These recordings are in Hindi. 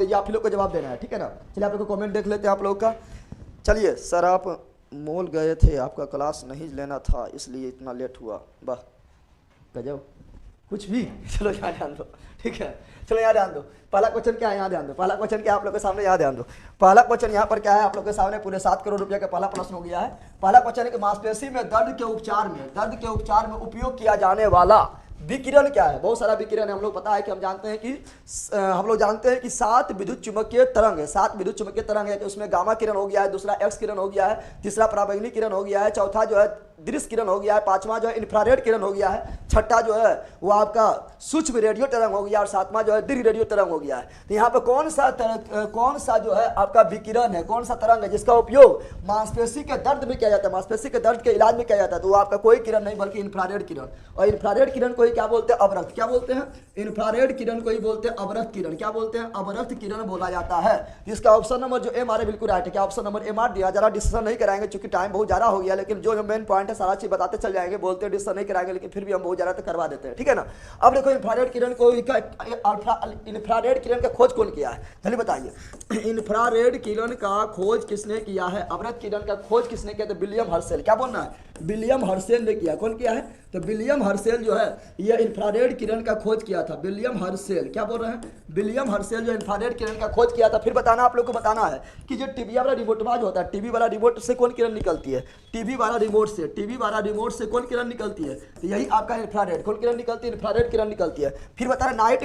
ये आप ही लोग को जवाब देना है, ठीक है ना। चलिए आप लोग को कमेंट देख लेते हैं आप लोग का। चलिए सर आप मॉल गए थे, आपका क्लास नहीं लेना था इसलिए इतना लेट हुआ। वाह गजब, कुछ भी। चलो यहाँ ध्यान दो, ठीक है। चलो यहाँ ध्यान दो, पहला क्वेश्चन क्या है यहाँ ध्यान दो। पहला क्वेश्चन क्या है आप लोग के सामने, यहाँ ध्यान दो। पहला क्वेश्चन यहाँ पर क्या है आप लोग के सामने, पूरे 7 करोड़ रुपए का पहला प्रश्न हो गया है। पहला क्वेश्चन है कि मांसपेशी में दर्द के उपचार में उपयोग किया जाने वाला विकिरण क्या है। बहुत सारा विकिरण है, हम लोग पता है कि हम जानते हैं कि 7 विद्युत चुम्बकीय तरंग है। 7 विद्युत चुम्बकीय तरंग है कि उसमें गामा किरण हो गया है, दूसरा एक्स किरण हो गया है, तीसरा पराबैंगनी किरण हो गया है, चौथा जो है दृश्य किरण हो गया है, पांचवा जो है इंफ्रारेड किरण हो गया है, छठा जो है वो आपका सूक्ष्म रेडियो तरंग हो गया और सातवां जो है दीर्घ रेडियो तरंग हो गया है। तो यहाँ पे कौन सा जो है आपका विकिरण है, कौन सा तरंग है जिसका उपयोग मांसपेशी के दर्द में किया जाता है, मांसपेशी के दर्द के इलाज में किया जाता है। तो वो आपका कोई किरण नहीं बल्कि इंफ्रारेड किरण। और इंफ्रारेड किरण को ही क्या बोलते हैं, अवरक्त। क्या बोलते हैं, इंफ्रारेड किरण को ही बोलते हैं अवरक्त किरण। क्या बोलते हैं, अवरक्त किरण बोला जाता है। इसका ऑप्शन नंबर जो ए हमारे बिल्कुल राइट है। क्या ऑप्शन नंबर ए मार दिया। जरा डिस्कशन नहीं कराएंगे क्योंकि टाइम बहुत ज्यादा हो गया, लेकिन जो मेन पॉइंट है सारा चीज बताते चल जाएंगे। बोलते हैं डिस्कशन नहीं कराएंगे लेकिन फिर भी हम बहुत ज्यादा तो करवा देते हैं, ठीक है ना। अब देखो इंफ्रारेड किरण को, इंफ्रारेड किरण का खोज कौन किया है, चलिए बताइए। इंफ्रारेड किरण का खोज किसने किया है, अवरक्त किरण का खोज किसने किया, तो विलियम हर्शेल। क्या बोलना है, विलियम हर्शेल ने किया। कौन किया है, तो विलियम हर्शेल जो है ये इंफ्रारेड किरण का खोज किया था। विलियम हर्शेल, क्या बोल रहे हैं, विलियम हर्शेल जो इंफ्रारेड किरण का खोज किया था। फिर बताना आप लोग को बताना है कि जो टीवी वाला रिमोट जो होता है, टीवी वाला रिमोट से कौन किरण निकलती है, टीवी वाला रिमोट से कौन किरण निकलती है, तो यही आपका इंफ्रारेड। कौन किरण निकलती है, इंफ्रारेड किरण निकलती है। फिर बता रहे नाइट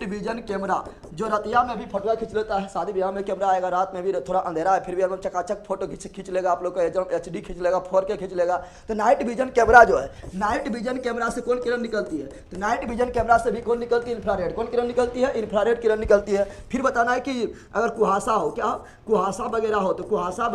विजन कैमरा जो रतिया में भी फोटो खींच लेता है। शादी ब्याह में कैमरा आएगा, रात में भी थोड़ा अंधेरा है फिर भी एकदम चकाचक फोटो खींच लेगा आप लोग का, HD खींच लेगा, 4K खींच लेगा। तो नाइट विजन कैमरा जो है, नाइट विजन कैमरा से कौन किरण निकलती है, तो नाइट विजन कैमरा से भी कौन निकलती है, इंफ्रारेड। कौन किरण निकलती है, इंफ्रारेड किरण निकलती है। फिर बताना है कि अगर कुहासा हो, क्या कुहासा वगैरह हो, तो कुहासा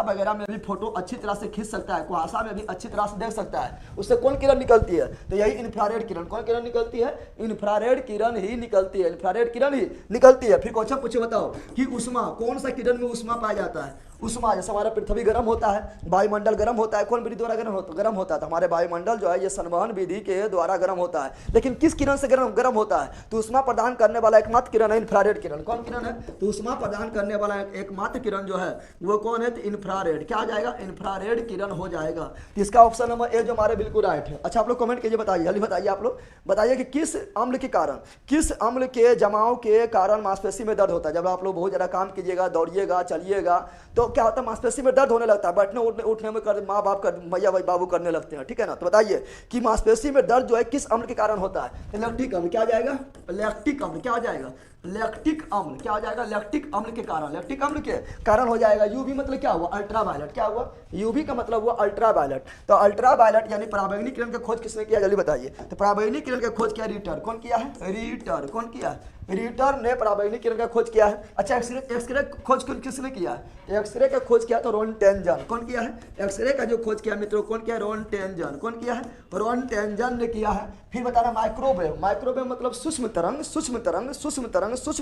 वगैरह में भी फोटो अच्छी तरह से खींच सकता है, कुहासा में भी अच्छी तरह से देख सकता है। उससे कौन किरण निकलती है, तो यही इंफ्रारेड किरण। कौन किरण निकलती है, इंफ्रारेड किरण ही निकलती है, इंफ्रारेड किरण ही निकलती है। फिर क्वेश्चन पूछे बताओ कि उष्मा, कौन सा किरण में उष्मा पाया जाता है। उष्मा जैसे हमारा पृथ्वी गर्म होता है, वायुमंडल गर्म होता है, कौन विधि द्वारा गर्म होता है, तो हमारे वायुमंडल जो है ये संवहन विधि के द्वारा गर्म होता है। लेकिन किस किरण से गर्म होता है, तो उष्मा प्रदान करने वाला एकमात्र किरण है इंफ्रारेड किरण। कौन किरण है, तो उष्मा प्रदान करने वाला एकमात्र किरण जो है वो कौन है, तो इंफ्रारेड। क्या आ जाएगा, इंफ्रारेड किरण हो जाएगा। तो इसका ऑप्शन नंबर ए जो हमारे बिल्कुल राइट है। अच्छा आप लोग कमेंट कीजिए, बताइए, जल्दी बताइए आप लोग, बताइए कि किस अम्ल के कारण, किस अम्ल के जमाव के कारण मांसपेशी में दर्द होता है। जब आप लोग बहुत ज्यादा काम कीजिएगा, दौड़िएगा, चलिएगा, तो क्या होता है, मांसपेशी में दर्द होने लगता है, बैठने उठने में माँ बाप मैया बाबू करने लगते हैं, ठीक है ना। तो बताइए कि मांसपेशी में दर्द जो है किस अम्ल के कारण होता है, लैक्टिक अम्ल। क्या आ जाएगा, लैक्टिक अम्ल। क्या आ जाएगा, लैक्टिक अम्ल। क्या हो जाएगा, लैक्टिक अम्ल के कारण, लैक्टिक अम्ल के कारण हो जाएगा। यूवी मतलब क्या हुआ, अल्ट्रावायलेट। क्या हुआ, यूवी का मतलब हुआ अल्ट्रावायलेट। तो अल्ट्रावायलेट यानी पराबैंगनी किरण का खोज किसने किया, जल्दी बताइए। तो पराबैंगनी किरण का खोज किया रिटर। कौन किया है, रिटर। कौन किया है, रिटर ने पराबैंगनी किरण का खोज किया है। अच्छा एक्सरे खोज किसने किया है, एक्सरे का खोज किया तो रोनटेंजन। कौन किया है, एक्सरे का जो खोज किया मित्रों, कौन किया, रोनटेंजन। कौन किया है, रोनटेंजन ने किया है। फिर बताना माइक्रोवेव, माइक्रोवेव मतलब सूक्ष्म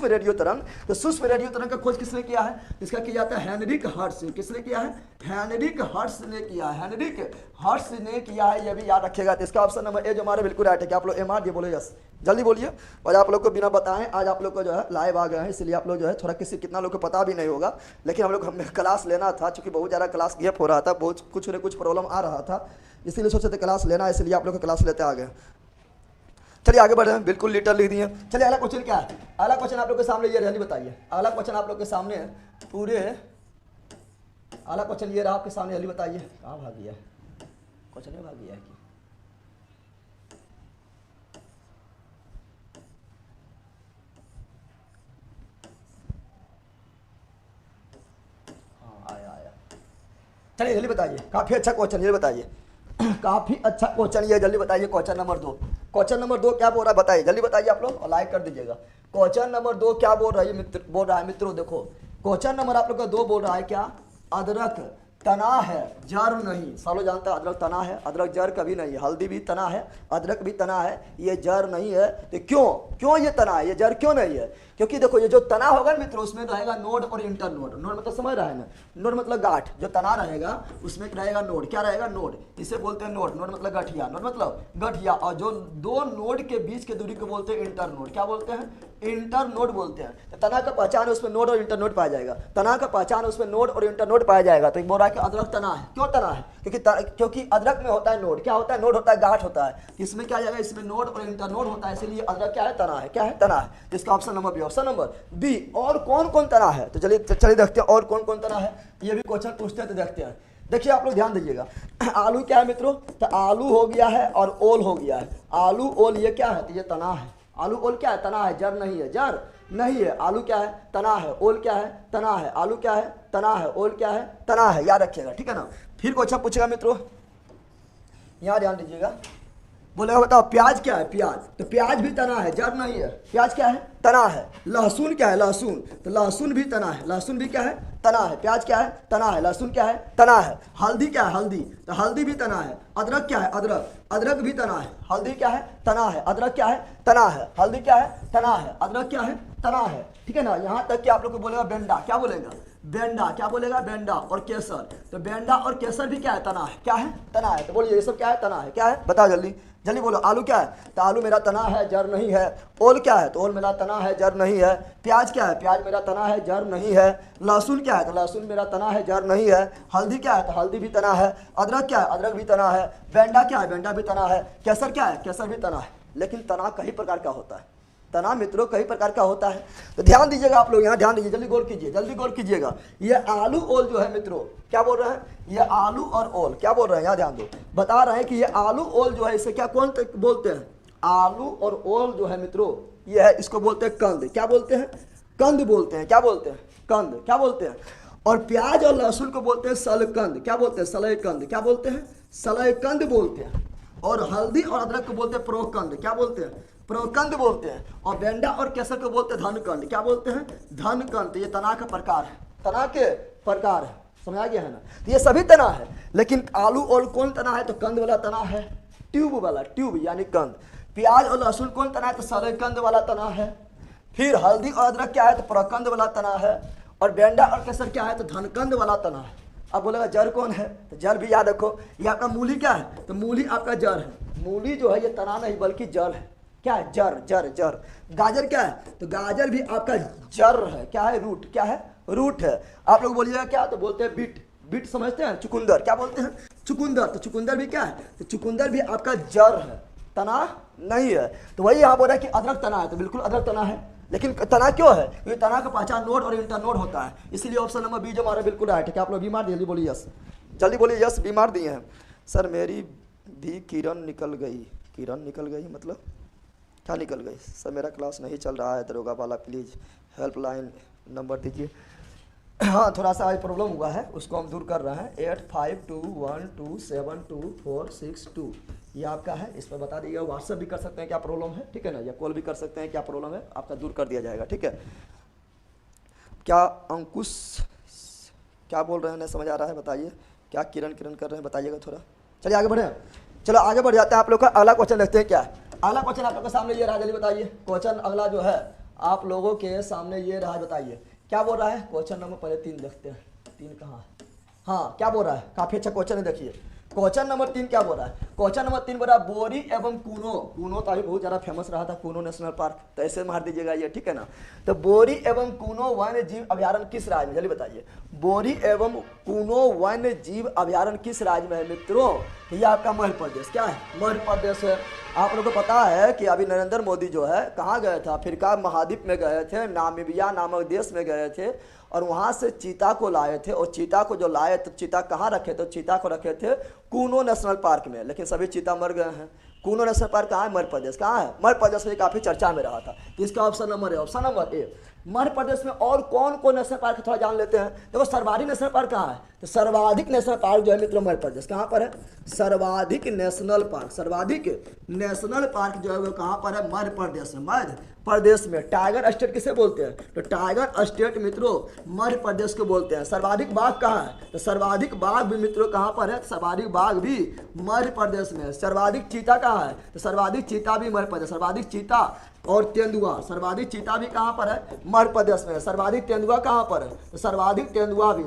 रेडियो तरंग। तो सूक्ष्म रेडियो तरंग का खोज किसने किया है, इसका किया जाता है हेनरिक हर्ट्ज। किसने किया है, हेनरिक हर्ट्ज ने किया है, हेनरिक हर्ट्ज ने किया है, ये भी याद रखिएगा। तो इसका ऑप्शन नंबर ए जो हमारे बिल्कुल राइट है। कि आप लोग MR जी बोले, यस जल्दी बोलिए। और आप लोग को बिना बताएं आज आप लोग को जो है लाइव आ गए हैं, इसलिए आप लोग जो है थोड़ा कितना लोग को पता भी नहीं होगा, लेकिन हम लोग हमें क्लास लेना था, चूंकि बहुत ज़्यादा क्लास गैप हो रहा था, बहुत कुछ न कुछ प्रॉब्लम आ रहा था, इसीलिए सोचे थे क्लास लेना, इसलिए आप लोग को क्लास लेते आ गए। चलिए आगे बढ़ रहे हैं, बिल्कुल लीटर लिख दिए। चलिए अगला क्वेश्चन क्या है, अगला क्वेश्चन आप लोग के सामने ये जल्दी बताइए। अगला क्वेश्चन आप लोग के सामने पूरे, अगला क्वेश्चन ये रहा आपके सामने, जल्दी बताइए। कहाँ भाग गया क्वेश्चन, में भाग गया है कि हाँ आया। चलिए जल्दी बताइए, काफी अच्छा क्वेश्चन, ये बताइए काफी अच्छा क्वेश्चन ये, जल्दी बताइए। क्वेश्चन नंबर 2, क्वेश्चन नंबर 2 क्या बोल रहा है बताइए, जल्दी बताइए आप लोग और लाइक कर दीजिएगा। क्वेश्चन नंबर 2 क्या बोल रहा है मित्रों, देखो क्वेश्चन नंबर आप लोग का 2 बोल रहा है क्या, अदरक तना है जड़ नहीं। सालों जानता है अदरक तना है, अदरक जड़ कभी नहीं है। हल्दी भी तना है, अदरक भी तना है, ये जड़ नहीं है। तो क्यों ये तना है, ये जड़ क्यों नहीं है, क्योंकि देखो ये जो तना होगा ना मित्रों, उसमें रहेगा नोड और इंटर नोड। नोड मतलब समझ रहा है ना, नोड मतलब गांठ, जो तना रहेगा उसमें रहेगा नोड। क्या रहेगा? नोड। इसे बोलते हैं नोड। नोड मतलब गठिया, नोड मतलब गठिया। और जो दो नोड के बीच के दूरी को बोलते हैं इंटर नोड। क्या बोलते हैं? इंटर नोड बोलते हैं। तो तना का पहचान है, उसमें नोड और इंटर नोड पाया जाएगा। तना का पहचान है, उसमें नोड और इंटर नोड पाया जाएगा। तो एक बोल रहा है कि अदरक तना है। क्यों तना है? क्योंकि अदरक में होता है नोड। क्या होता है? नोड होता है, गांठ होता है। इसमें क्या जाएगा? इसमें नोड और इंटर नोड होता है, इसलिए अदरक क्या है? तना है। क्या है? तना है। इसका option number B. Option number B. और कौन कौन तना है? तो चलिए देखते हैं और कौन कौन तना है। ये भी क्वेश्चन पूछते हैं, तो देखते हैं। देखिए आप लोग ध्यान दीजिएगा, आलू क्या है मित्रों? तो आलू हो गया है और ओल हो गया है। आलू ओल ये क्या है? तो ये तना है। आलू ओल क्या है? तना है, जड़ नहीं है। जड़ नहीं है। आलू क्या है? तना है। ओल क्या है? तना है। आलू क्या है? तना है। ओल क्या है? तना है। याद रखिएगा, ठीक है ना। फिर क्वेश्चन पूछेगा मित्रों, यहाँ ध्यान दीजिएगा। बोलेगा बताओ प्याज क्या है? प्याज, तो प्याज भी तना है, जड़ नहीं है। प्याज क्या है? तना है। लहसुन क्या है? लहसुन, तो लहसुन भी तना है। लहसुन भी क्या है? तना है। प्याज क्या है? तना है। लहसुन क्या है? तना है। हल्दी क्या है? हल्दी, तो हल्दी भी तना है। अदरक क्या है? अदरक, अदरक भी तना है। हल्दी क्या है? तना है। अदरक क्या है? तना है। हल्दी क्या है? तना है। अदरक क्या है? तना है। ठीक है ना। यहाँ तक कि आप लोग को बोलेगा बेंडा। क्या बोलेगा? बेंडा। क्या बोलेगा? बेंडा। और केसर, तो बेंडा और केसर भी क्या है? तना है। क्या है? तना है। तो बोलिए ये सब क्या है? तना है। क्या है? बताओ जल्दी जल्दी बोलो। आलू क्या है? तो आलू मेरा तना है, जड़ नहीं है। ओल क्या है? तो ओल मेरा तना है, जड़ नहीं है। प्याज क्या है? प्याज मेरा तना है, जड़ नहीं है। लहसुन क्या है? तो लहसुन मेरा तना है, जड़ नहीं है। हल्दी क्या है? तो हल्दी भी तना है। अदरक क्या है? अदरक भी तना है। बेंडा क्या है? बेंडा भी तना है। केसर क्या है? केसर भी तना है। लेकिन तना कई प्रकार का होता है। तना मित्रों कई प्रकार का होता है। तो ध्यान दीजिएगा आप लोग, यहाँ ध्यान दीजिए, जल्दी गौर कीजिए, जल्दी गौर कीजिएगा। ये आलू ओल जो है मित्रों, क्या बोल रहे हैं? ये आलू और ओल क्या बोल रहे हैं? यहाँ ध्यान दो, बता रहे हैं कि ये आलू ओल जो है इसे क्या कौन बोलते हैं? आलू और ओल जो है मित्रों ये है, इसको बोलते हैं कंद। क्या बोलते हैं? कंद बोलते हैं। क्या बोलते हैं? कंद। क्या बोलते हैं? और प्याज और लहसुन को बोलते हैं सलकंद। क्या बोलते हैं? सलयकंद। क्या बोलते हैं? सलयकंद बोलते हैं। और हल्दी और अदरक को बोलते हैं प्रोकंद। क्या बोलते हैं? प्रोकंद बोलते हैं। और बेंडा और केसर को बोलते हैं धनकंद। क्या बोलते हैं? धनकंद। ये तना का प्रकार है, तना के प्रकार है। समझ आ गया है ना। तो ये सभी तना है, लेकिन आलू और कौन तना है? तो कंद वाला तना है, ट्यूब वाला, ट्यूब यानी कंद। प्याज और लहसुन कौन तना है? तो सलयकंद वाला तना है। फिर हल्दी और अदरक क्या है? तो प्रोकंद वाला तना है। और बेंडा और केसर क्या है? तो धनकंद वाला तना है। अब बोलेगा जड़ कौन है? तो जड़ भी याद रखो, ये आपका मूली क्या है? तो मूली आपका जड़ है। मूली जो है ये तना नहीं बल्कि जड़ है। क्या है? जड़, जड़, जड़। गाजर क्या है? तो गाजर भी आपका जड़ है। क्या है? रूट। क्या है? रूट है। आप लोग बोलिएगा क्या? तो बोलते हैं बीट। बीट समझते हैं? चुकंदर। क्या बोलते हैं? चुकंदर। तो चुकंदर भी क्या है? तो चुकंदर भी आपका जड़ है, तना नहीं है। तो वही यहाँ बोल रहा है कि अदरक तना है, तो बिल्कुल अदरक तना है। लेकिन तना क्यों है? क्योंकि तना का पहचान नोड और इंटर नोड होता है, इसलिए ऑप्शन नंबर बी जो हमारा बिल्कुल राइट है। क्या आप लोग बीमार दिए? जल्दी बोलिए यस, जल्दी बोलिए यस। बीमार दिए हैं सर, मेरी भी किरण निकल गई। किरण निकल गई मतलब क्या निकल गई? सर मेरा क्लास नहीं चल रहा है, दरोगा वाला प्लीज़ हेल्पलाइन नंबर दीजिए। हाँ थोड़ा सा आज प्रॉब्लम हुआ है, उसको हम दूर कर रहे हैं। 8521272462 ये आपका है, इस पर बता दीजिएगा। व्हाट्सएप भी कर सकते हैं क्या प्रॉब्लम है, ठीक है ना, या कॉल भी कर सकते हैं क्या प्रॉब्लम है, आपका दूर कर दिया जाएगा, ठीक है। क्या अंकुश क्या बोल रहे हैं, नहीं समझ आ रहा है, बताइए। क्या किरण किरण कर रहे हैं, बताइएगा थोड़ा। चलिए आगे बढ़े, चलो आगे बढ़ जाते हैं। आप लोग का अगला क्वेश्चन देखते हैं क्या है। अगला क्वेश्चन आप लोग के सामने ये रहा, जल्दी बताइए। क्वेश्चन अगला जो है आप लोगों के सामने ये रहा, बताइए क्या बोल रहा है। क्वेश्चन नंबर पहले 3 देखते हैं, 3 कहाँ है। हाँ क्या बोल रहा है, काफी अच्छा क्वेश्चन है, देखिए क्वेश्चन नंबर 3 क्या बोल रहा है। क्वेश्चन नंबर 3 बोल रहा है बोरी एवं कूनो। कूनो तो अभी बहुत ज़्यादा फेमस रहा था, कूनो नेशनल पार्क, तो ऐसे मार दीजिएगा ये, ठीक है ना। तो बोरी एवं कूनो वन्य जीव अभ्यारण्य किस राज्य में, जल्दी बताइए। बोरी एवं कूनो वन्य जीव अभ्यारण्य किस राज्य में है मित्रों? ये आपका मध्य प्रदेश। क्या है? मध्य प्रदेश है। आप लोगों को पता है कि अभी नरेंद्र मोदी जो है कहाँ गए थे, अफ्रीका महाद्वीप में गए थे, नामीबिया नामक देश में गए थे, और वहाँ से चीता को लाए थे। और चीता को जो लाए तो चीता कहाँ रखे थे? चीता को रखे थे कूनो नेशनल पार्क में, लेकिन सभी चीता मर गए हैं। कूनो नेशनल पार्क कहाँ है? मध्य प्रदेश। कहाँ है? मध्य प्रदेश में, काफ़ी चर्चा में रहा था। तो इसका ऑप्शन नंबर है, option number A. Madhya Pradesh में और कौन कौन नेशनल पार्क थोड़ा जान लेते हैं। देखो सर्वाधिक नेशनल पार्क कहाँ है, तो सर्वाधिक नेशनल पार्क जो है मित्रों मध्य प्रदेश। कहाँ पर है? सर्वाधिक नेशनल पार्क, सर्वाधिक नेशनल पार्क जो है वो कहाँ पर है? मध्य प्रदेश में। मध्य प्रदेश में। टाइगर स्टेट किसे बोलते हैं? तो टाइगर स्टेट मित्रों मध्य प्रदेश को बोलते हैं। सर्वाधिक बाघ कहाँ है? तो सर्वाधिक बाघ भी मित्रों कहाँ पर है? सर्वाधिक बाघ भी मध्य प्रदेश में। सर्वाधिक चीता कहाँ है? तो सर्वाधिक चीता भी मध्य प्रदेश। सर्वाधिक चीता और तेंदुआ। सर्वाधिक चीता भी कहाँ पर है? मध्य प्रदेश में है। सर्वाधिक तेंदुआ कहाँ पर है? तो सर्वाधिक तेंदुआ भी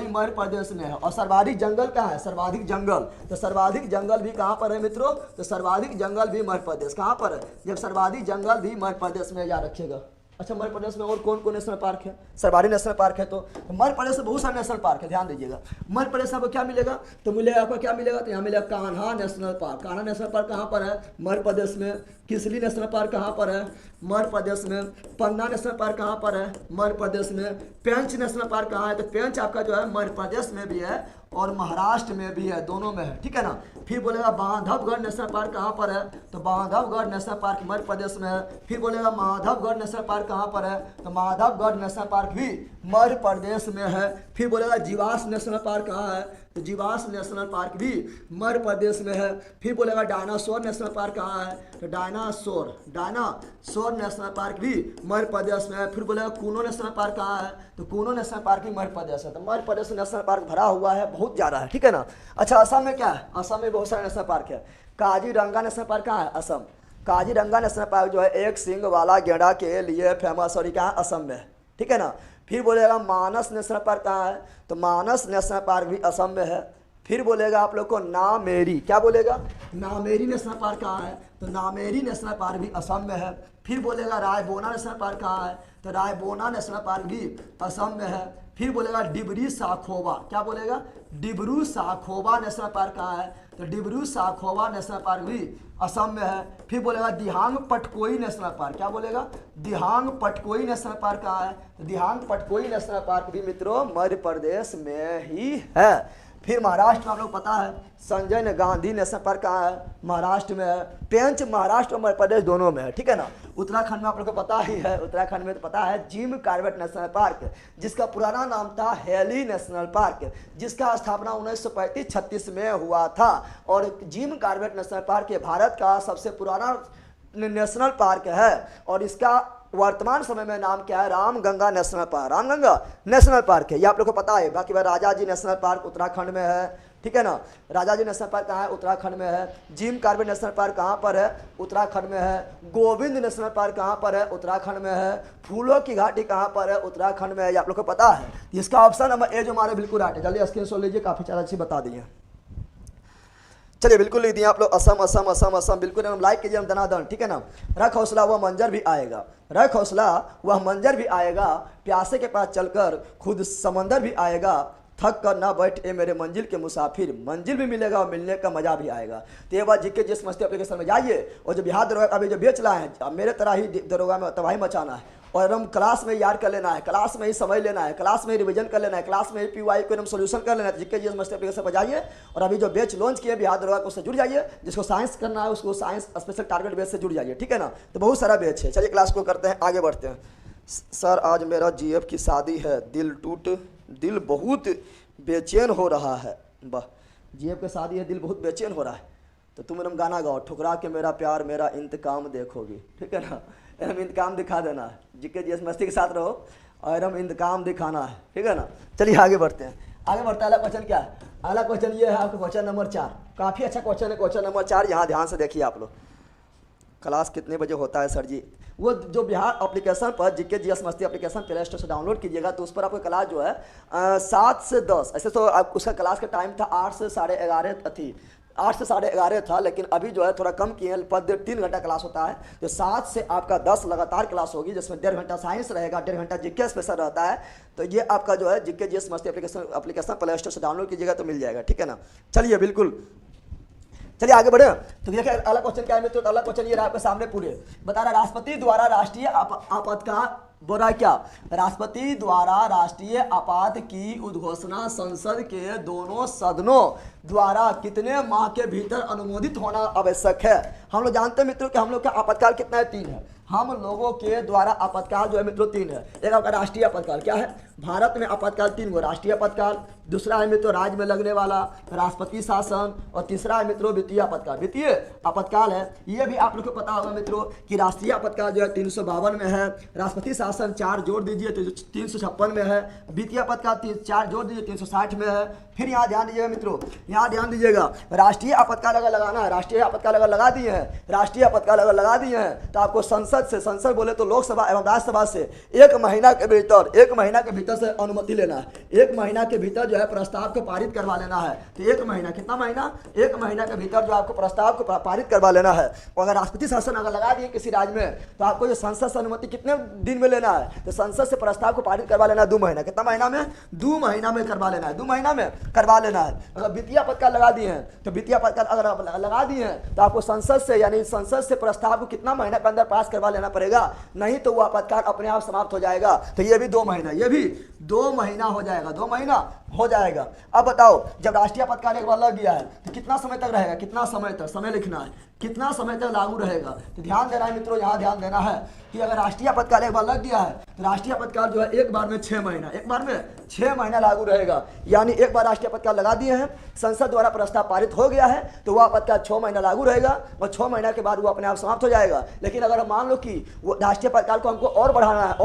मध्य प्रदेश में है। और सर्वाधिक जंगल कहाँ है? सर्वाधिक जंगल, तो सर्वाधिक जंगल भी कहाँ पर है मित्रों? तो सर्वाधिक जंगल भी मध्य प्रदेश। कहाँ पर है? जब सर्वाधिक जंगल भी मध्य प्रदेश में याद रखिएगा। अच्छा, मध्य प्रदेश में और कौन कौन नेशनल पार्क है? सर्वाधिक नेशनल पार्क है। तो मध्य प्रदेश में बहुत सारे नेशनल पार्क है, ध्यान दीजिएगा। मध्य प्रदेश में आपको क्या मिलेगा? तो मिलेगा आपको क्या मिलेगा? तो यहाँ मिलेगा Kanha national park. Kanha national park कहाँ पर है? मध्य प्रदेश में। किसली नेशनल पार्क कहाँ पर है? मध्य प्रदेश में। पन्ना नेशनल पार्क कहाँ पर है? मध्य प्रदेश में। पेंच नेशनल पार्क कहाँ है? तो पेंच आपका जो है मध्य प्रदेश में भी है और महाराष्ट्र में भी है, दोनों में है, ठीक है ना। फिर बोलेगा बांधवगढ़ नेशनल पार्क कहाँ पर है? तो बांधवगढ़ नेशनल पार्क मध्य प्रदेश में है। फिर बोलेगा माधवगढ़ नेशनल पार्क कहाँ पर है? तो माधवगढ़ नेशनल पार्क भी मध्य प्रदेश में है। फिर बोलेगा जीवास नेशनल पार्क कहाँ है? तो जीवास नेशनल पार्क भी मध्य प्रदेश में है। फिर बोलेगा डायनासोर नेशनल पार्क कहाँ है? तो डायनासोर नेशनल पार्क भी मध्य प्रदेश में है। फिर बोलेगा कूनो नेशनल पार्क कहाँ है? तो कूनो नेशनल पार्क भी मध्य प्रदेश है। तो मध्य प्रदेश में नेशनल पार्क भरा हुआ है, बहुत ज़्यादा है, ठीक है ना। अच्छा, असम में क्या है? असम में बहुत सारे नेशनल पार्क है। काजीरंगा नेशनल पार्क कहाँ है? असम। काजीरंगा नेशनल पार्क जो है एक सींग वाला गेंडा के लिए फेमस और कहाँ? असम में है, ठीक है ना। फिर बोलेगा मानस नेशनल पार्क कहाँ है? तो मानस नेशनल पार्क भी असम में है। फिर बोलेगा आप लोग को नामेरी, क्या बोलेगा? नामेरी नेशनल पार्क कहाँ है? तो नामेरी नेशनल पार्क भी असम में है। फिर बोलेगा रायबोना नेशनल पार्क कहाँ है? तो रायबोना नेशनल पार्क भी असम में है। फिर बोलेगा डिब्रू साखोवा, क्या बोलेगा? डिब्रू साखोवा नेशनल पार्क कहाँ है? तो डिब्रू साखोवा नेशनल पार्क भी असम में है। फिर बोलेगा दिहांग पटकोई नेशनल पार्क, क्या बोलेगा? दिहांग पटकोई नेशनल पार्क कहाँ है? तो दिहांग पटकोई नेशनल पार्क भी मित्रों मध्य प्रदेश में ही है। फिर महाराष्ट्र में आप लोग पता है संजय गांधी नेशनल पार्क कहाँ है? महाराष्ट्र में है। पेंच महाराष्ट्र और मध्य प्रदेश दोनों में है, ठीक है ना। उत्तराखंड में आप लोग को पता ही है, उत्तराखंड में तो पता है जिम कॉर्बेट नेशनल पार्क, जिसका पुराना नाम था हेली नेशनल पार्क, जिसका स्थापना 1935-36 में हुआ था। और Jim Corbett national park Bharat का सबसे पुराना नेशनल पार्क है और इसका वर्तमान समय में नाम क्या है? Ramganga national park. Ramganga national park है, ये आप लोग को पता है। बाकी भाई राजाजी नेशनल पार्क उत्तराखंड में है, ठीक है ना। राजाजी नेशनल पार्क कहाँ है? उत्तराखंड में है। जिम कॉर्बेट नेशनल पार्क कहाँ पर है? उत्तराखंड में है। गोविंद नेशनल पार्क कहाँ पर है? उत्तराखंड में है। फूलों की घाटी कहाँ पर है? उत्तराखंड में है, ये आप लोग को पता है। इसका ऑप्शन नंबर ए जो हमारे बिल्कुल राइट है। चलिए स्क्रीनशॉट लीजिए, काफी ज़्यादा अच्छी बता दिए। चलिए बिल्कुल लिख दिए आप लोग, असम असम असम असम, बिल्कुल हम लाइक कीजिए, हम दनादन, ठीक है ना। रख हौसला वह मंजर भी आएगा, रख हौसला वह मंजर भी आएगा, प्यासे के पास चलकर खुद समंदर भी आएगा, थक कर ना बैठ ए मेरे मंजिल के मुसाफिर, मंजिल भी मिलेगा और मिलने का मजा भी आएगा। तो ये बात जिसके जिस मस्ती एप्लीकेशन में जाइए और जो बिहार दरोगा अभी जो बेच रहा है, मेरे तरह ही दरोगा में तबाही मचाना है और एकदम क्लास में याद कर लेना है, क्लास में ही समझ लेना है, क्लास में ही रिवीजन कर लेना है, क्लास में ही पीवाई को एकदम सोल्यूशन कर लेना है। जिसके जिस मस्ती एप्लीकेशन पर जाइए और अभी जो बैच लॉन्च किए बिहार दरोगा को उससे जुड़ जाइए। जिसको साइंस करना है उसको साइंस स्पेशल टारगेट बैच से जुड़ जाइए, ठीक है ना। तो बहुत सारा बैच है। चलिए क्लास को करते हैं, आगे बढ़ते हैं। सर आज मेरा जीएफ की शादी है, दिल बहुत बेचैन हो रहा है। वाह, जीएफ की शादी है, दिल बहुत बेचैन हो रहा है। तो तुम एकदम गाना गाओ, ठुकरा के मेरा प्यार मेरा इंतकाम देखोगी, ठीक है ना। एकदम इंतकाम दिखा देना है, जिसके जिस मस्ती के साथ रहो और एकदम इंतकाम दिखाना है, ठीक है ना। चलिए आगे बढ़ते हैं, आगे बढ़ते हैं। अगला क्वेश्चन क्या है? अगला क्वेश्चन ये है आपका क्वेश्चन नंबर 4। काफ़ी अच्छा क्वेश्चन है क्वेश्चन नंबर 4। यहाँ ध्यान से देखिए आप लोग। क्लास कितने बजे होता है सर जी? वो जो बिहार एप्लीकेशन पर जीके जीएस मस्ती एप्लीकेशन प्ले स्टोर से डाउनलोड कीजिएगा तो उस पर आपका क्लास जो है 7 से 10, ऐसे तो उसका क्लास का टाइम था 8 से 11:30 थी, 8 से 11:30 था, लेकिन अभी जो है थोड़ा कम किए, पर 3 घंटा क्लास होता है। तो 7 से आपका 10 लगातार क्लास होगी, जिसमें 1.5 घंटा साइंस रहेगा, 1.5 घंटा जीके स्पेशल रहता है। तो ये आपका जो है जीके जीएस मस्ती एप्लीकेशन प्ले स्टोर से डाउनलोड कीजिएगा तो मिल जाएगा, ठीक है ना। चलिए बिल्कुल, चलिए आगे बढ़े। तो देखिए अगला क्वेश्चन क्या है मित्रों? अगला क्वेश्चन ये रहा आपके सामने पूरे बता रहा, राष्ट्रपति द्वारा राष्ट्रीय आपातकाल बोला क्या? राष्ट्रपति द्वारा राष्ट्रीय आपात की उद्घोषणा संसद के दोनों सदनों द्वारा कितने माह के भीतर अनुमोदित होना आवश्यक है? हम लोग जानते हैं मित्रों कि हम लोग का आपातकाल कितना है? 3 है। हम लोगों के द्वारा आपातकाल जो है मित्रों 3 है। एक आपका राष्ट्रीय आपातकाल क्या है? भारत में आपातकाल 3 गो, राष्ट्रीय आपातकाल, दूसरा है मित्रों राज्य में लगने वाला राष्ट्रपति शासन, और तीसरा है मित्रों वित्तीय आपातकाल। वित्तीय आपातकाल है, ये भी आप लोग को पता होगा मित्रों कि राष्ट्रीय आपातकाल जो है 352 में है, राष्ट्रपति शासन 4 जोड़ दीजिए तो 356 में है, वित्तीय आपातकाल 4 जोड़ दीजिए 360 में है। फिर यहाँ ध्यान दीजिएगा मित्रों, यहाँ ध्यान दीजिएगा, राष्ट्रीय आपातकाल अगर लगाना है, राष्ट्रीय आपातकाल अगर लगा दिए हैं, राष्ट्रीय आपातकाल अगर लगा दिए हैं तो आपको संसद से, संसद बोले तो लोकसभा एवं राज्यसभा से 1 महीना के भीतर से अनुमति लेना है। 1 महीना के भीतर जो है प्रस्ताव को पारित करवा लेना है। तो 1 महीना, कितना महीना, 1 महीना के भीतर जो आपको प्रस्ताव को पारित करवा लेना है। और अगर राष्ट्रपति शासन अगर लगा दिए किसी राज्य में तो आपको जो संसद से अनुमति कितने दिन में लेना है, तो संसद से प्रस्ताव को पारित करवा लेना है 2 महीना। कितना महीना में, 2 महीना में करवा लेना है, 2 महीना में करवा लेना है। अगर वित्तीय आपातकाल लगा दिए हैं तो वित्तीय आपातकाल अगर लगा दिए हैं तो आपको संसद से, यानी संसद से प्रस्ताव को कितना महीना के अंदर पास करवा लेना पड़ेगा, नहीं तो वो आपातकाल अपने आप समाप्त हो जाएगा। तो ये भी 2 महीना, ये भी 2 महीना हो जाएगा, 2 महीना हो जाएगा। अब बताओ जब राष्ट्रीय आपातकाल एक बार लग गया है तो कितना समय तक रहेगा, कितना समय तक, समय लिखना है, कितना समय तक लागू रहेगा। तो ध्यान देना है मित्रों, यहाँ ध्यान देना है कि अगर राष्ट्रीय आपातकाल एक बार लग गया है तो राष्ट्रीय आपातकाल जो है एक बार में 6 महीना, एक बार में 6 महीना लागू रहेगा। यानी एक बार राष्ट्रीय आपातकाल लगा दिए हैं, संसद द्वारा प्रस्ताव पारित हो गया है तो वह आपातकाल 6 महीना लागू रहेगा और 6 महीना के बाद वो अपने आप समाप्त हो जाएगा। लेकिन अगर मान लो कि वो राष्ट्रीय आपातकाल को हमको और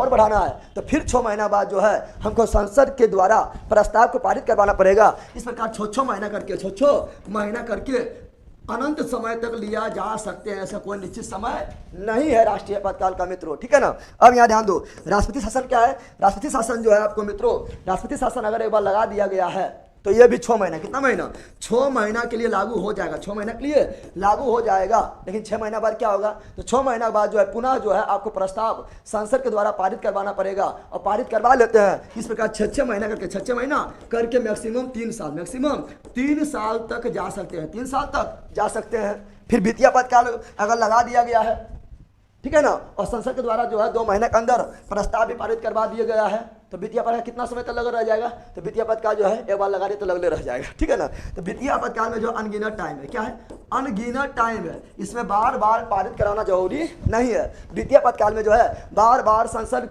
बढ़ाना है तो फिर 6 महीना बाद जो है हमको संसद के द्वारा प्रस्ताव को पारित करवाना पड़ेगा। इस प्रकार 6 महीना करके, 6 महीना करके अनंत समय तक लिया जा सकते हैं, ऐसा कोई निश्चित समय नहीं है राष्ट्रीय आपातकाल का मित्रों, ठीक है ना। अब यहाँ ध्यान दो, राष्ट्रपति शासन क्या है, राष्ट्रपति शासन जो है आपको मित्रों, राष्ट्रपति शासन अगर एक बार लगा दिया गया है तो ये भी 6 महीना, कितना महीना, 6 महीना के लिए लागू हो जाएगा, 6 महीना के लिए लागू हो जाएगा। लेकिन 6 महीना बाद क्या होगा, तो 6 महीना बाद जो है पुनः जो है आपको प्रस्ताव संसद के द्वारा पारित करवाना पड़ेगा और पारित करवा लेते हैं। इस प्रकार 6 महीना करके, 6 महीना करके मैक्सिमम 3 साल, मैक्सिमम 3 साल तक जा सकते हैं, 3 साल तक जा सकते हैं। फिर वित्तीय आपातकाल अगर लगा दिया गया है, ठीक है ना, और संसद के द्वारा जो है 2 महीने के अंदर प्रस्ताव भी पारित करवा दिया गया है तो वित्तीय आपातकाल कितना समय तक लगा रह जाएगा, तो वित्तीय आपातकाल जो है एक बार लगा रहे तो लगले रह जाएगा, ठीक है ना। तो वित्तीय आपातकाल में जो अनगिनत टाइम है, क्या है, अनगिनत टाइम है, इसमें बार बार पारित कराना जरूरी नहीं है। वित्तीय आपातकाल में जो है बार बार संसद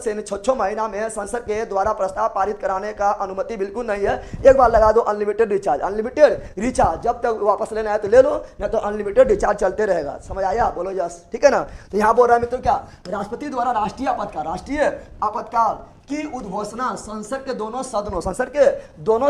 से 6 महीना में संसद के द्वारा प्रस्ताव पारित कराने का अनुमति बिल्कुल नहीं है। एक बार लगा दो अनलिमिटेड रिचार्ज, अनलिमिटेड रिचार्ज, जब तक वापस लेना है तो ले लो, नहीं तो अनलिमिटेड रिचार्ज चलते रहेगा। समझ आया, बोलो यस, ठीक है ना। तो यहाँ बोल रहा है मित्रों क्या, राष्ट्रपति द्वारा राष्ट्रीय आपातकाल की उद्घोषणा संसद के दोनों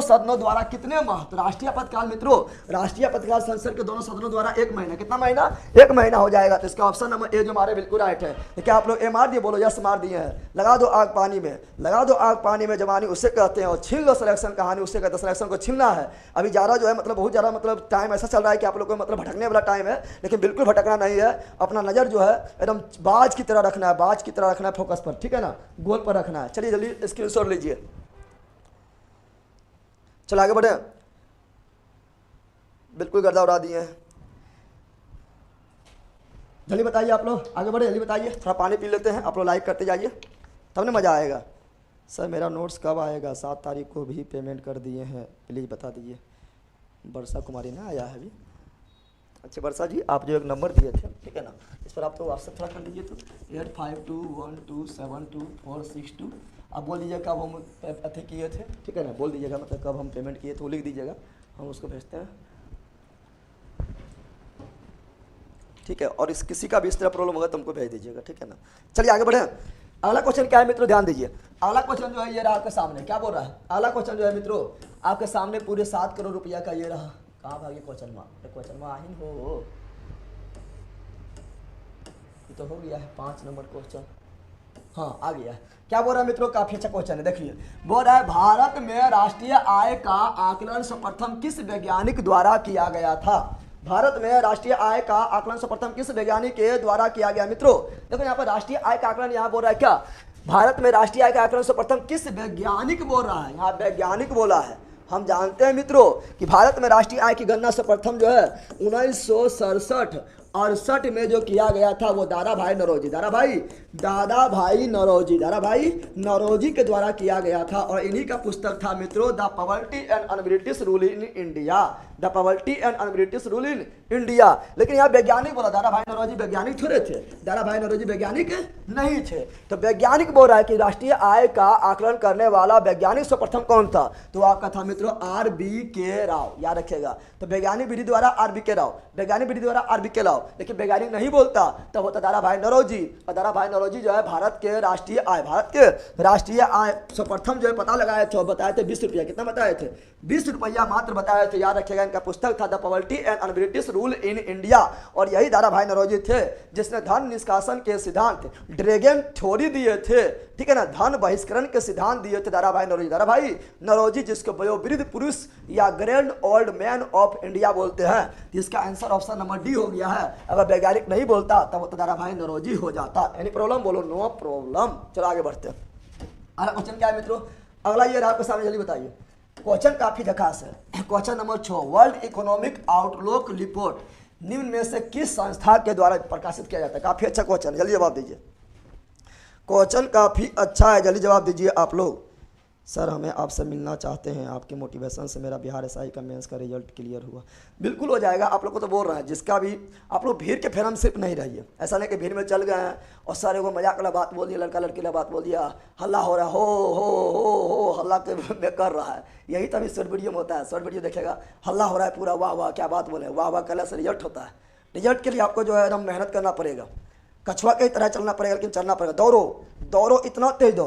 सदनों द्वारा कितने माह, तो राष्ट्रीय आपातकाल मित्रों, राष्ट्रीय आपातकाल संसद के दोनों सदनों द्वारा 1 महीना, कितना महीना, 1 महीना हो जाएगा। तो इसका ऑप्शन नंबर ए जो हमारे बिल्कुल राइट है। तो क्या आप लोग ए मार दिए, बोलो यस मार दिए हैं। लगा दो आग पानी में, लगा दो आग पानी में जवानी उसे कहते हैं, और छीन लो सिलेक्शन कहानी उसे कहते हैं। सिलेक्शन को छीनना है। अभी ज़्यादा जो है मतलब बहुत ज़्यादा मतलब टाइम ऐसा चल रहा है कि आप लोग को मतलब भटकने वाला टाइम है, लेकिन बिल्कुल भटकना नहीं है। अपना नज़र जो है एकदम बाज की तरह रखना है, बाज की तरह रखना है, फोकस पर, ठीक है ना, गोल पर रखना है। चलिए जल्दी स्क्रीनशॉट लीजिए, चलो आगे बढ़े। बिल्कुल गर्दा उड़ा दिए हैं, जल्दी बताइए आप लोग, आगे बढ़े, जल्दी बताइए। थोड़ा पानी पी लेते हैं, आप लोग लाइक करते जाइए तब ना मज़ा आएगा। सर मेरा नोट्स कब आएगा, 7 तारीख को भी पेमेंट कर दिए हैं, प्लीज़ बता दीजिए। वर्षा कुमारी ना आया है अभी। अच्छा वर्षा जी, आप जो एक नंबर दिए थे, ठीक है ना, इस पर आप तो व्हाट्सएप थोड़ा कर लीजिए। तो 8521272462 आप बोल दीजिए कब हम अथी किए थे, ठीक है ना, बोल दीजिएगा मतलब कब हम पेमेंट किए थे, वो लिख दीजिएगा, हम उसको भेजते हैं, ठीक है। और इस किसी का भी इस तरह प्रॉब्लम होगा तो हमको भेज दीजिएगा, ठीक है ना। चलिए आगे बढ़े। अगला क्वेश्चन क्या है मित्रों, ध्यान दीजिए। अगला क्वेश्चन जो है ये रहा आपके सामने, क्या बोल रहा है, अगला क्वेश्चन जो है मित्रों आपके सामने पूरे 7 करोड़ रुपया का ये रहा। कहाँ भागे क्वेश्चन में आहिन हो, ये तो हो गया है 5 नंबर क्वेश्चन, हाँ आ गया है। क्या बोल रहा है मित्रों, काफी अच्छा क्वेश्चन है, देखिए बोल रहा है भारत में राष्ट्रीय आय का आकलन सर्वप्रथम किस वैज्ञानिक द्वारा किया गया था। भारत में राष्ट्रीय आय का आकलन सर्वप्रथम किस वैज्ञानिक के द्वारा किया गया। मित्रों देखो यहाँ पर राष्ट्रीय आय का आकलन यहाँ बोल रहा है क्या, भारत में राष्ट्रीय आय का आकलन सर्वप्रथम किस वैज्ञानिक बोल रहा है, यहाँ वैज्ञानिक बोला है। हम जानते हैं मित्रों कि भारत में राष्ट्रीय आय की गणना सर्वप्रथम जो है 1967-68 में जो किया गया था वो दादाभाई नौरोजी के द्वारा किया गया था। और इन्हीं का पुस्तक था मित्रों the poverty and un-British rule in India, the poverty and un-British rule in India. लेकिन यहाँ वैज्ञानिक बोला, दादा भाई नौरोजी वैज्ञानिक थोड़े थे, दादा भाई नौरोजी वैज्ञानिक नहीं थे। तो वैज्ञानिक बोल रहा है कि राष्ट्रीय आय का आकलन करने वाला वैज्ञानिक सर्वप्रथम कौन था, तो आपका था मित्रों RBK राव, याद रखिएगा। तो वैज्ञानिक विधि द्वारा RBK राव, वैज्ञानिक विधि द्वारा RBK राव। लेकिन वैज्ञानिक नहीं बोलता तब होता दादा भाई नौरोजी। और दादा भाई नौरोजी जो है भारत के राष्ट्रीय आय सर्वप्रथम जो है पता लगाए थे, बताए थे 20 रुपया। कितना बताए थे, 20 रुपया मात्र बताए थे, याद रखिएगा। इनका पुस्तक था the poverty and un-British rule in India. और यही दादा भाई नौरोजी थे जिसने धन निष्कासन के सिद्धांत ड्रैगन थ्योरी दिए थे, ठीक है ना, धन बहिष्करण के सिद्धांत दिए थे दादा भाई नौरोजी। दादा भाई नौरोजी जिसको वयोवृद्ध पुरुष या grand old man of India बोलते हैं। इसका आंसर ऑप्शन नंबर डी हो गया है। अगर वैज्ञानिक नहीं बोलता तब तो दादा भाई नौरोजी हो जाता। एनी प्रॉब्लम, बोलो नो प्रॉब्लम। चलो आगे बढ़ते हैं। अगला क्वेश्चन क्या है मित्रों, अगला ये आपके सामने, जल्दी बताइए। क्वेश्चन काफी झकास है। Question number 6, world economic outlook report निम्न में से किस संस्था के द्वारा प्रकाशित किया जाता है। काफी अच्छा क्वेश्चन है, जल्दी जवाब दीजिए। क्वेश्चन काफी अच्छा है, जल्दी जवाब दीजिए आप लोग। सर हमें आपसे मिलना चाहते हैं, आपके मोटिवेशन से मेरा बिहार एसआई का मेंस का रिजल्ट क्लियर हुआ। बिल्कुल हो जाएगा, आप लोग को तो बोल रहे हैं। जिसका भी आप लोग भीड़ के फेर हम सिर्फ नहीं रहिए। ऐसा नहीं कि भीड़ में चल गए हैं और सारे को मजाक वाला बात बोल दिया, लड़का लड़की वाला बात बोल दिया, हल्ला हो रहा है, हो हल्ला के में कर रहा है। यही तभी शॉर्ट वीडियो में होता है। शॉर्ट वीडियो देखेगा, हल्ला हो रहा है पूरा, वाह वाह क्या बात बोले, वाह वाह करने से रिजल्ट होता है। रिजल्ट के लिए आपको जो है एकदम मेहनत करना पड़ेगा, कछुआ की तरह चलना पड़ेगा, लेकिन चलना पड़ेगा। दौड़ो इतना तेज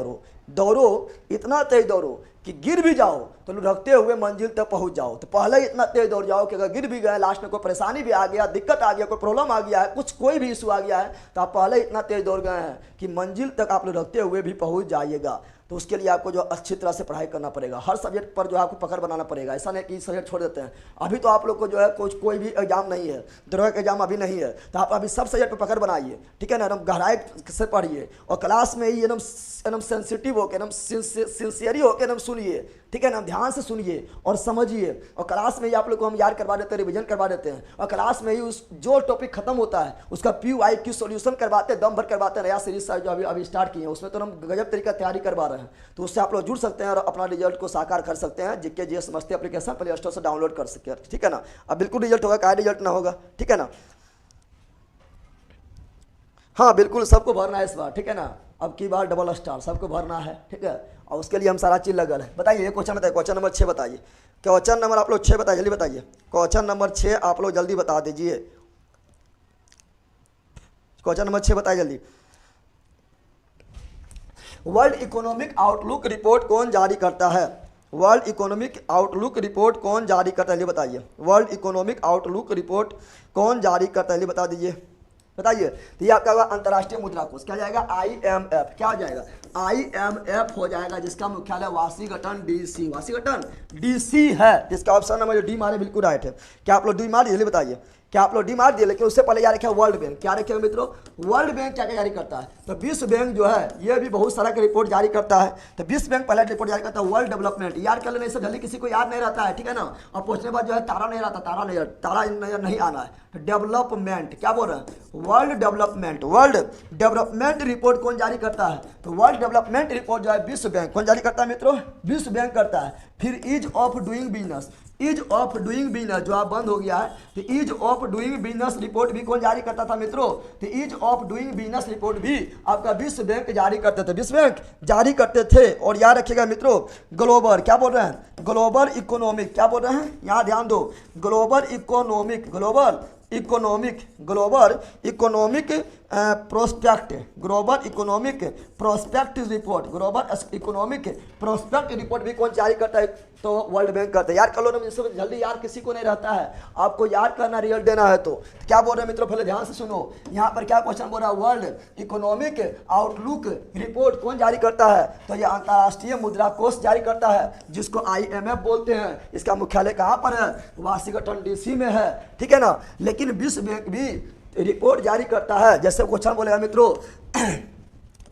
इतना तेज दौड़ो कि गिर भी जाओ तो लुढ़कते हुए मंजिल तक पहुंच जाओ। तो पहले इतना तेज दौड़ जाओ कि अगर गिर भी गए, लास्ट में कोई परेशानी भी आ गया, दिक्कत आ गया, कोई प्रॉब्लम आ गया है, कोई भी इशू आ गया है, तो आप पहले इतना तेज दौड़ गए हैं कि मंजिल तक आप लुढ़कते हुए भी पहुंच जाइएगा। तो उसके लिए आपको जो अच्छी तरह से पढ़ाई करना पड़ेगा। हर सब्जेक्ट पर जो है आपको पकड़ बनाना पड़ेगा। ऐसा नहीं कि सब्जेक्ट छोड़ देते हैं। अभी तो आप लोग को जो है कोई भी एग्जाम नहीं है, दरोगा का एग्जाम अभी नहीं है, तो आप अभी सब सब्जेक्ट पर पकड़ बनाइए, ठीक है ना। एकदम गहराई से पढ़िए और क्लास में ही एकदम सेंसिटिव होकर, एकदम सिंसियरी होकर एकदम सुनिए, ठीक है ना, ध्यान से सुनिए और समझिए। और क्लास में ही आप लोग को हम याद करवा देते हैं, रिवीजन करवा देते हैं। और क्लास में ही उस जो टॉपिक खत्म होता है उसका PYQ सॉल्यूशन करवाते हैं, दम भर करवाते हैं। नया सीरीज जो अभी स्टार्ट किए हैं उसमें तो हम गजब तरीका तैयारी करवा रहे हैं। तो उससे आप लोग जुड़ सकते हैं और अपना रिजल्ट को साकार कर सकते हैं। जीके जीएस समझते एप्लीकेशन प्ले स्टोर से डाउनलोड कर सकते हैं, ठीक है ना। अब बिल्कुल रिजल्ट होगा, क्या रिजल्ट ना होगा, ठीक है ना। हाँ बिल्कुल सबको भरना है इस बार, ठीक है ना। अब की बार डबल स्टार सबको भरना है, ठीक है। और उसके लिए हम सारा चीज लगल है। बताइए क्वेश्चन बताइए, क्वेश्चन नंबर 6 बताइए। क्वेश्चन नंबर आप लोग 6 बताइए, जल्दी बताइए। क्वेश्चन नंबर 6 आप लोग जल्दी बता दीजिए। क्वेश्चन नंबर 6 बताइए जल्दी। वर्ल्ड इकोनॉमिक आउटलुक रिपोर्ट कौन जारी करता है। वर्ल्ड इकोनॉमिक आउटलुक रिपोर्ट कौन जारी करता है, ये बताइए। वर्ल्ड इकोनॉमिक आउटलुक रिपोर्ट कौन जारी करता है, ये बता दीजिए, बताइए। तो ये आपका होगा अंतर्राष्ट्रीय मुद्रा कोष, क्या जाएगा IMF, क्या हो जाएगा IMF हो जाएगा, जिसका मुख्यालय वाशिंगटन DC, वाशिंगटन DC है। जिसका ऑप्शन नंबर डी मारे बिल्कुल राइट है। क्या आप लोग डी मार दिए, बताइए क्या आप लोग डी मार दिए। लेकिन उससे पहले याद रखिए वर्ल्ड बैंक, क्या रखेगा मित्रों, वर्ल्ड बैंक क्या क्या जारी करता है। तो विश्व बैंक जो है ये भी बहुत सारा की रिपोर्ट जारी करता है। तो विश्व बैंक पहले रिपोर्ट जारी करता है वर्ल्ड डेवलपमेंट, याद कर लेने से जल्दी किसी को याद नहीं रहता है, ठीक है ना। और पूछने बाद जो है तारा नहीं रहता, तारा नहीं आना है। तो डेवलपमेंट क्या बोल रहे हैं, वर्ल्ड डेवलपमेंट रिपोर्ट कौन जारी करता है। तो वर्ल्ड डेवलपमेंट रिपोर्ट जो है विश्व बैंक कौन जारी करता है मित्रों, विश्व बैंक करता है। फिर ease of doing business, ease of doing business जो आप बंद हो गया है, तो ease of doing business report भी कौन जारी करता था मित्रों। तो ease of doing business report भी आपका विश्व बैंक जारी करते थे, विश्व बैंक जारी करते थे। और याद रखिएगा मित्रों ग्लोबल क्या बोल रहे हैं, ग्लोबल इकोनॉमिक, क्या बोल रहे हैं यहाँ ध्यान दो, ग्लोबल इकोनॉमिक प्रोस्पेक्ट रिपोर्ट भी कौन जारी करता है, तो वर्ल्ड बैंक करता है। याद कर लो ना, जल्दी याद किसी को नहीं रहता है, आपको याद करना, रिजल्ट देना है। तो क्या बोल रहे हैं मित्रों, पहले ध्यान से सुनो। यहाँ पर क्या क्वेश्चन बोल रहा है, वर्ल्ड इकोनॉमिक आउटलुक रिपोर्ट कौन जारी करता है। तो ये अंतर्राष्ट्रीय मुद्रा कोष जारी करता है, जिसको IMF बोलते हैं। इसका मुख्यालय कहाँ पर है, वाशिंगटन DC में है, ठीक है ना। लेकिन विश्व बैंक भी रिपोर्ट जारी करता है। जैसे क्वेश्चन बोलेगा मित्रों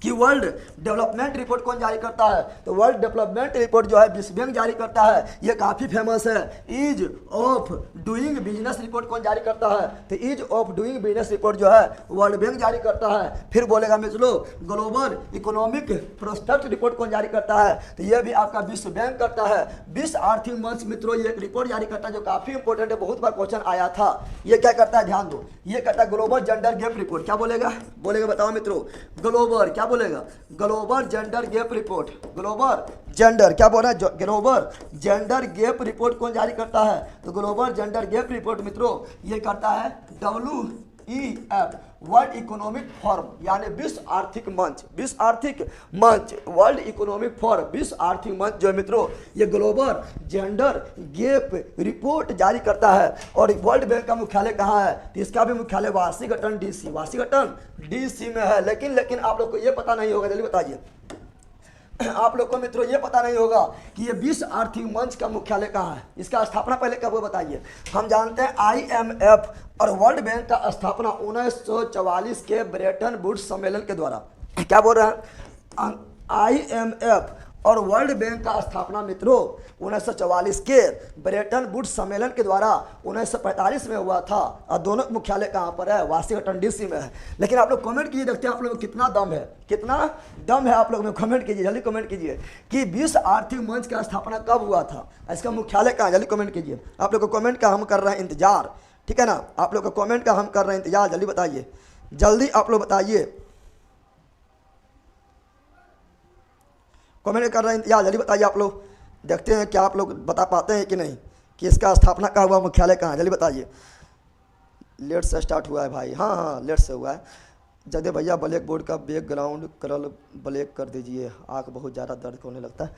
कि वर्ल्ड डेवलपमेंट रिपोर्ट कौन जारी करता है? तो वर्ल्ड डेवलपमेंट रिपोर्ट जो है विश्व बैंक जारी करता है, ये काफ़ी फेमस है। Ease of doing business report कौन जारी करता है? तो ease of doing business report जो है वर्ल्ड बैंक जारी करता है। फिर बोलेगा मित्रों ग्लोबल इकोनॉमिक प्रोस्पेक्ट रिपोर्ट कौन जारी करता है? तो ये भी आपका विश्व बैंक करता है। विश्व आर्थिक मंच मित्रों ये एक रिपोर्ट जारी करता है जो काफ़ी इंपॉर्टेंट है, बहुत बार क्वेश्चन आया था। ये क्या करता है, ध्यान दो, ये करता है ग्लोबल जेंडर गैप रिपोर्ट। क्या बोलेगा बताओ मित्रों, ग्लोबल क्या बोलेगा? Global gender gap report. Global gender क्या बोल रहा है? ग्लोबल जेंडर गैप रिपोर्ट कौन जारी करता है? तो ग्लोबल जेंडर गैप रिपोर्ट मित्रों ये करता है WEF, वर्ल्ड इकोनॉमिक फोरम, यानी विश्व आर्थिक मंच। विश्व आर्थिक मंच, वर्ल्ड इकोनॉमिक फोरम, विश्व आर्थिक मंच जो है मित्रों ये ग्लोबल जेंडर गैप रिपोर्ट जारी करता है। और वर्ल्ड बैंक का मुख्यालय कहाँ है? तो इसका भी मुख्यालय वाशिंगटन DC, वाशिंगटन DC में है। लेकिन आप लोग को ये पता नहीं होगा, जल्दी बताइए, आप लोग को मित्रों ये पता नहीं होगा कि ये विश्व आर्थिक मंच का मुख्यालय कहाँ है। इसका स्थापना पहले कब हुआ बताइए? हम जानते हैं IMF और वर्ल्ड बैंक का स्थापना 1944 के ब्रेटन वुड्स सम्मेलन के द्वारा। क्या बोल रहे हैं? IMF और वर्ल्ड बैंक का स्थापना मित्रों 1944 के ब्रेटन वुड्स सम्मेलन के द्वारा 1945 में हुआ था। और दोनों मुख्यालय कहाँ पर है? वाशिंगटन DC में है। लेकिन आप लोग कमेंट कीजिए, देखते हैं आप लोग कितना दम है, कितना दम है आप लोग में। कमेंट कीजिए, जल्दी कमेंट कीजिए कि विश्व आर्थिक मंच का स्थापना कब हुआ था, इसका मुख्यालय कहाँ? जल्दी कमेंट कीजिए। आप लोग को कमेंट का हम कर रहे हैं इंतजार, ठीक है ना? आप लोग को कमेंट का हम कर रहे हैं इंतजार, जल्दी बताइए, जल्दी आप लोग बताइए, कमेंट कर रहे हैं इंतजार, जल्दी बताइए आप लोग। देखते हैं क्या आप लोग बता पाते हैं कि नहीं कि इसका स्थापना कहाँ हुआ, मुख्यालय कहाँ? जल्दी बताइए। लेट से स्टार्ट हुआ है भाई, हाँ लेट से हुआ है। जदे भैया ब्लैक बोर्ड का बैकग्राउंड कलर ब्लैक कर दीजिए, आँख बहुत ज़्यादा दर्द होने लगता है।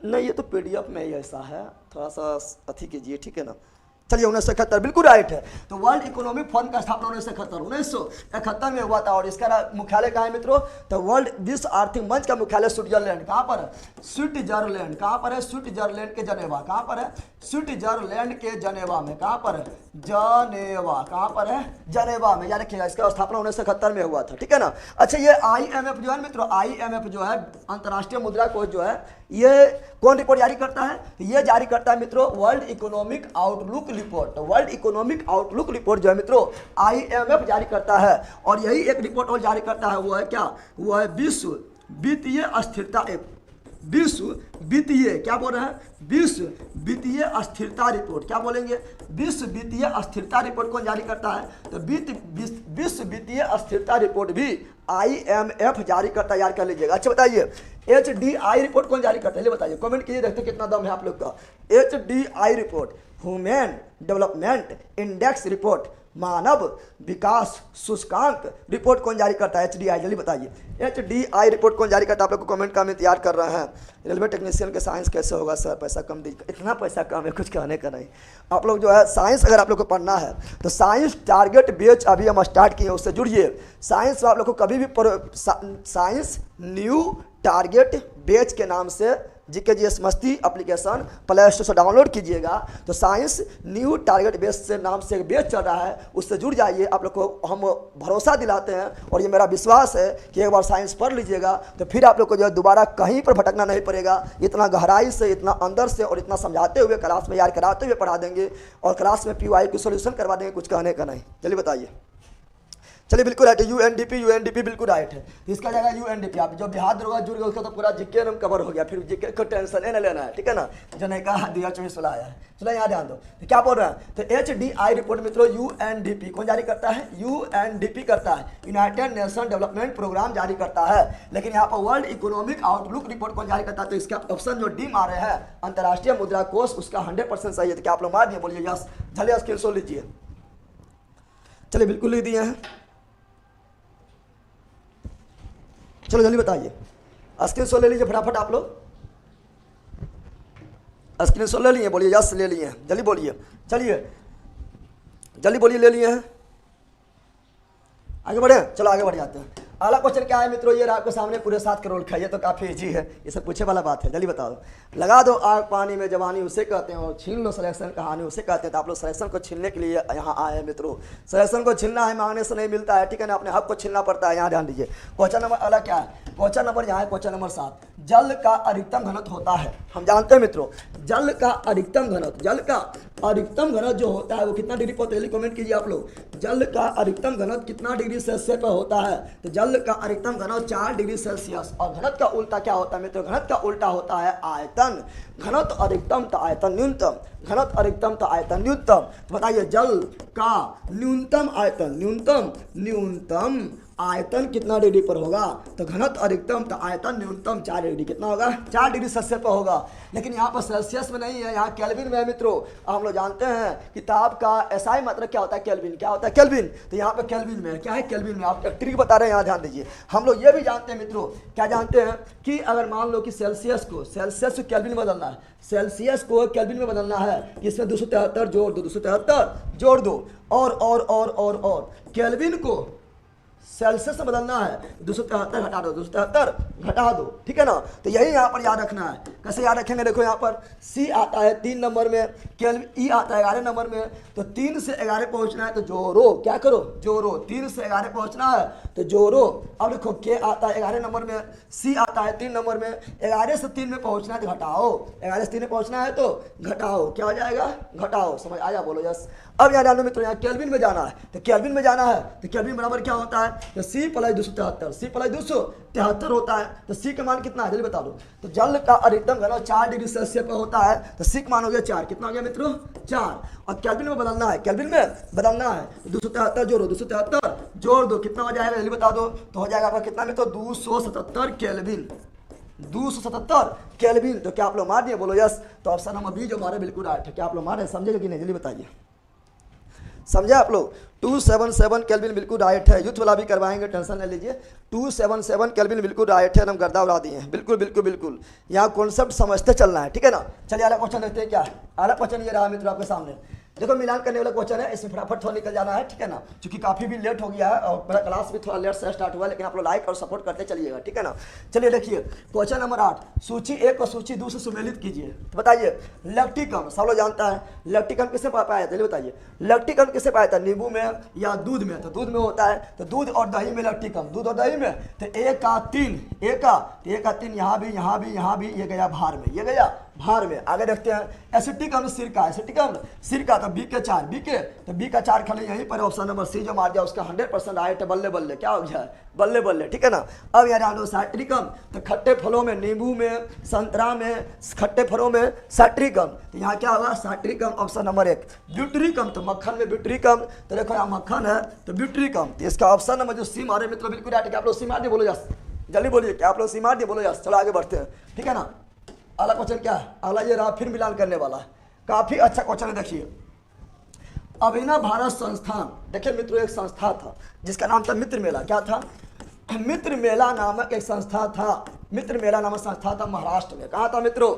नहीं ये तो PDF में ही ऐसा है, थोड़ा सा अथी कीजिए, ठीक है ना? चलिए 1971 बिल्कुल राइट है। तो वर्ल्ड इकोनॉमिक फोरम का स्थापना 1971 में हुआ था। और इसका मुख्यालय कहाँ है मित्रों? तो वर्ल्ड विश्व आर्थिक मंच का मुख्यालय स्विट्जरलैंड, कहाँ पर है? स्विट्जरलैंड, कहाँ पर है? स्विट्जरलैंड के जनेवा, कहाँ पर है? स्विट्जरलैंड के जनेवा में, कहाँ पर है? जनेवा, कहाँ पर है? जनेवा में, याद रखिएगा। इसका स्थापना 1971 में हुआ था, ठीक है ना? अच्छा ये IMF जो है मित्रों, IMF जो है अंतर्राष्ट्रीय मुद्रा कोष जो है, ये कौन रिपोर्ट जारी करता है? ये जारी करता है मित्रों world economic outlook report. World economic outlook report जो है मित्रों IMF जारी करता है। और यही एक रिपोर्ट और जारी करता है, वो है क्या? वो है विश्व वित्तीय अस्थिरता, विश्व वित्तीय, क्या बोल रहे हैं? विश्व वित्तीय अस्थिरता रिपोर्ट। क्या बोलेंगे? विश्व वित्तीय अस्थिरता रिपोर्ट कौन जारी करता है? तो विश्व वित्तीय अस्थिरता रिपोर्ट भी IMF जारी करता है, याद कर लीजिएगा। अच्छा बताइए HDI रिपोर्ट कौन जारी करता है? बताइए, कमेंट कीजिए, देखते कितना दम है आप लोग का। HDI report, human development index report, मानव विकास सूचकांक रिपोर्ट कौन जारी करता है? HDI, जल्दी बताइए। HDI रिपोर्ट कौन जारी करता है? आप लोग को कमेंट का हम इंतजार कर रहे हैं। रेलवे टेक्नीशियन के साइंस कैसे होगा सर? पैसा कम दीजिए। इतना पैसा कम है, कुछ कहने का नहीं। आप लोग जो है साइंस अगर आप लोग को पढ़ना है तो साइंस टारगेट बैच अभी हम स्टार्ट किए, उससे जुड़िए। साइंस में आप लोग को कभी भी साइंस न्यू टारगेट बैच के नाम से GKGS मस्ती एप्लीकेशन प्ले स्टोर से डाउनलोड कीजिएगा। तो साइंस न्यू टारगेट बेस से नाम से एक बेस चल रहा है, उससे जुड़ जाइए। आप लोग को हम भरोसा दिलाते हैं और ये मेरा विश्वास है कि एक बार साइंस पढ़ लीजिएगा तो फिर आप लोग को जो है दोबारा कहीं पर भटकना नहीं पड़ेगा। इतना गहराई से, इतना अंदर से और इतना समझाते हुए क्लास में यार कराते हुए पढ़ा देंगे और क्लास में PY की सोल्यूशन करवा देंगे, कुछ कहने का नहीं। चलिए बताइए। चलिए बिल्कुल राइट है, UNDP बिल्कुल राइट है। इसका जगह UNDP, आप जो बिहार दरोगा जुड़ गया उसका तो पूरा GK में कवर हो गया, फिर GK को टेंशन नहीं लेना है, ठीक है ना? जो नहीं कहा 2024 आया है। चलो यहाँ ध्यान दो, तो क्या बोल रहे हैं? तो HDI रिपोर्ट मित्रों UNDP कौन जारी करता है? UNDP करता है, यूनाइटेड नेशन डेवलपमेंट प्रोग्राम जारी करता है। लेकिन यहाँ पर वर्ल्ड इकोनॉमिक आउटलुक रिपोर्ट कौन जारी करता है? तो इसका ऑप्शन जो डी मारे हैं अंतर्राष्ट्रीय मुद्रा कोष, उसका 100% सही है। तो क्या आप लोग मार दिए? बोलिए यस, चलिए स्क्रीनशॉट लीजिए। चलिए बिल्कुल लिख दिए हैं। चलो जल्दी बताइए, स्क्रीनशॉट ले लीजिए फटाफट। आप लोग स्क्रीनशॉट ले लिए? बोलिए यस ले लिए हैं, जल्दी बोलिए। चलिए जल्दी बोलिए, ले लिए हैं। आगे बढ़े, चलो आगे बढ़ जाते हैं। अगला क्वेश्चन क्या है मित्रों, ये आपके सामने पूरे 7 करोड़ का, ये तो काफी इजी है, ये सब पूछे वाला बात है। जल्दी बता दो। लगा दो आग पानी में जवानी उसे कहते हैं, और छीन लो सिलेक्शन कहानी उसे कहते हैं। तो आप लोग सिलेक्शन को छीनने के लिए यहाँ आए हैं मित्रों। सिलेक्शन को छीनना है, मांगने से नहीं मिलता है, ठीक है ना, अपने हक को छीनना पड़ता है। यहाँ ध्यान दीजिए। क्वेश्चन नंबर अगला क्या है, क्वेश्चन नंबर यहाँ है क्वेश्चन नंबर 7। जल का अधिकतम घनत्व होता है, हम जानते हैं मित्रों, जल का अधिकतम घनत्व, जल का अधिकतम घनत्व जो होता है वो कितना डिग्री पर, जल्दी कमेंट कीजिए आप लोग। जल का अधिकतम घनत्व कितना डिग्री सेल्सियस पर होता है? तो जल का अधिकतम घनत्व 4 डिग्री सेल्सियस। और घनत्व का उल्टा क्या होता है मित्रों? घनत्व का उल्टा होता है आयतन। घनत्व अधिकतम तो आयतन न्यूनतम, घनत्व अधिकतम तो आयतन न्यूनतम। तो बताइए जल का न्यूनतम आयतन, न्यूनतम आयतन कितना डिग्री पर होगा? तो घनत्व अधिकतम तो आयतन न्यूनतम 4 डिग्री, कितना होगा? 4 डिग्री सेल्सियस पर होगा। लेकिन यहाँ पर सेल्सियस में नहीं है, यहाँ केल्विन में है मित्रों। हम लोग जानते हैं किताब का एसआई मात्रक क्या होता है, केल्विन। क्या होता है? केल्विन। तो यहाँ पर केल्विन में है, क्या है? केल्विन में। आप एक ट्रिक बता रहे हैं, यहाँ ध्यान दीजिए। हम लोग ये भी जानते हैं मित्रों, क्या जानते हैं कि अगर मान लो कि सेल्सियस को केल्विन में बदलना है, सेल्सियस को केल्विन में बदलना है, इसमें 273 जोड़ दो, 273 जोड़ दो, और केल्विन को सेल्सियस में बदलना है, 273 घटा दो, 273 घटा दो, ठीक है ना। तो यही यहाँ पर याद रखना है। कैसे याद रखेंगे? देखो यहाँ पर C आता है 3 नंबर में, केल्विन E आता है 11 नंबर में। तो 3 से 11 पहुँचना है तो जोड़ो, क्या करो? जोड़ो। 3 से 11 पहुँचना है तो जोड़ो। अब देखो K आता है 11 नंबर में, C आता है 3 नंबर में। 11 से 3 में पहुँचना है तो घटाओ, 11 से 3 में पहुँचना है तो घटाओ। क्या हो जाएगा? घटाओ। समझ आया? बोलो यस। अब यहाँ जानो मित्रों, यहाँ केल्विन में जाना है। तो केल्विन में जाना है तो केल्विन बराबर क्या होता है? तो C + 273, C + 273 होता है। तो C का मान कितना है जल्दी बता दो। तो जल का अधिकतम घनत्व 4 डिग्री सेल्सियस पर होता है, तो C का मान हो गया 4। कितना हो गया मित्रों? 4। और केल्विन में बदलना है, केल्विन में बदलना है, 273 जोड़ो, 273 जोड़ दो, कितना हो जाएगा जल्दी बता दो। तो हो जाएगा आपका कितना मित्रों? 277 केल्विन, 277 केल्विन। तो क्या आप लोग मार दिए? बोलो यस। तो ऑप्शन नंबर बी जो हमारे बिल्कुल राइट है। क्या आप लोग मारे? समझेगा कि नहीं? जल्दी बताइए। समझे आप लोग? 277 केल्विन बिल्कुल राइट है। युद्ध वाला भी करवाएंगे, टेंशन ले लीजिए। 277 केल्विन बिल्कुल राइट है, हम गर्दा उड़ा दिए हैं। बिल्कुल बिल्कुल बिल्कुल, यहाँ कॉन्सेप्ट समझते चलना है, ठीक है ना। चलिए अगला क्वेश्चन देखते हैं क्या है। अगला क्वेश्चन ये रहा मित्र आपके सामने। देखो मिलान करने वाला क्वेश्चन है, इसमें फटाफट थोड़ा निकल जाना है, ठीक है ना, क्योंकि काफी भी लेट हो गया है और मेरा क्लास भी थोड़ा लेट से स्टार्ट हुआ है। लेकिन आप लोग लाइक और सपोर्ट करते चलिएगा, ठीक है ना। चलिए देखिए क्वेश्चन नंबर 8, सूची 1 और सूची 2 से सुमेलित कीजिए। तो बताइए लैक्टिक अम्ल, सब लोग जानता है लैक्टिक अम्ल किससे पाया जाता है? बताइए लैक्टिक अम्ल किससे पाया जाता है? नींबू में या दूध में? तो दूध में होता है। तो दूध और दही में लैक्टिक अम्ल, दूध और दही में। तो 1 का 3, 1 का 3, यहाँ भी यहाँ भी यहाँ भी, ये गया भार में, ये गया भार में। आगे देखते हैं एसिटिक अम्ल सिरका, एसिटिक अम्ल सिरका। तो बी के 4, बी के, तो बी का 4 खाली यहीं पर ऑप्शन नंबर सी जो मार दिया उसका 100% राइट है। बल्ले बल्ले, क्या हो गया? बल्ले बल्ले, ठीक है ना। अब यार आलो साइट्रिक अम्ल, तो खट्टे फलों में, नींबू में, संतरा में, खट्टे फलों में साइट्रिक अम्ल। तो यहाँ क्या होगा? साइट्रिक अम्ल ऑप्शन नंबर 1। ब्यूटरिक अम्ल, तो मक्खन में ब्यूटरिक अम्ल। तो देखो यहाँ मक्खन है तो ब्यूटरिक अम्ल। तो इसका ऑप्शन नंबर जो सी मारे मित्रों बिल्कुल राइट है। आप लोग सी मार दिए? बोलो यस, जल्दी बोलिए। क्या आप लोग सी मार दिए? बोलो यस। चलो आगे बढ़ते हैं, ठीक है ना। अगला क्वेश्चन क्या है? अगला ये रहा, फिर मिलान करने वाला है। काफी अच्छा क्वेश्चन है, देखिए। अभिनव भारत संस्थान, देखिए मित्रों एक संस्था था जिसका नाम था मित्र मेला। क्या था? मित्र मेला नामक एक संस्था था। मित्र मेला नामक संस्था था महाराष्ट्र में। कहाँ था मित्रों?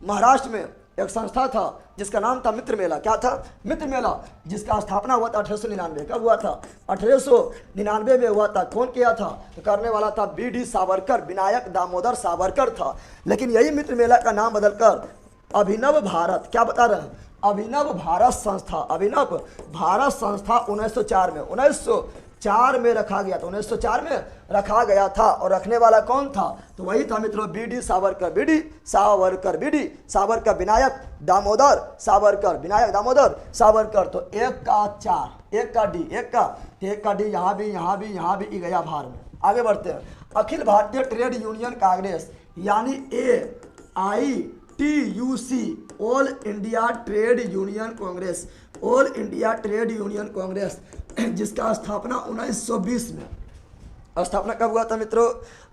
महाराष्ट्र में एक संस्था था जिसका नाम था मित्र मेला। क्या था? मित्र मेला, जिसका स्थापना हुआ था 1899। कब हुआ था? 1899 में हुआ था। कौन किया था? तो करने वाला था BD सावरकर, विनायक दामोदर सावरकर था। लेकिन यही मित्र मेला का नाम बदलकर अभिनव भारत, क्या बता रहे हैं? अभिनव भारत संस्था, अभिनव भारत संस्था 1904 में, 1904 में रखा गया था। 1904 में रखा गया था। और रखने वाला कौन था? तो वही था मित्रों BD Savarkar, BD Savarkar, BD Savarkar, Vinayak Damodar Savarkar, Vinayak Damodar Savarkar. तो 1 का 4, 1 का D, 1 का D यहाँ भी यहाँ भी यहाँ भी गया भार में। आगे बढ़ते हैं। अखिल भारतीय ट्रेड यूनियन कांग्रेस यानी AITUC, all India trade union Congress, all India trade union Congress, जिसका स्थापना 1920 में। स्थापना कब हुआ था मित्रों?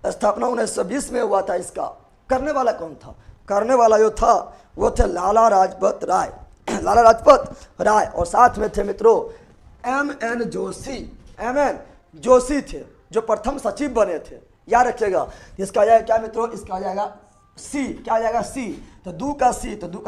स्थापना 1920 में हुआ था। इसका करने वाला कौन था? करने वाला जो था वो थे लाला लाजपत राय, लाला लाजपत राय। और साथ में थे मित्रों MN जोशी, MN जोशी थे जो प्रथम सचिव बने थे। याद रखिएगा। इसका आ जाएगा क्या मित्रों? इसका आ जाएगा सी, क्या आ जाएगा सी, तो दू का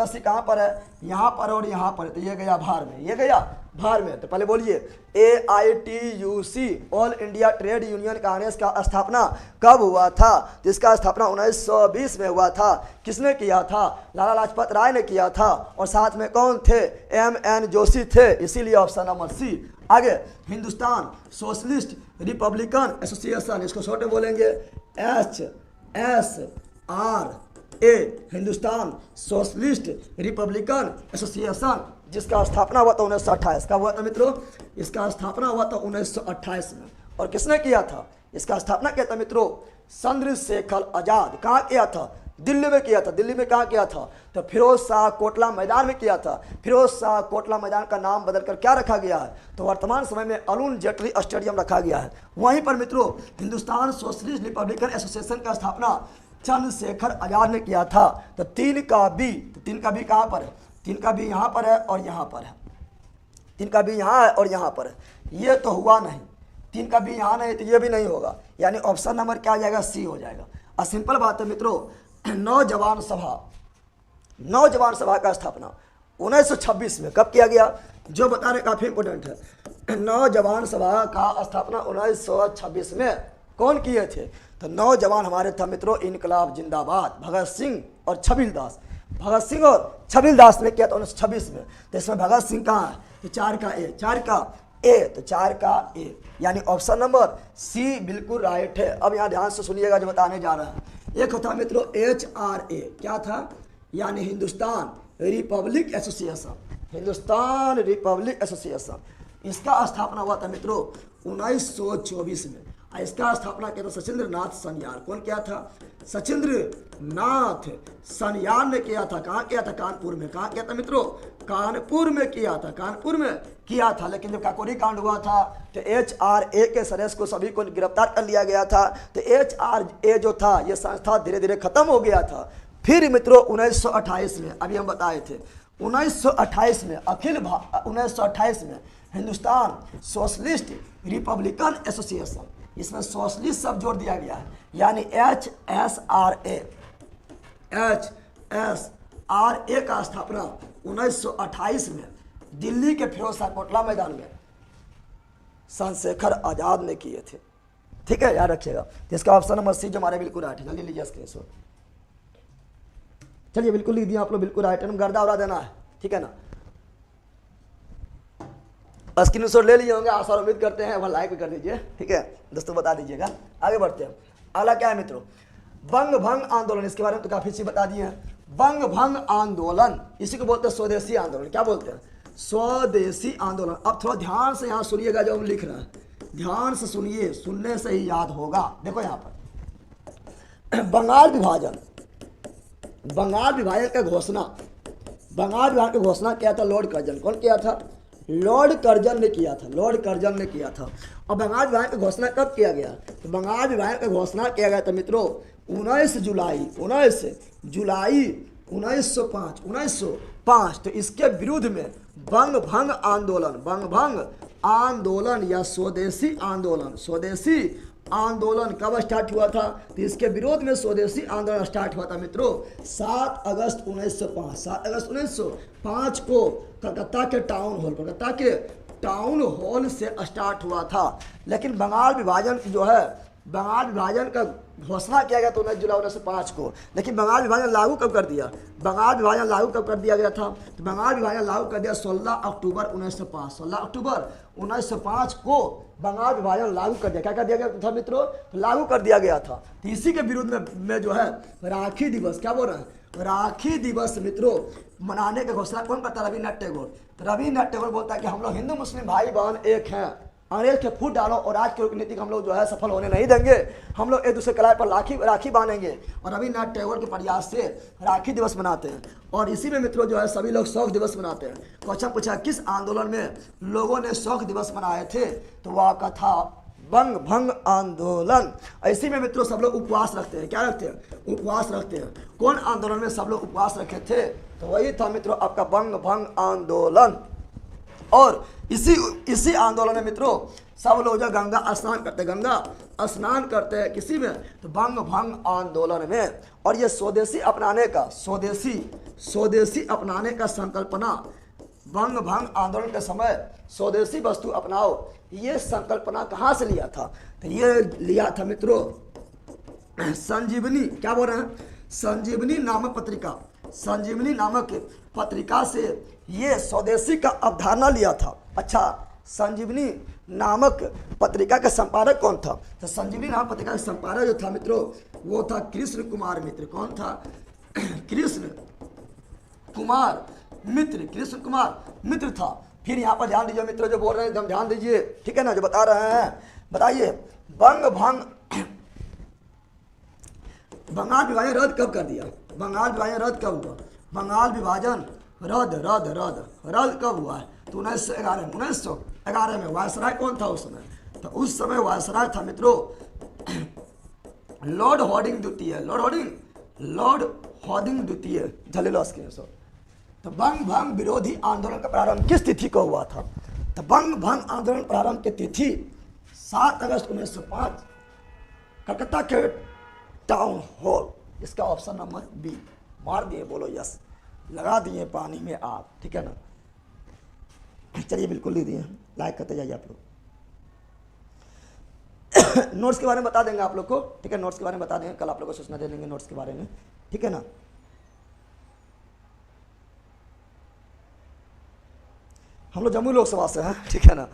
सी कहाँ पर है, यहाँ पर और यहाँ पर, तो ये गया भार में, ये गया भार में। तो पहले बोलिए AITUC all India trade union Congress का स्थापना कब हुआ था, तो इसका स्थापना 1920 में हुआ था। किसने किया था, लाला लाजपत राय ने किया था, और साथ में कौन थे, MN जोशी थे, इसीलिए ऑप्शन नंबर सी। आगे, हिंदुस्तान सोशलिस्ट रिपब्लिकन एसोसिएशन, इसको शॉर्ट में बोलेंगे HSRA, Hindustan socialist republican association, जिसका स्थापना हुआ था 1928, का हुआ था मित्रों, इसका स्थापना हुआ था 1928 में। और किसने किया था, इसका स्थापना किया था मित्रों चंद्रशेखर आजाद। कहाँ किया था, दिल्ली में किया था। दिल्ली में कहाँ किया था, तो फिरोज शाह कोटला मैदान में किया था। फिरोज शाह कोटला मैदान का नाम बदलकर क्या रखा गया है, तो वर्तमान समय में अरुण जेटली स्टेडियम रखा गया है। वहीं पर मित्रों हिंदुस्तान सोशलिस्ट रिपब्लिकन एसोसिएशन का स्थापना चंद्रशेखर आजाद ने किया था। तो तीन का बी कहाँ पर है, तीन का बी यहाँ पर है और यहाँ पर है, तीन का बी यहाँ है और यहाँ पर है, ये तो हुआ नहीं, तीन का बी यहाँ नहीं तो ये भी नहीं होगा, यानी ऑप्शन नंबर क्या आ जाएगा, सी हो जाएगा। और सिंपल बात है मित्रों, नौजवान सभा का स्थापना 1926 में कब किया गया, जो बताने काफ़ी इंपॉर्टेंट है। नौजवान सभा का स्थापना 1926 में कौन किए थे, तो नौजवान हमारे था मित्रों इनकलाब जिंदाबाद, भगत सिंह और छबील दास, भगत सिंह और छबील दास ने किया था 1926 में। तो इसमें भगत सिंह कहाँ है, तो 4 का ए, तो 4 का ए, यानी ऑप्शन नंबर सी बिल्कुल राइट है। अब यहाँ ध्यान से सुनिएगा जो बताने जा रहा है। एक होता मित्रों HRA, क्या था, यानी Hindustan Republic association, Hindustan Republic association, इसका स्थापना हुआ था मित्रों 1924 में। इसका स्थापना किया था सचिंद्र नाथ सन्याल। कौन किया था, सचिंद्र नाथ सन्याल ने किया था। कहाँ किया था, कानपुर में। कहाँ किया था मित्रों, कानपुर में किया था, कानपुर में किया था। लेकिन जब काकोरी कांड हुआ था तो HRA के सदस्य को सभी को गिरफ्तार कर लिया गया था। तो HRA जो था ये संस्था धीरे धीरे खत्म हो गया था। फिर मित्रों 1928 में, अभी हम बताए थे 1928 में 1928 में हिंदुस्तान सोशलिस्ट रिपब्लिकन एसोसिएशन, इसमें सोशलिस्ट शब्द जोड़ दिया गया है, यानी HSRA का स्थापना 1928 में दिल्ली के फिरोज शाह कोटला मैदान में चंद्रशेखर आजाद ने किए थे। ठीक है, याद रखिएगा। इसका ऑप्शन नंबर सी जो हमारे बिल्कुल राइट है। जल्दी लीजिए स्क्रीनशॉट, चलिए बिल्कुल लिख दिया आप लोग, बिल्कुल राइट है। गर्दा उड़ा देना है, ठीक है ना। स्क्रीनशॉट ले लिए होंगे, आशा और उम्मीद करते हैं, वहाँ लाइक भी कर दीजिए, ठीक है दोस्तों, बता दीजिएगा। आगे बढ़ते हैं। अगला क्या है मित्रों, बंग भंग आंदोलन। इसके बारे में तो काफी चीज बता दिए हैं। बंग भंग आंदोलन, इसी को बोलते हैं स्वदेशी आंदोलन। क्या बोलते हैं, स्वदेशी आंदोलन। अब थोड़ा ध्यान से यहाँ सुनिएगा जो हम लिख रहे हैं, ध्यान से सुनिए, सुनने से ही याद होगा। देखो यहाँ पर बंगाल विभाजन का घोषणा, बंगाल विभाजन की घोषणा किया था लॉर्ड कर्जन। कौन किया था, लॉर्ड कर्जन ने किया था, लॉर्ड कर्जन ने किया था। और बंगाल विभाजन की घोषणा कब किया गया, तो बंगाल विभाजन की घोषणा किया गया था मित्रों 19 जुलाई 1905। तो इसके विरुद्ध में बंग भंग आंदोलन या स्वदेशी आंदोलन कब स्टार्ट हुआ था, तो इसके विरोध में स्वदेशी आंदोलन स्टार्ट हुआ था मित्रों 7 अगस्त 1905 को कलकत्ता के टाउन हॉल से स्टार्ट हुआ था। लेकिन बंगाल विभाजन का घोषणा किया गया था 19 जुलाई 1905 को। लेकिन बंगाल विभाजन लागू कब कर दिया, गया था, तो बंगाल विभाजन लागू कर दिया 16 अक्टूबर 1905 को बंगाल विभाजन लागू कर दिया। क्या कर दिया गया था मित्रों, लागू कर दिया गया था। तो इसी के विरुद्ध में जो है राखी दिवस, क्या बोल रहे हैं, राखी दिवस मित्रों मनाने की घोषणा कौन करता है, रविन्द्रनाथ टैगोर। तो रविन्द्रनाथ टैगोर बोलता है कि हम लोग हिंदू मुस्लिम भाई बहन एक हैं, अंग्रेज के फूट डालो और आज की नीति हम लोग जो है सफल होने नहीं देंगे, हम लोग एक दूसरे कलाई पर राखी बांधेंगे। और रविन्द्रनाथ टैगोर के प्रयास से राखी दिवस मनाते हैं। और इसी में मित्रों जो है सभी लोग शौक दिवस मनाते हैं। क्वेश्चन पूछा किस आंदोलन में लोगों ने शौक दिवस मनाए थे, तो वह का था बंग भंग आंदोलन। इसी में मित्रों सब लोग उपवास रखते हैं। क्या रखते हैं, उपवास रखते हैं। कौन आंदोलन में सब लोग उपवास रखे थे, तो वही था मित्रों आपका बंग भंग आंदोलन। और इसी इसी आंदोलन में मित्रों सब लोग जो गंगा स्नान करते हैं किसी में, तो बंग भंग आंदोलन में। और ये स्वदेशी अपनाने का स्वदेशी अपनाने का संकल्पना, बंग भंग आंदोलन के समय स्वदेशी वस्तु अपनाओ, ये संकल्पना कहाँ से लिया था? तो ये लिया था मित्रों संजीवनी, क्या बोल रहे हैं, संजीवनी नामक पत्रिका से ये स्वदेशी का अवधारणा लिया था। अच्छा, संजीवनी नामक पत्रिका का संपादक कौन था? तो संजीवनी नामक पत्रिका का संपादक जो था मित्रों वो था कृष्ण कुमार मित्र। कौन था? कृष्ण कुमार मित्र था। फिर यहाँ पर ध्यान दीजिए मित्रों, जो बोल रहे हैं एकदम ध्यान दीजिए, ठीक है ना, जो बता रहे हैं बताइए। बंगाल विभाजन रद्द कब कर दिया? बंगाल विभाजन रद्द कब हुआ? बंगाल विभाजन रद्द कब हुआ है? तो 1911 में। वायसराय कौन था उस समय? तो उस समय वायसराय था मित्रों लॉर्ड हॉर्डिंग द्वितीय झलेलॉस के। तो बंग भंग विरोधी आंदोलन का प्रारंभ किस तिथि को हुआ था? तो बंग भंग आंदोलन प्रारंभ की तिथि 7 अगस्त 1905 कलकत्ता के टाउन हॉल। इसका ऑप्शन नंबर बी। मार दिए, बोलो यस, लगा दिए पानी में आप, ठीक है ना। चलिए बिल्कुल ले दिए, लाइक करते जाइए आप लोग। नोट्स के बारे में बता देंगे आप लोग को, ठीक है, नोट्स के बारे में बता देंगे, कल आप लोग को सूचना दे देंगे नोट्स के बारे में, ठीक है ना। हम लोग जम्मू लोकसभा से हैं, ठीक है ना।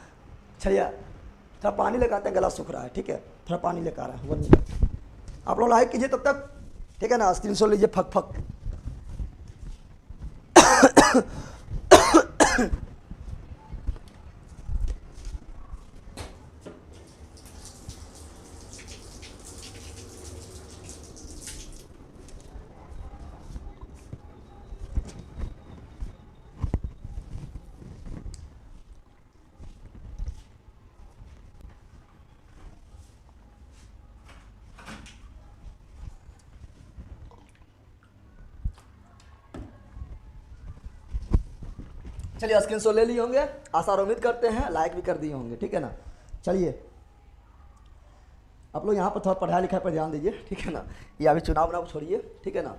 चलिए थोड़ा पानी लेकर आते हैं, गला सूख रहा है, ठीक है, थोड़ा पानी लेकर आ रहा है 1 मिनट। आप लोग लाइक कीजिए तब तक, ठीक है ना, स्क्रीनशॉट लीजिए फक। चलिए स्क्रीनशॉट ले लिए होंगे, आशा और उम्मीद करते हैं लाइक भी कर दिए होंगे, ठीक है ना। चलिए आप लोग यहाँ पर थोड़ा पढ़ाई लिखाई पर ध्यान दीजिए, ठीक है ना। ये अभी चुनाव छोड़िए, ठीक है ना।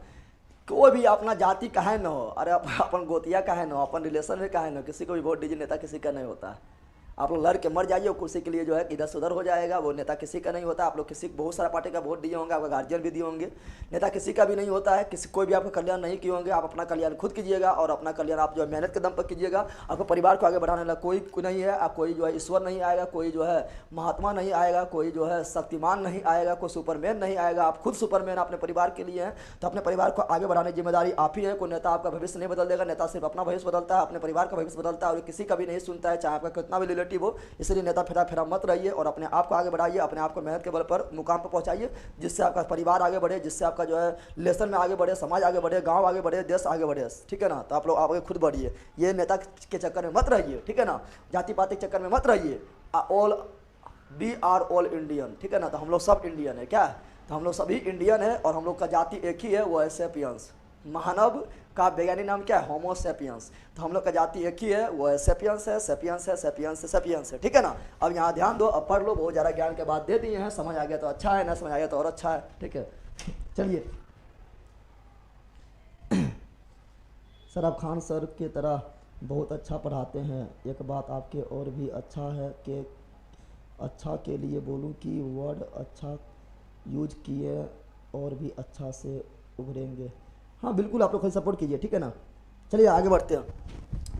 कोई भी अपना जाति काहे न हो, अरे अपन गोतिया काहे न हो, अपन रिलेशन में काहे न हो, किसी को भी वोट दीजिए, नेता किसी का नहीं होता है। आप लोग लड़ के मर जाइए, कुर्सी के लिए जो है इधर से उधर हो जाएगा, वो नेता किसी का नहीं होता। आप लोग किसी बहुत सारा पार्टी का वोट दिए होंगे, आपका गार्जियन भी दिए होंगे, नेता किसी का भी नहीं होता है। किसी कोई भी आपका कल्याण नहीं किए होंगे। आप अपना कल्याण खुद कीजिएगा और अपना कल्याण आप जो है मेहनत के दम पर कीजिएगा। आपको परिवार को आगे बढ़ाने वाला कोई नहीं है, आप कोई जो है ईश्वर नहीं आएगा, कोई जो है महात्मा नहीं आएगा, कोई जो है शक्तिमान नहीं आएगा, कोई सुपरमैन नहीं आएगा। आप खुद सुपरमैन अपने परिवार के लिए हैं, तो अपने परिवार को आगे बढ़ाने की जिम्मेदारी आप ही है। कोई नेता आपका भविष्य नहीं बदल देगा, नेता सिर्फ अपना भविष्य बदलता है, अपने परिवार का भविष्य बदलता है और किसी का भी नहीं सुनता है, चाहे आपका कितना भी रिलेटिव हो। इसलिए नेता फेरा मत रहिए और अपने आप को आगे बढ़ाइए, अपने आप को मेहनत के बल पर मुकाम पर पहुंचाइए, जिससे आपका परिवार आगे बढ़े, जिससे आपका जो है रिलेशन में आगे बढ़े, समाज आगे बढ़े, गांव आगे बढ़े, देश आगे बढ़े, ठीक है ना। तो आप लोग आगे खुद बढ़िए, ये नेता के चक्कर में मत रहिए, ठीक है ना, जाति पाति के चक्कर में मत रहिए। वी आर ऑल इंडियन, ठीक है ना। तो हम लोग सब इंडियन है, क्या है, तो हम लोग सभी इंडियन है और हम लोग का जाति एक ही है, वो है सेपियंस। मानव का वैज्ञानिक नाम क्या है? होमो सेपियंस। तो हम लोग का जाति एक ही है, वो है सेपियंस है, सेपियंस है, सेपियंस है, सेपियंस है, ठीक है ना। अब यहाँ ध्यान दो, अब पढ़ लो, बहुत ज़्यादा ज्ञान के बाद दे दिए हैं, समझ आ गया तो अच्छा है, ना समझ आ गया तो और अच्छा है, ठीक है। चलिए सर आप खान सर की तरह बहुत अच्छा पढ़ाते हैं। एक बात आपके और भी अच्छा है कि अच्छा के लिए बोलूं कि वर्ड अच्छा यूज किए और भी अच्छा से उभरेंगे। हाँ बिल्कुल, आप लोग कोई सपोर्ट कीजिए, ठीक है ना। चलिए आगे बढ़ते हैं,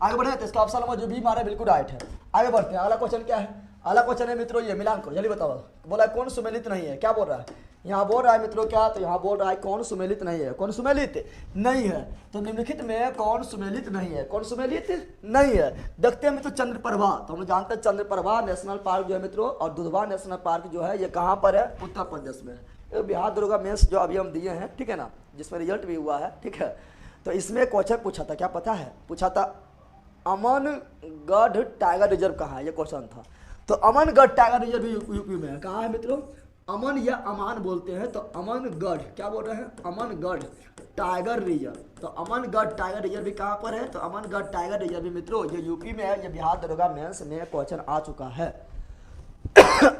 आगे बढ़े तो इसका ऑप्शन नंबर जो भी हमारा बिल्कुल राइट है। आगे बढ़ते हैं, अगला क्वेश्चन क्या है? अगला क्वेश्चन है मित्रों ये, मिलान करो जल्दी बताओ। बोला है कौन सुमेलित नहीं है, क्या बोल रहा है यहाँ? बोल रहा है मित्रों क्या, तो यहाँ बोल रहा है कौन सुमेलित नहीं है। कौन सुमेलित नहीं है? तो निम्नलिखित में कौन सुमेलित नहीं है? कौन सुमेलित नहीं है? देखते हैं मित्रों चंद्रप्रभा। तो हम लोग जानते हैं चंद्रप्रभा नेशनल पार्क जो है मित्रों, और दुधवा नेशनल पार्क जो है ये कहाँ पर है? उत्तर प्रदेश में। बिहार दुर्गा मेंस जो अभी हम दिए हैं, ठीक है ना, जिसमें रिजल्ट भी हुआ है, ठीक है। तो इसमें क्वेश्चन पूछा था, क्या पता है? पूछा था अमनगढ़ टाइगर रिजर्व कहाँ है, ये क्वेश्चन था। तो अमनगढ़ टाइगर रिजर्व भी यूपी में है। कहाँ है मित्रों? अमन या अमान बोलते हैं, तो अमनगढ़ क्या बोल रहे हैं, अमनगढ़ टाइगर रिजर्व। तो अमनगढ़ टाइगर रिजर्व भी कहाँ पर है, तो अमनगढ़ टाइगर रिजर्व भी मित्रों ये यूपी में है, ये बिहार दरोगा मेंस में क्वेश्चन आ चुका है।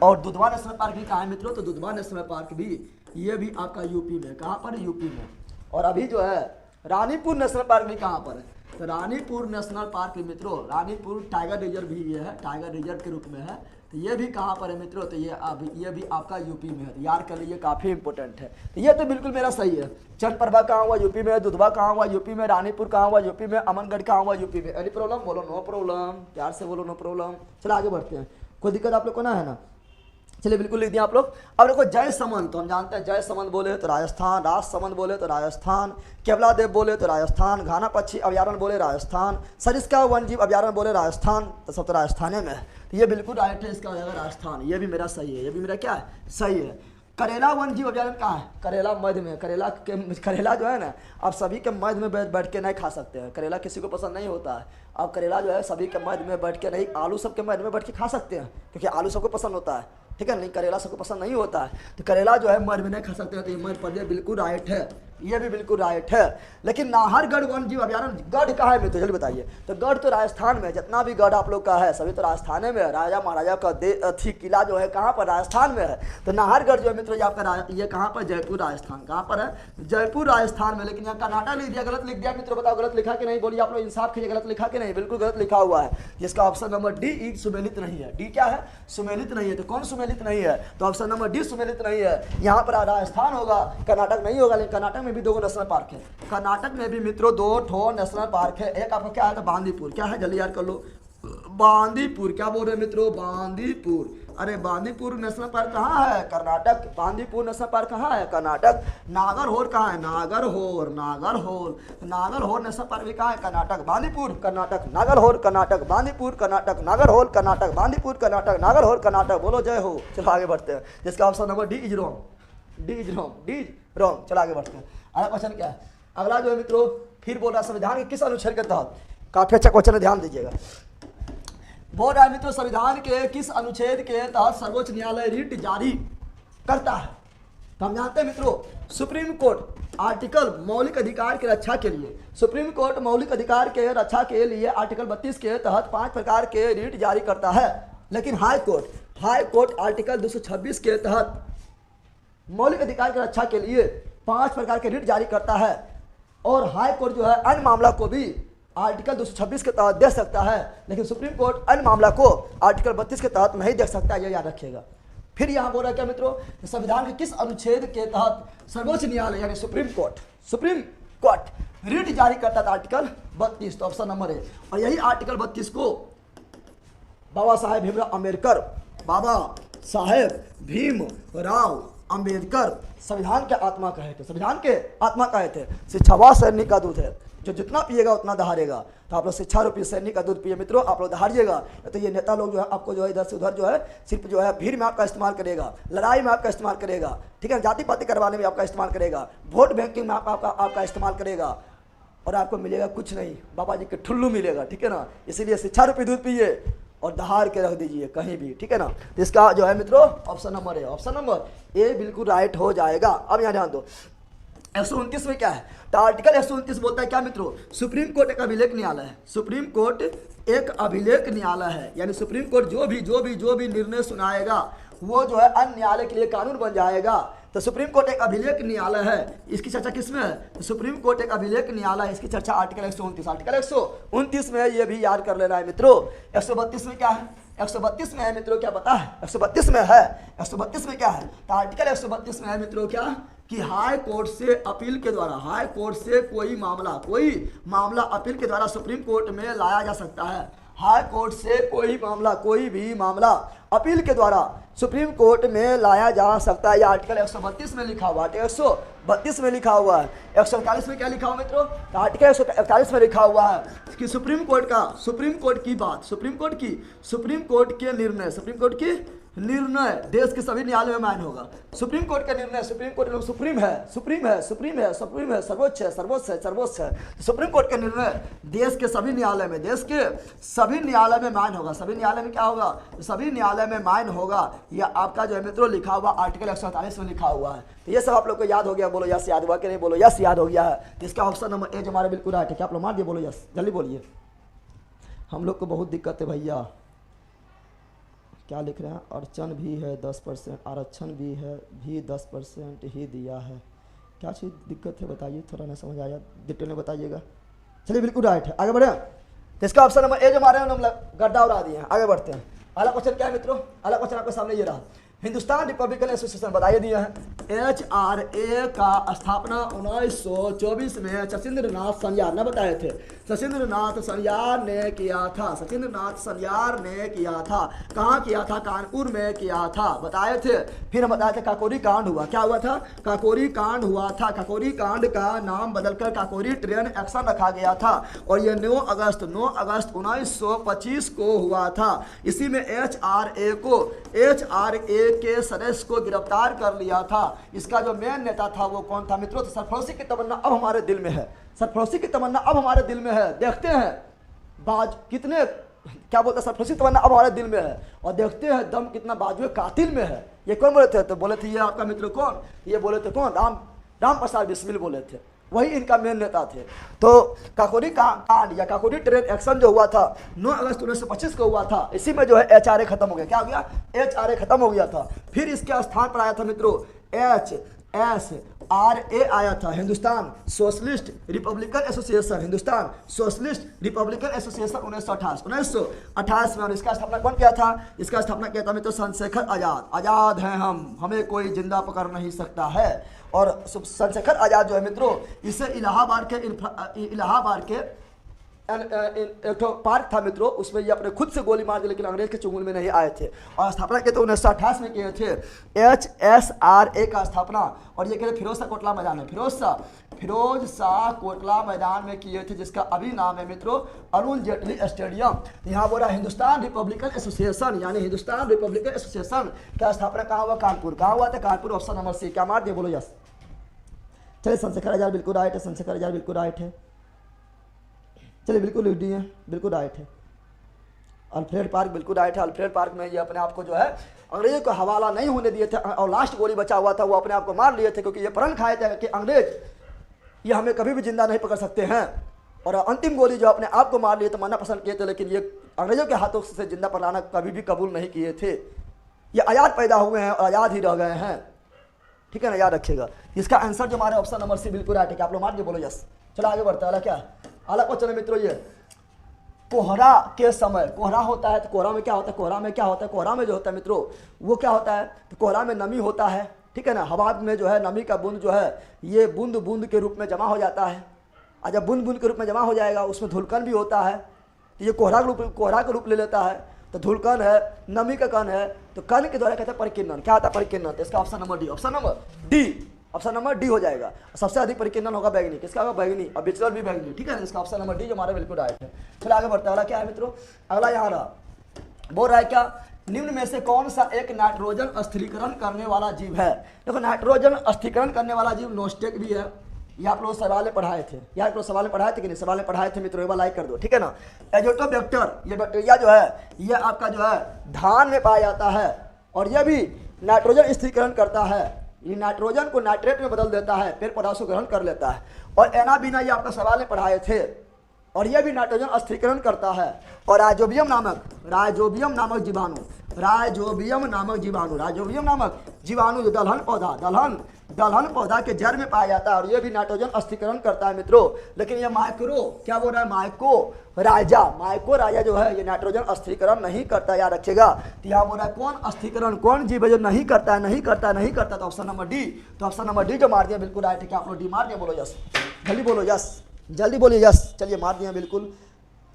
और दुधवा नेशनल पार्क भी कहाँ है मित्रों, तो दुधवा नेशनल पार्क भी ये भी आपका यूपी में, कहाँ पर, यूपी में। और अभी जो है रानीपुर नेशनल पार्क भी कहाँ पर है, तो रानीपुर नेशनल पार्क मित्रों, रानीपुर टाइगर रिजर्व भी ये है, टाइगर रिजर्व के रूप में है, तो ये भी कहाँ पर है मित्रों, तो ये भी आपका यूपी में है, तो याद कर लीजिए, काफ़ी इंपॉर्टेंट है। तो ये तो बिल्कुल मेरा सही है। चंद्रप्रभा कहाँ हुआ, यूपी में। दुधवा कहाँ हुआ, यूपी में। रानीपुर कहाँ हुआ, यूपी में। अमनगढ़ कहाँ हुआ, यूपी में। एनी प्रॉब्लम, बोलो नो प्रॉब्लम, प्यार से बोलो नो प्रॉब्लम। चलो आगे बढ़ते हैं, कोई दिक्कत आप लोग को ना है ना, चलिए बिल्कुल लिख दिया आप लोग। अब देखो जय समन, तो हम जानते हैं जय समन बोले तो राजस्थान, राज समन बोले तो राजस्थान, केवला देव बोले तो राजस्थान, घाना पक्षी अभ्यारण्य बोले राजस्थान, सरिस्का वन जीव अभ्यारण्य बोले राजस्थान, तो सब तो राजस्थान में है, तो ये बिल्कुल राइट है, इसका हो जाएगा राजस्थान। ये भी मेरा सही है, ये भी मेरा क्या है, सही है। करेला वन जीव अभ्यारण्य कहाँ है, करेला मध्य में। करेला जो है ना, आप सभी के मध्य में बैठ के नहीं खा सकते हैं, करेला किसी को पसंद नहीं होता है। आप करेला जो है सभी के मध्य में बैठ के नहीं, आलू सबके मध्य में बैठ के खा सकते हैं, क्योंकि आलू सबको पसंद होता है, ठीक है, नहीं करेला सबको पसंद नहीं होता है, तो करेला जो है मध्य में नहीं खा सकते हैं, तो ये मध्य प्रदेश बिल्कुल राइट है, ये भी बिल्कुल राइट है। लेकिन नाहरगढ़ वन जीव अभ्यारण्य गढ़ कहाँ है मित्रों, जल्दी बताइए। तो गढ़ तो राजस्थान में, जितना भी गढ़ आप लोग का है सभी तो राजस्थान में है, राजा महाराजा का किला जो है कहाँ पर, राजस्थान में है। तो नाहरगढ़ जो है मित्रों ये आपका ये कहाँ पर, जयपुर राजस्थान, कहाँ पर है, जयपुर राजस्थान में। लेकिन यहाँ कर्नाटक लिख दिया, गलत लिख दिया मित्रों, बताओ गलत लिखा कि नहीं, बोलिए आप लोग इंसाफ कीजिए, गलत लिखा कि नहीं, बिल्कुल गलत लिखा हुआ है, जिसका ऑप्शन नंबर डी सुमेलित नहीं है। डी क्या है, सुमेलित नहीं है। तो कौन सुमेलित नहीं है, तो ऑप्शन नंबर डी सुमेलित नहीं है। यहाँ पर राजस्थान होगा, कर्नाटक नहीं होगा। लेकिन कर्नाटक में भी 2 नेशनल पार्क है, कर्नाटक में भी मित्रों 2 ठो नेशनल पार्क है। एक आपका क्या है, बांदीपुर, क्या है जल्दी याद कर लो, बांदीपुर, क्या बोल रहे हैं मित्रों, बांदीपुर। अरे बांदीपुर नेशनल पार्क कहाँ है, कर्नाटक। बांदीपुर नेशनल पार्क कहाँ है, कर्नाटक। नागरहोर कहाँ है, नागरहोर, नागरहोर नेशनल पार्क भी कहाँ है, कर्नाटक। बांदीपुर कर्नाटक, नागरहोर कर्नाटक, बांदीपुर कर्नाटक, नागरहोर कर्नाटक, बांदीपुर कर्नाटक, नागरहोर कर्नाटक। बोलो जय हो। चलो आगे बढ़ते हैं, जिसका option number D is wrong, D is wrong. चलो आगे बढ़ते हैं, अगला क्वेश्चन क्या है। अगला जो है मित्रों फिर बोल रहा है संविधान के किस अनुच्छेद के तहत, काफी अच्छा क्वेश्चन है, ध्यान दीजिएगा। बोल रहा है मित्रों संविधान के किस अनुच्छेद के तहत सर्वोच्च न्यायालय रिट जारी करता है। तो हम जानते हैं मित्रों सुप्रीम कोर्ट आर्टिकल मौलिक अधिकार की रक्षा के लिए, सुप्रीम कोर्ट मौलिक अधिकार के रक्षा के लिए आर्टिकल 32 के तहत 5 प्रकार के रिट जारी करता है। लेकिन हाई कोर्ट आर्टिकल 226 के तहत मौलिक अधिकार की रक्षा के लिए 5 प्रकार के रिट जारी करता है। और हाई कोर्ट जो है अन्य मामला को भी आर्टिकल 226 के तहत दे सकता है, लेकिन सुप्रीम कोर्ट अन्य मामला को आर्टिकल 32 के तहत नहीं दे सकता, यह याद रखिएगा। फिर यहाँ बोल रहा है क्या मित्रों, संविधान के किस अनुच्छेद के तहत सर्वोच्च न्यायालय यानी सुप्रीम कोर्ट रिट जारी करता था, आर्टिकल 32, तो ऑप्शन नंबर है। और यही आर्टिकल 32 को बाबा साहेब भीमराव अम्बेडकर संविधान के आत्मा कहे थे। शिक्षा वह सैनिक का दूध है, जो जितना पिएगा उतना दहाड़ेगा। तो आप लोग शिक्षा रूपी सैनिक का दूध पिए मित्रों, आप लोग दहाड़िएगा। तो ये नेता लोग जो है आपको जो है इधर से उधर जो है सिर्फ जो है भीड़ में आपका इस्तेमाल करेगा, लड़ाई में आपका इस्तेमाल करेगा, ठीक है, जाति पाति करवाने में आपका इस्तेमाल करेगा, वोट बैंकिंग में आपका इस्तेमाल करेगा, और आपको मिलेगा कुछ नहीं, बाबा जी के ठुल्लू मिलेगा, ठीक है ना। इसीलिए शिक्षा रूपी दूध पिए और दहाड़ के रख दीजिए कहीं भी, ठीक है ना। तो इसका जो है मित्रों ऑप्शन नंबर है, ऑप्शन नंबर ए बिल्कुल राइट हो जाएगा। अब यहाँ ध्यान दो 129 में क्या है, तो आर्टिकल 129 बोलता है क्या मित्रों, सुप्रीम कोर्ट एक अभिलेख न्यायालय है। सुप्रीम कोर्ट एक अभिलेख न्यायालय है, यानी सुप्रीम कोर्ट जो भी निर्णय सुनाएगा वो जो है अन्य न्यायालय के लिए कानून बन जाएगा। तो सुप्रीम कोर्ट एक अभिलेख न्यायालय है, इसकी चर्चा किसमें है, तो सुप्रीम कोर्ट एक अभिलेख न्यायालय है, इसकी चर्चा आर्टिकल 129 में, ये भी याद कर लेना है मित्रों। 132 में क्या है, 132 में है मित्रों, क्या पता है 132 में है, 132 में क्या है, तो आर्टिकल 132 में है मित्रों क्या, कि हाई कोर्ट से अपील के द्वारा, हाई कोर्ट से कोई मामला अपील के द्वारा सुप्रीम कोर्ट में लाया जा सकता है। हाई कोर्ट से कोई भी मामला अपील के द्वारा सुप्रीम कोर्ट में लाया जा सकता है। यह आर्टिकल 132 में लिखा हुआ है, 132 में लिखा हुआ है। 141 में क्या लिखा हुआ मित्रों, तो आर्टिकल 141 में लिखा हुआ है कि सुप्रीम कोर्ट के निर्णय, सुप्रीम कोर्ट की निर्णय देश के सभी न्यायालय में मान्य होगा। सुप्रीम कोर्ट का निर्णय, सुप्रीम कोर्ट सुप्रीम है, सुप्रीम है, सुप्रीम है, सुप्रीम है, सर्वोच्च है, सर्वोच्च है, सर्वोच्च है। सुप्रीम कोर्ट का निर्णय देश के सभी न्यायालय में, देश के सभी न्यायालय में मान्य होगा। सभी न्यायालय में क्या होगा? सभी न्यायालय में मान्य होगा। यह आपका जो है मित्रों लिखा हुआ आर्टिकल 148 में लिखा हुआ है। तो ये सब आप लोग को याद हो गया? बोलो यस याद हुआ कि नहीं? बोलो यस याद हो गया है। तो इसका ऑप्शन नंबर ए जो हमारे बिल्कुल राइट है। क्या आप लोग मार दिए? बोलो यस, जल्दी बोलिए। हम लोग को बहुत दिक्कत है भैया। क्या लिख रहे हैं? अड़चन भी है 10%, आरक्षण भी 10% ही दिया है। क्या चीज़ दिक्कत है बताइए, थोड़ा ना समझ आया, डिटेल में बताइएगा। चलिए बिल्कुल राइट है, आगे बढ़े। तो इसका ऑप्शन नंबर ए जो हमारे हम गड्ढा उड़ा दिए हैं। आगे बढ़ते हैं। अगला क्वेश्चन क्या है मित्रों? अगला क्वेश्चन आपके सामने ये रहा। हिंदुस्तान रिपब्लिकन एसोसिएशन बताइए दिया है। HRA का स्थापना 1924 में सचिंद्र नाथ सनियार ने बताए थे। सचिंद्र नाथ सनियार ने किया था। सचिंद्र नाथ सनियार ने किया था। कहाँ किया था? कानपुर में किया था, बताए थे। फिर हम बताए थे काकोरी कांड हुआ। क्या हुआ था? काकोरी कांड हुआ था। काकोरी कांड का नाम बदलकर काकोरी ट्रेन एक्शन रखा गया था और यह 9 अगस्त 1925 को हुआ था। इसी में HRA के सदस्य को गिरफ्तार कर लिया था। इसका जो मेन नेता था वो कौन था मित्रों? तो सरफरोशी की तमन्ना अब हमारे दिल में है। सरफरोशी की तमन्ना अब हमारे दिल में है। देखते हैं बाज कितने, क्या बोलते हैं, सरफरोशी की तमन्ना अब हमारे दिल में है और देखते हैं दम कितना बाजुए कातिल में है। ये कौन बोले थे? तो बोले थे ये आपका मित्र कौन? ये बोले थे कौन? राम प्रसाद बिस्मिल बोले थे। वही इनका मेन नेता थे। तो काकोरी कांड या काकोरी ट्रेन एक्शन जो हुआ था 9 अगस्त 1925 को हुआ था। इसी में जो है HRA खत्म हो गया। क्या हो गया? HRA खत्म हो गया था। फिर इसके स्थान पर आया था मित्रों HSRA आया था, Hindustan socialist republican association. Hindustan socialist republican association 1928 में। और इसका स्थापना कौन किया था? इसका स्थापना किया था मित्रों चंद्रशेखर आजाद। आजाद हैं हम, हमें कोई जिंदा पकड़ नहीं सकता है। और चंद्रशेखर आजाद जो है मित्रों, इसे इलाहाबाद के एक पार्क था मित्रों, उसमें ये अपने खुद से गोली मार दी, लेकिन अंग्रेज के चुंगल में नहीं आए थे। और स्थापना किए थे 1928 में किए थे HSRA का स्थापना। और ये कहते फिरोज शाह कोटला मैदान है, फिरोज शाह कोटला मैदान में किए थे, जिसका अभी नाम है मित्रों अरुण जेटली स्टेडियम। तो यहाँ बोला हिंदुस्तान रिपब्लिकन एसोसिएशन, यानी हिंदुस्तान रिपब्लिकन एसोसिएशन का स्थापना कहाँ हुआ? कानपुर। कहाँ हुआ था? कानपुर। Option number C. क्या मार दिए? बोलो यस। चलिए चंद्रशेखर आजाद बिल्कुल राइट है। चंद्रशेखर आजाद बिल्कुल राइट है। चलिए बिल्कुल डी है, बिल्कुल राइट है। अल्फ्रेड पार्क बिल्कुल राइट है। अल्फ्रेड पार्क में ये अपने आप को जो है अंग्रेजों को हवाला नहीं होने दिए थे और लास्ट गोली बचा हुआ था वो अपने आप को मार लिए थे, क्योंकि ये प्रण खाए थे कि अंग्रेज ये हमें कभी भी जिंदा नहीं पकड़ सकते हैं। और अंतिम गोली जो अपने आप को मार लिए थे, मारना पसंद किए थे, लेकिन ये अंग्रेजों के हाथों से जिंदा पकड़ाना कभी भी कबूल नहीं किए थे। ये आज़ाद पैदा हुए हैं और आज़ाद ही रह गए हैं। ठीक है ना, याद रखिएगा। इसका आंसर जो हमारे ऑप्शन नंबर सी बिल्कुल राइट है। आप लोग मार दिए? बोलो यस। चलो आगे बढ़ता है। क्या अलग क्वेश्चन है मित्रों? ये कोहरा के समय, कोहरा होता है तो कोहरा में क्या होता है? कोहरा में क्या होता है? कोहरा में जो होता है मित्रों वो क्या होता है? तो कोहरा में नमी होता है। ठीक है ना, हवा में जो है नमी का बूंद जो है ये बूंद बूंद के रूप में जमा हो जाता है। और जब बूंद बूंद के रूप में जमा हो जाएगा उसमें धुलकन भी होता है। तो ये कोहरा का रूप ले लेता है। तो धुलकन है, नमी का कण है, तो कण के द्वारा कहते हैं परिकिरणन। क्या आता है? परिकिरणन। तो इसका option number D. Option number D हो जाएगा। सबसे अधिक परिकिरणन होगा बैगनी। किसका होगा? बैगनी। और बिचलर भी बैगनी। ठीक है, इसका ऑप्शन नंबर डी जो हमारा बिल्कुल राइट है। चलो आगे बढ़ता है। अगला क्या है मित्रों? अगला यहाँ रहा, बोल रहा है क्या? निम्न में से कौन सा एक नाइट्रोजन स्थिरीकरण करने वाला जीव है? देखो नाइट्रोजन स्थिरीकरण करने वाला जीव नोस्टेक भी है। ये आप लोग सवाल पढ़ाए थे, यार लोग सवाल पढ़ाए थे कि नहीं? सवाल पढ़ाए थे मित्रों, एक बार लाइक कर दो। ठीक है ना। एजोटोबैक्टर, ये बैक्टीरिया जो है ये आपका जो है धान में पाया जाता है और यह भी नाइट्रोजन स्थिरीकरण करता है। ये नाइट्रोजन को नाइट्रेट में बदल देता है, पेड़ पौधा को ग्रहण कर लेता है। और एनाबिना ये आपका सवाल में पढ़ाए थे और यह भी नाइट्रोजन स्थिरीकरण करता है। और राइजोबियम नामक जीवाणु जो दलहन पौधा के जड़ में पाया जाता है और यह भी नाइट्रोजन स्थिरीकरण करता है मित्रों। लेकिन यह क्या बोल रहा है? माइको राजा जो है ये नाइट्रोजन स्थिरीकरण नहीं करता, याद रखिएगा। तो यहाँ बोल रहा है कौन स्थिरीकरण, कौन जीव है जो नहीं करता है? तो ऑप्शन नंबर डी। तो ऑप्शन नंबर डी जो मार दिया बिल्कुल राइट है। क्या आप लोग डी मार दिया? बोलो यस, जल्दी बोलो यस, जल्दी बोलिए यस। चलिए मार दिया बिल्कुल।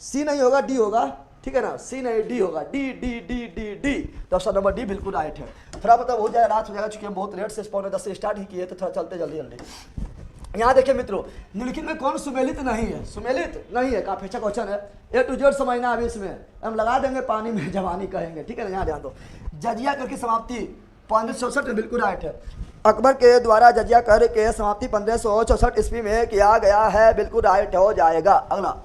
सी नहीं होगा, डी होगा। ठीक है ना, सी नहीं डी होगा। डी। तो ऑप्शन नंबर डी बिल्कुल राइट है। थोड़ा मतलब हो जाए, रात हो जाएगा, चूंकि हम बहुत लेट से 9:45 से स्टार्ट ही किए, तो थोड़ा चलते जल्दी। यहाँ देखिए मित्रों, निम्नलिखित में कौन सुमेलित नहीं है? सुमेलित नहीं है, काफी अच्छा क्वेश्चन है। A to Z समझना अभी इसमें हम लगा देंगे, पानी में जवानी कहेंगे। ठीक है ना, यहाँ ध्यान दो। जजिया कर की समाप्ति 1564 में, बिल्कुल राइट है। अकबर के द्वारा जजिया कर के समाप्ति 1564 ईस्वी में किया गया है, बिल्कुल राइट हो जाएगा। अगला,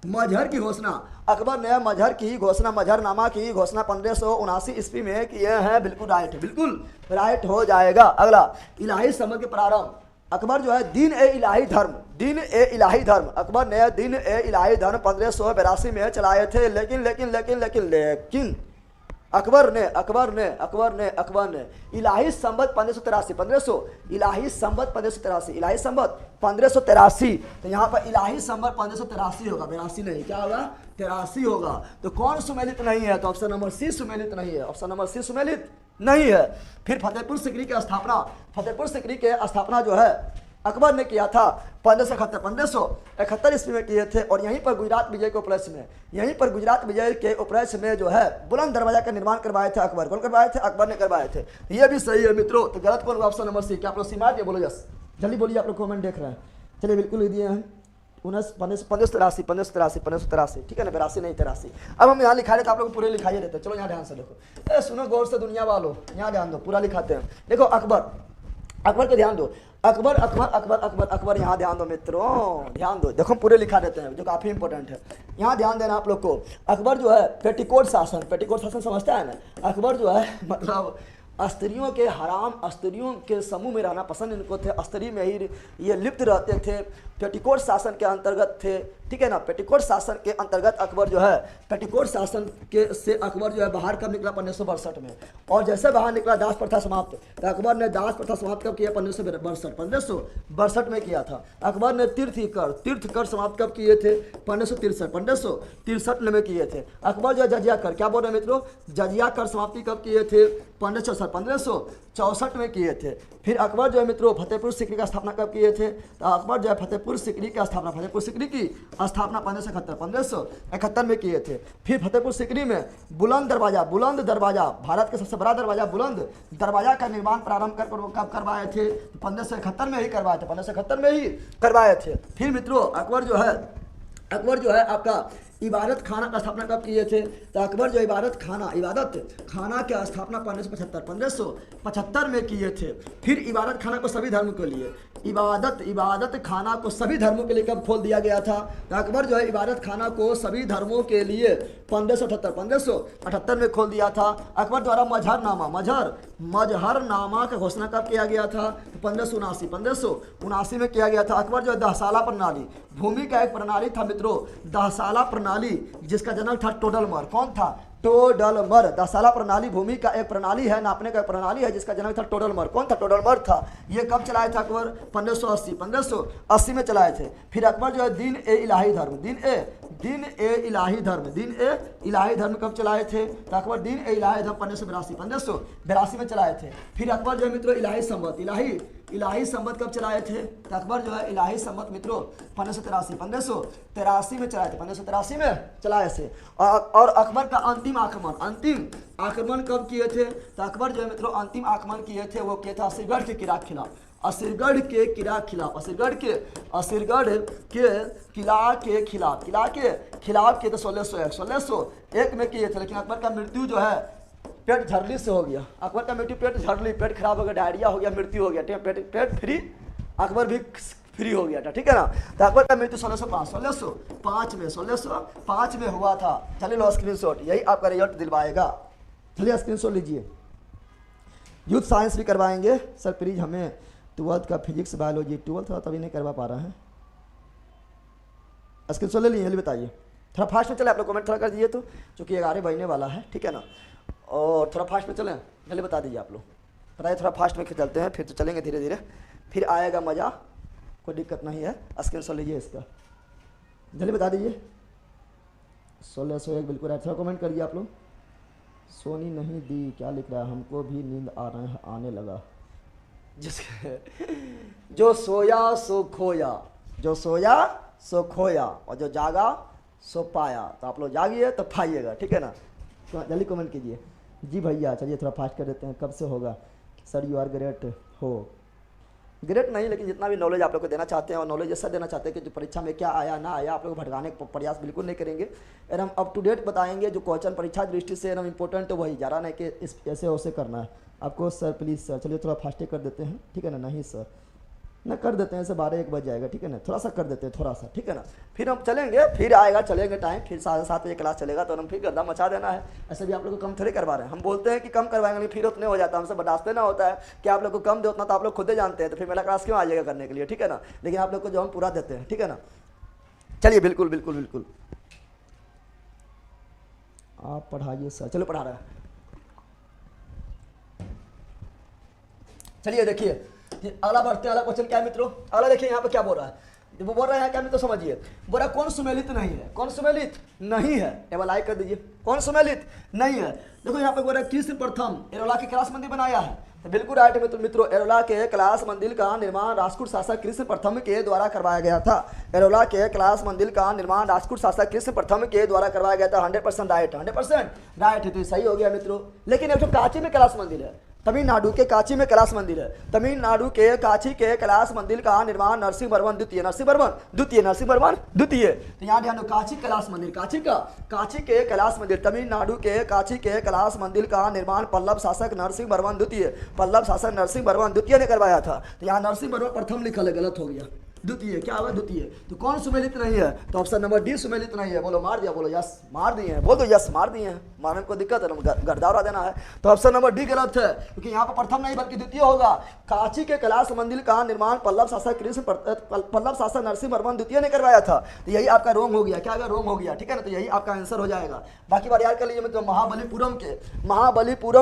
मजहर की घोषणा। अकबर ने मजहर की घोषणा, मजहरनामा की घोषणा 1579 ईस्वी में किए हैं, बिल्कुल राइट है, बिल्कुल राइट हो जाएगा। अगला, इलाही समझ के प्रारंभ। अकबर जो है दीन ए इलाही धर्म, दीन ए इलाही धर्म, अकबर ने दीन ए इलाही धर्म 1582 में चलाए थे, लेकिन अकबर ने इलाही संबत 1583 इलाही संबत 1583, तो यहाँ पर इलाही संबत 1583 होगा, 82 नहीं, क्या होगा, 83 होगा। तो कौन सुमेलित नहीं है, तो ऑप्शन नंबर सी सुमेलित नहीं है, ऑप्शन नंबर सी सुमेलित नहीं है। फिर फतेहपुर सिकरी की स्थापना, फतेहपुर सिकरी के स्थापना जो है अकबर ने किया था 1571 ईस्वी में किए थे, और यहीं पर गुजरात विजय के उपलक्ष्य में, यहीं पर गुजरात विजय के उपलक्ष्य में जो है बुलंद दरवाजा का निर्माण करवाए थे अकबर। कौन करवाए थे, अकबर ने करवाए थे। ये भी सही है मित्रों, तो गलत कौन, ऑप्शन नंबर सी। क्या आप लोग सीमा दिए, बोलो यस, जल्दी बोलिए, आप लोग कमेंट देख रहे हैं। चलिए बिल्कुल ही दिए हैं 1583, ठीक है ना, 82 नहीं 83। अब हम यहाँ लिखा रहे थे, आप लोग पूरे लिखाइए देते। चलो यहाँ ध्यान से देखो, सुनो गौर से दुनिया वालों, यहाँ ध्यान दो, पूरा लिखाते हैं। देखो अकबर को ध्यान दो, अकबर यहाँ ध्यान दो मित्रों, ध्यान दो, देखो पूरे लिखा देते हैं जो काफी इंपॉर्टेंट है, यहाँ ध्यान देना आप लोग को। अकबर जो है पेटीकोट शासन समझता है ना। अकबर जो है मतलब स्त्रियों के हराम, स्त्रियों के समूह में रहना पसंद इनको थे, स्त्री में ही ये लिप्त रहते थे, पेटीकोट शासन के अंतर्गत थे, ठीक है ना। पेटीकोट शासन के अंतर्गत अकबर जो है, पेटीकोट शासन के से अकबर जो है बाहर कब निकला, 1562 में, और जैसे बाहर निकला दास प्रथा समाप्त, तो अकबर ने दास प्रथा समाप्त कब किया, 1562 में किया था। अकबर ने तीर्थ कर समाप्त कब किए थे, 1563 में किए थे। अकबर जो है जजिया कर, क्या बोल रहे हैं मित्रों, जजिया कर समाप्ति कब किए थे, 1564 में किए थे। फिर अकबर जो है मित्रों फतेहपुर सिकरी का स्थापना कब किए थे, तो अकबर जो है फतेहपुर सिकरी की स्थापना 1571 में किए थे। फिर फतेहपुर सिकरी में बुलंद दरवाजा, भारत का सबसे बड़ा दरवाजा बुलंद दरवाजा का निर्माण प्रारंभ कर कब करवाए थे, 1571 में ही करवाए थे, 1571 में ही करवाए थे। फिर मित्रों अकबर जो है आपका इबादत खाना का स्थापना कब किए थे, तो अकबर जो इबादत खाना की स्थापना 1575 में किए थे। फिर इबादत खाना को सभी धर्म के लिए, इबादत खाना को सभी धर्मों के लिए कब खोल दिया गया था, तो अकबर जो है इबादत खाना को सभी धर्मों के लिए 1578 में खोल दिया था। अकबर द्वारा मजहरनामा का घोषणा कब किया गया था, तो 1579 में किया गया था। अकबर जो है दहसाला प्रणाली, भूमि का एक प्रणाली था मित्रों, दहसाला प्रणाली, जिसका जनक था टोडरमल। कौन था, टोडरमल। दहसाला प्रणाली भूमि का एक प्रणाली है, नापने का एक प्रणाली है, जिसका जनक था टोडरमल। कौन था, टोडरमल था। ये कब चलाए थे अकबर, 1580 में चलाए थे। फिर अकबर जो है दीन ए इलाही धर्म कब चलाए थे, तो अकबर दीन ए इलाही धर्म 1582 में चलाए थे। फिर अकबर जो है मित्रों इलाही संबत कब चलाए थे, तो अकबर जो है इलाही संबत मित्रों 1583 में चलाए थे, 1583 में चलाए थे। और अकबर का अंतिम आक्रमण कब किए थे, तो अकबर जो है मित्रों अंतिम आक्रमण किए थे वो किए थे असरगढ़ के किला के खिलाफ, असरगढ़ के किला के खिलाफ किए थे 1601 में किए थे। लेकिन अकबर का मृत्यु जो है पेट झरली से हो गया, अकबर का मृत्यु पेट खराब हो गया, डायरिया हो गया, मृत्यु हो गया, पेट फ्री, अकबर भी फ्री हो गया था, ठीक है ना। तो अकबर का मृत्यु 1605 में हुआ था। चलिए लो स्क्रीनशॉट, यही आपका रिजल्ट दिलवाएगा। चलिए स्क्रीनशॉट लीजिए। यूथ साइंस भी करवाएंगे सर प्लीज, हमें 12th का फिजिक्स बायोलॉजी 12th था तभी नहीं करवा पा रहा है। स्क्रीनशॉट ले लीजिए, बताइए थोड़ा फास्ट में चले, आप लोग कमेंट थोड़ा कर दीजिए तो, क्योंकि 11 बजने वाला है, ठीक है ना। और थोड़ा फास्ट में चलें, जल्दी बता दीजिए आप लोग, बताइए थोड़ा फास्ट में चलते हैं, फिर तो चलेंगे धीरे धीरे, फिर आएगा मज़ा, कोई दिक्कत नहीं है। स्क्रीनशॉट लीजिए इसका, जल्दी बता दीजिए। 1601 बिल्कुल है, थोड़ा कमेंट करिए आप लोग। सोनी नहीं दी, क्या लिख रहा है, हमको भी नींद आने लगा। जो सोया सो खोया, और जो जागा सो पाया। तो आप लोग जागिए तो पाइएगा, ठीक है ना। तो जल्दी कमेंट कीजिए जी भैया। चलिए थोड़ा फास्ट कर देते हैं, कब से होगा सर, यू आर ग्रेट हो। ग्रेट नहीं, लेकिन जितना भी नॉलेज आप लोग को देना चाहते हैं और नॉलेज ऐसा देना चाहते हैं कि जो परीक्षा में क्या आया ना आया आप लोग को भटकाने का प्रयास बिल्कुल नहीं करेंगे। और हम अप टू डेट बताएंगे जो क्वेश्चन परीक्षा दृष्टि से एकदम इंपॉर्टेंट है वही, ज़्यादा नहीं कि इस ऐसे वैसे करना है आपको। सर प्लीज़ सर, चलिए थोड़ा फास्टे कर देते हैं, ठीक है ना। नहीं सर ना कर देते हैं, ऐसे 12-1 बज जाएगा, ठीक है ना। थोड़ा सा कर देते हैं, थोड़ा सा, ठीक है ना। फिर हम चलेंगे, फिर आएगा चलेंगे टाइम, फिर 7:30 बजे क्लास चलेगा तो हम फिर गर्दा मचा देना है। ऐसे भी आप लोग को कम थोड़े करवा रहे हैं, हम बोलते हैं कि कम करवाएंगे लेकिन फिर उतने हो जाता है, हमसे बर्दाश्त ना होता है कि आप लोग को कम दे उतना, तो आप लोग खुद ही जानते हैं, तो फिर मेरा क्लास क्यों आ जाएगा करने के लिए, ठीक है ना। लेकिन आप लोग को जो हम पूरा देते हैं, ठीक है ना। चलिए बिल्कुल बिल्कुल बिल्कुल आप पढ़ाइए सर, चलो पढ़ा रहा है। चलिए देखिए अगला बढ़ते हैं, अगला क्वेश्चन क्या है मित्रों। अगला देखिए यहाँ पे क्या बोल रहा है, वो बोल रहे हैं क्या मित्रों समझिए। बोल रहा कौन सुमेलित नहीं है, कौन सुमेलित नहीं है, ये वाला लाइक कर दीजिए, कौन सुमेलित नहीं है। देखो यहाँ पे बोल रहा है कृष्ण प्रथम एरोला के कैलाश मंदिर बनाया है, तो बिल्कुल राइट है मित्रों। एरोला के कैलाश मंदिर का निर्माण राष्ट्रकूट शासक कृष्ण प्रथम के द्वारा करवाया गया था। एरोला के कैलाश मंदिर का निर्माण राष्ट्रकूट शासक कृष्ण प्रथम के द्वारा करवाया गया था। 100% राइट, 100% राइट है, तो सही हो गया मित्रों। लेकिन एक जो कांची में कैलाश मंदिर है, तमिलनाडु के कांची में कैलाश मंदिर है, तमिलनाडु के कांची के कैलाश मंदिर का निर्माण नरसिंहवर्मन द्वितीय, नरसिंहवर्मन द्वितीय, नरसिंहवर्मन द्वितीय। तो यहाँ ध्यान दो, कांची कैलाश मंदिर, कांची के कैलाश मंदिर, तमिलनाडु के कांची के कैलाश मंदिर का निर्माण पल्लव शासक नरसिंहवर्मन द्वितीय, पल्लव शासक नरसिंहवर्मन द्वितीय ने करवाया था। तो यहाँ नरसिंहवर्मन प्रथम लिखा है, गलत हो गया, द्वितीय क्या हुआ, द्वितीय। तो कौन सुमेलित नहीं है, तो ऑप्शन नंबर डी सुमेलित नहीं है। बोलो मार दिया, बोलो यस मार दिए हैं, बोल दो यस मार दिए हैं, मारने को दिक्कत है, गर्दावरा देना है। तो ऑप्शन नंबर डी गलत है, क्योंकि यहाँ पर प्रथम नहीं बल्कि द्वितीय होगा। कांची के कैलाश मंदिर का निर्माण पल्लव शासक पल्लव शासक नरसिंहवर्मन द्वितीय ने करवाया था। तो यही आपका रोंग हो गया, क्या होगा, रोंग हो गया, ठीक है ना। तो यही आपका आंसर हो जाएगा। बाकी बार याद कर लीजिए मतलब महाबलीपुरम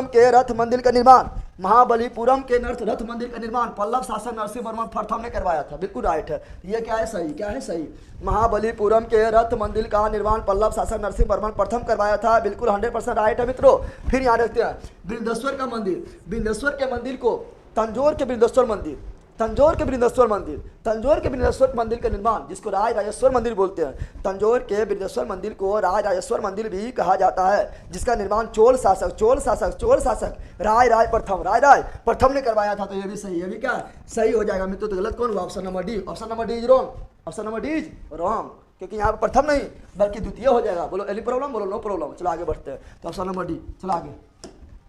के रथ मंदिर का निर्माण, महाबलीपुरम के रथ मंदिर का निर्माण पल्लव शासक नरसिंहवर्मन प्रथम ने करवाया था, बिल्कुल राइट है। ये क्या है सही, क्या है सही, महाबलीपुरम के रथ मंदिर का निर्माण पल्लव शासक नरसिंहवर्मन प्रथम करवाया था, बिल्कुल 100% राइट है मित्रों। फिर यहाँ देखते हैं बिंदेश्वर का मंदिर, बिंदेश्वर के मंदिर को तंजौर के बिंदेश्वर मंदिर, तंजौर के बिंदेश्वर मंदिर, तंजौर के बिंदेश्वर मंदिर का निर्माण जिसको राज राजेश्वर मंदिर बोलते हैं, तंजौर के बिंदेश्वर मंदिर को राज राजेश्वर मंदिर भी कहा जाता है, जिसका निर्माण चोल शासक राय प्रथम ने करवाया था। तो ये भी सही, ये भी क्या सही हो जाएगा मित्रों। तो गलत कौन हुआ, option number D, option number D is wrong, option number D is wrong, क्योंकि यहाँ पर प्रथम नहीं बल्कि द्वितीय हो जाएगा। बोलो एनी प्रॉब्लम, बोलो नो प्रॉब्लम। चलो आगे बढ़ते हैं, तो ऑप्शन नंबर डी, चलो आगे।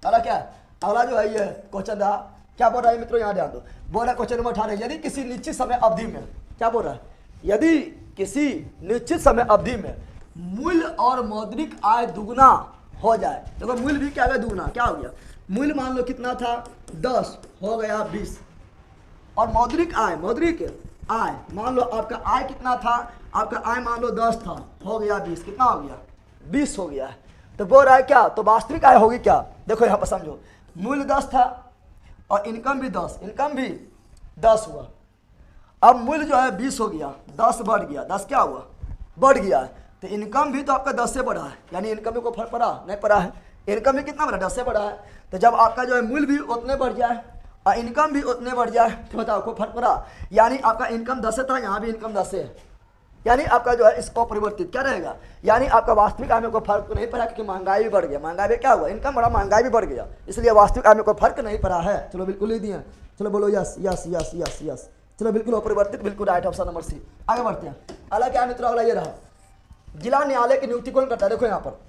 अगला क्या, अगला जो है ये क्वेश्चन था, क्या बोल रहा है मित्रों, यहाँ ध्यान दो। बोल रहा है क्वेश्चन नंबर 18, यदि किसी निश्चित समय अवधि में, क्या बोल रहा है, यदि किसी निश्चित समय अवधि में मूल्य और मौद्रिक आय दुगुना हो जाए। देखो मूल्य भी क्या है दुगुना, क्या हो गया, मूल्य मान लो कितना था 10 हो गया 20, और मौद्रिक आय मान लो आपका आय कितना था, आपका आय मान लो 10 था, हो गया 20, कितना हो गया 20 हो गया है। तो बोल रहा है क्या, तो वास्तविक आय होगी क्या। देखो यहाँ पर समझो, मूल्य 10 था और इनकम भी 10 हुआ। अब मूल्य जो है 20 हो गया, 10 बढ़ गया, 10 क्या हुआ, बढ़ गया है। तो इनकम भी तो आपका 10 से बढ़ा है, यानी इनकम में कोई फर्क पड़ा नहीं पड़ा है, इनकम में कितना बढ़ा, 10 से बढ़ा है। तो जब आपका जो है मूल्य भी उतने बढ़ जाए और इनकम भी उतने बढ़ जाए, तो बताओ कोई फर्क पड़ा, यानी आपका इनकम 10 से था, यहाँ भी इनकम 10 से है, यानी आपका जो है इसको परिवर्तित क्या रहेगा, यानी आपका वास्तविक आय में कोई फर्क नहीं पड़ा, क्योंकि महंगाई भी बढ़ गया, महंगाई में क्या हुआ, इनकम बढ़ा, महंगाई भी बढ़ गया, इसलिए वास्तविक आय में कोई फर्क नहीं पड़ा है। चलो बिल्कुल ही दिए, चलो बोलो yes yes yes yes yes, चलो बिल्कुल अपरिवर्तित, बिल्कुल राइट, ऑप्शन नंबर सी। आगे बढ़ते हैं, अगला क्या मित्रों, अगला ये रहा, जिला न्यायालय की नियुक्ति कौन करता है। देखो यहाँ पर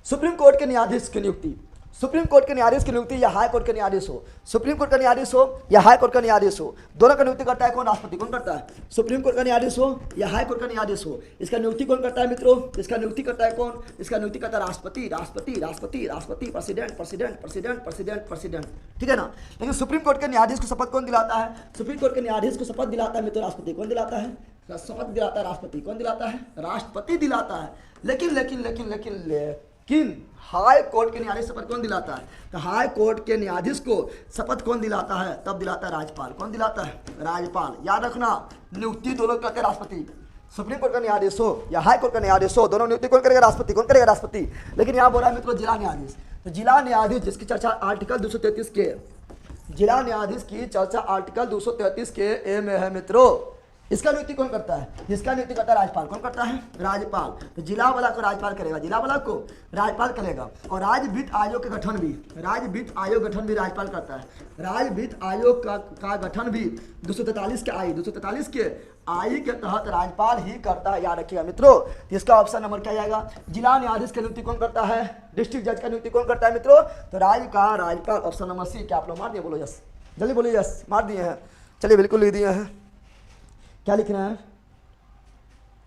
सुप्रीम कोर्ट के न्यायाधीश की नियुक्ति, सुप्रीम कोर्ट के न्यायाधीश की नियुक्ति या हाई कोर्ट के न्यायाधीश हो, सुप्रीम कोर्ट का न्यायाधीश हो या हाई कोर्ट का न्यायाधीश हो, दोनों का नियुक्ति करता है कौन, राष्ट्रपति। कौन करता है, सुप्रीम कोर्ट का न्यायाधीश हो या हाई कोर्ट का न्यायाधीश हो, इसका नियुक्ति कौन करता है मित्रों, इसका नियुक्ति करता है कौन, इसका नियुक्ति करता है राष्ट्रपति, राष्ट्रपति राष्ट्रपति राष्ट्रपति, president president president president president, ठीक है ना। लेकिन सुप्रीम कोर्ट के न्यायाधीश को शपथ कौन दिलाता है, सुप्रीम कोर्ट के न्यायाधीश को शपथ दिलाता है मित्रों राष्ट्रपति। कौन दिलाता है, शपथ दिलाता है राष्ट्रपति। कौन दिलाता है, राष्ट्रपति दिलाता है। लेकिन लेकिन लेकिन लेकिन लेकिन हाई कोर्ट के न्यायाधीश शपथ कौन दिलाता है, तो हाई कोर्ट के न्यायाधीश को शपथ कौन दिलाता है, तब दिलाता है राज्यपाल। कौन दिलाता है, राज्यपाल। याद रखना, नियुक्ति दोनों करते हैं राष्ट्रपति, सुप्रीम कोर्ट का न्यायाधीश हो या हाई कोर्ट का न्यायाधीश हो, दोनों नियुक्ति कौन करेगा, राष्ट्रपति। कौन करेगा, राष्ट्रपति। लेकिन यहाँ बोल रहा है मित्रों जिला न्यायाधीश, तो जिला न्यायाधीश जिसकी चर्चा आर्टिकल 233 के, जिला न्यायाधीश की चर्चा आर्टिकल 233 के ए में है मित्रों, इसका नियुक्ति कौन करता है? इसका नियुक्ति करता है राजपाल। कौन करता है? राजपाल। तो जिला वाला को राजपाल करेगा, जिला वाला को राजपाल करेगा। और राज्य वित्त आयोग के गठन भी, राज्य वित्त आयोग गठन भी राजपाल करता है। राज्य वित्त आयोग का गठन भी 243 के आई, 243 के आई के तहत राजपाल ही करता है, याद रखिएगा मित्रों। इसका ऑप्शन नंबर क्या जाएगा? जिला न्यायाधीश की नियुक्ति कौन करता है? डिस्ट्रिक्ट जज का नियुक्ति कौन करता है मित्रों? तो राज्य का राजपाल, ऑप्शन नंबर सी। क्या आप लोग मार दिए? बोलो यस, जल्दी बोलिए यस। मार दिए हैं, चलिए बिल्कुल लिख दिए हैं। क्या लिख रहे हैं?